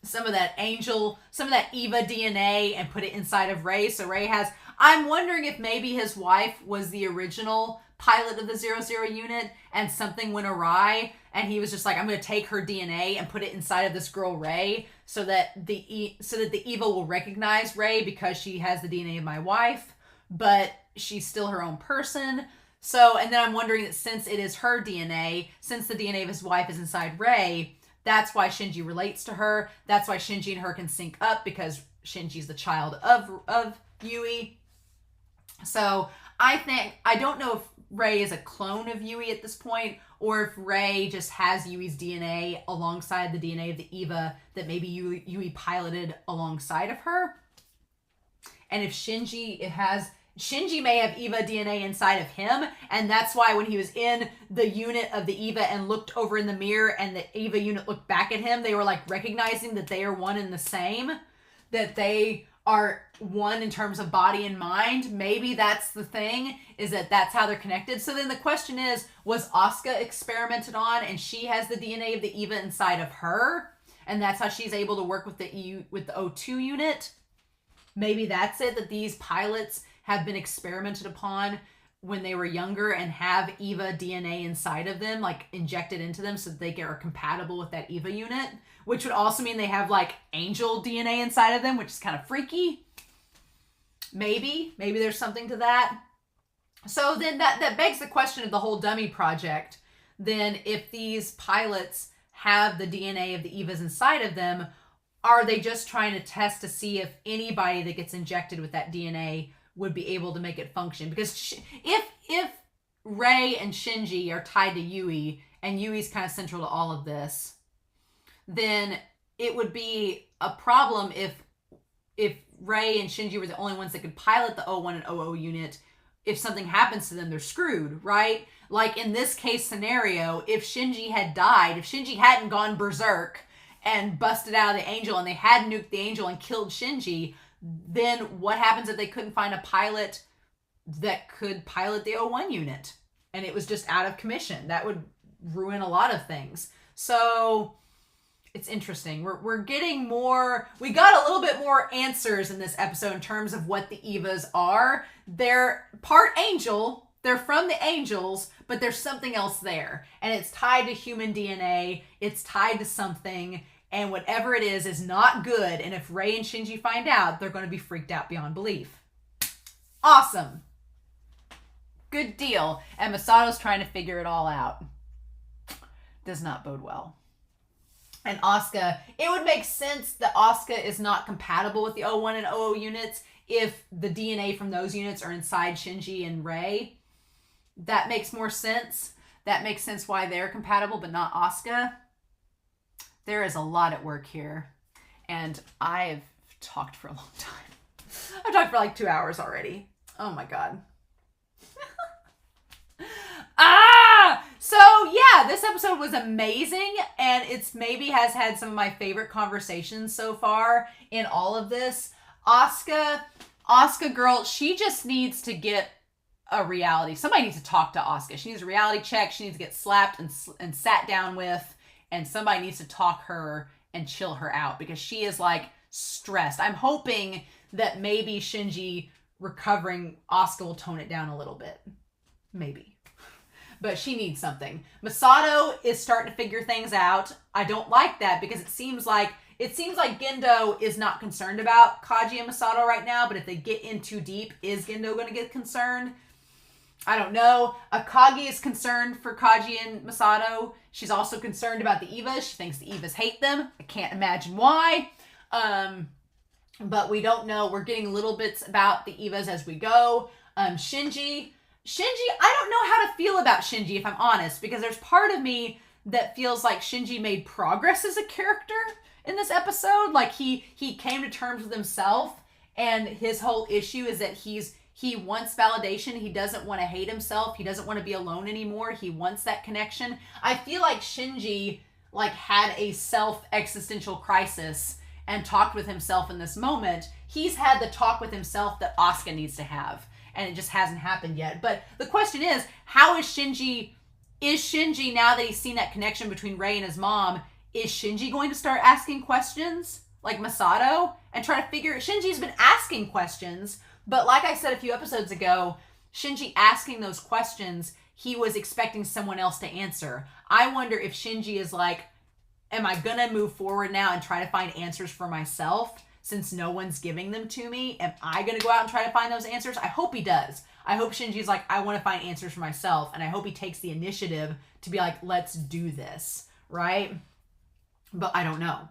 A: some of that Eva DNA and put it inside of Rei. So Rei I'm wondering if maybe his wife was the original pilot of the 00 unit and something went awry, and he was just like, I'm going to take her DNA and put it inside of this girl Rei so that the Eva will recognize Rei because she has the DNA of my wife, but she's still her own person. So, and then I'm wondering that since it is her DNA, since the DNA of his wife is inside Rei, that's why Shinji relates to her. That's why Shinji and her can sync up, because Shinji's the child of Yui. So I don't know if Rei is a clone of Yui at this point, or if Rei just has Yui's DNA alongside the DNA of the Eva that maybe Yui piloted alongside of her. And if Shinji may have Eva DNA inside of him, and that's why when he was in the unit of the Eva and looked over in the mirror and the Eva unit looked back at him, they were like recognizing that they are one and the same, that they are one in terms of body and mind. Maybe that's the thing, is that's how they're connected. So then the question is, was Asuka experimented on and she has the DNA of the Eva inside of her, and that's how she's able to work with the O2 unit? Maybe that's it, that these pilots have been experimented upon when they were younger and have Eva DNA inside of them, like injected into them so that they are compatible with that Eva unit, which would also mean they have like angel DNA inside of them, which is kind of freaky. Maybe there's something to that. So then that begs the question of the whole dummy project. Then if these pilots have the DNA of the Evas inside of them, are they just trying to test to see if anybody that gets injected with that DNA would be able to make it function? Because if Rei and Shinji are tied to Yui, and Yui's kind of central to all of this, then it would be a problem if Rei and Shinji were the only ones that could pilot the O1 and OO unit. If something happens to them, they're screwed, right? Like in this case scenario, if Shinji had died, if Shinji hadn't gone berserk and busted out of the angel and they had nuked the angel and killed Shinji, then what happens if they couldn't find a pilot that could pilot the O1 unit and it was just out of commission? That would ruin a lot of things. So it's interesting. We're getting more, we got a little bit more answers in this episode in terms of what the Evas are. They're part angel, they're from the angels, but there's something else there. And it's tied to human DNA, it's tied to something, and whatever it is not good, and if Rei and Shinji find out, they're going to be freaked out beyond belief. Awesome. Good deal. And Masato's trying to figure it all out. Does not bode well. And Asuka, it would make sense that Asuka is not compatible with the O1 and OO units if the DNA from those units are inside Shinji and Rei. That makes more sense. That makes sense why they're compatible, but not Asuka. There is a lot at work here. And I've talked for a long time. I've talked for like 2 hours already. Oh my God. So yeah, this episode was amazing, and it's maybe has had some of my favorite conversations so far in all of this. Asuka girl, she just needs to get a reality. Somebody needs to talk to Asuka. She needs a reality check. She needs to get slapped and sat down with, and somebody needs to talk her and chill her out because she is like stressed. I'm hoping that maybe Shinji recovering Asuka will tone it down a little bit. Maybe. But she needs something. Masato is starting to figure things out. I don't like that because it seems like Gendo is not concerned about Kaji and Masato right now, but if they get in too deep, is Gendo going to get concerned? I don't know. Akagi is concerned for Kaji and Masato. She's also concerned about the Evas. She thinks the Evas hate them. I can't imagine why. But we don't know. We're getting little bits about the Evas as we go. Shinji, I don't know how to feel about Shinji, if I'm honest, because there's part of me that feels like Shinji made progress as a character in this episode. Like he came to terms with himself, and his whole issue is that he wants validation. He doesn't want to hate himself. He doesn't want to be alone anymore. He wants that connection. I feel like Shinji had a self-existential crisis and talked with himself in this moment. He's had the talk with himself that Asuka needs to have, and it just hasn't happened yet. But the question is, how is Shinji, now that he's seen that connection between Rei and his mom, is Shinji going to start asking questions like Masato and try to figure... Shinji's been asking questions, but like I said a few episodes ago, Shinji asking those questions, he was expecting someone else to answer. I wonder if Shinji is like, am I going to move forward now and try to find answers for myself? Since no one's giving them to me, am I going to go out and try to find those answers? I hope he does. I hope Shinji's like, I want to find answers for myself. And I hope he takes the initiative to be like, let's do this. Right? But I don't know.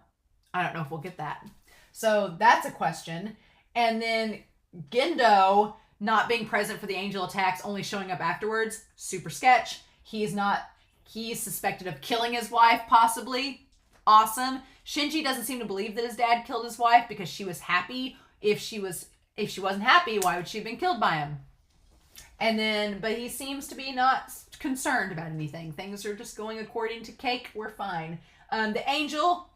A: I don't know if we'll get that. So that's a question. And then Gendo not being present for the angel attacks, only showing up afterwards. Super sketch. He's suspected of killing his wife, possibly. Awesome. Shinji doesn't seem to believe that his dad killed his wife because she was happy. If she wasn't happy, why would she have been killed by him? And then, but he seems to be not concerned about anything. Things are just going according to cake. We're fine. The angel,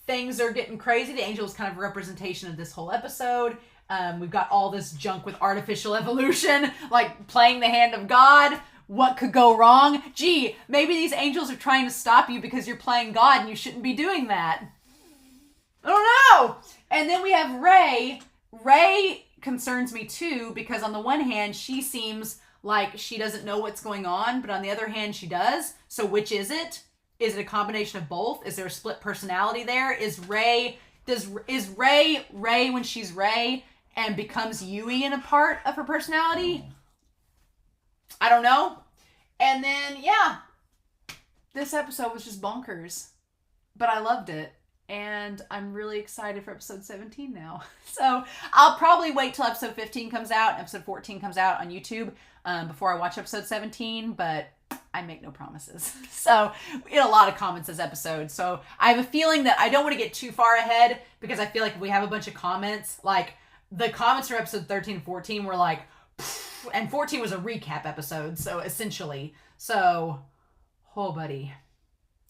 A: things are getting crazy. The angel is kind of a representation of this whole episode. We've got all this junk with artificial evolution, like playing the hand of God. What could go wrong? Gee, maybe these angels are trying to stop you because you're playing God and you shouldn't be doing that. I don't know. And then we have Rei. Rei concerns me too because on the one hand, she seems like she doesn't know what's going on, but on the other hand, she does. So which is it? Is it a combination of both? Is there a split personality there? Is Rei when she's Rei and becomes Yui in a part of her personality? I don't know. And then, yeah, this episode was just bonkers, but I loved it. And I'm really excited for episode 17 now. So I'll probably wait till episode 15 comes out and episode 14 comes out on YouTube before I watch episode 17, but I make no promises. So we had a lot of comments this episode. So I have a feeling that I don't want to get too far ahead because I feel like if we have a bunch of comments, like the comments for episode 13 and 14 were like, and 14 was a recap episode, so essentially. So, oh, buddy.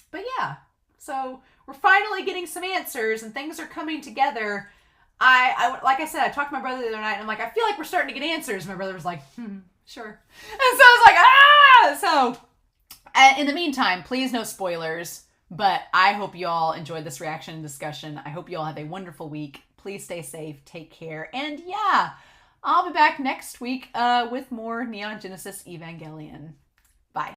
A: But yeah, so we're finally getting some answers and things are coming together. I like I said, I talked to my brother the other night and I'm like, I feel like we're starting to get answers. My brother was like, sure. And so I was like, So, in the meantime, please no spoilers, but I hope you all enjoyed this reaction and discussion. I hope you all have a wonderful week. Please stay safe, take care, and yeah, I'll be back next week with more Neon Genesis Evangelion.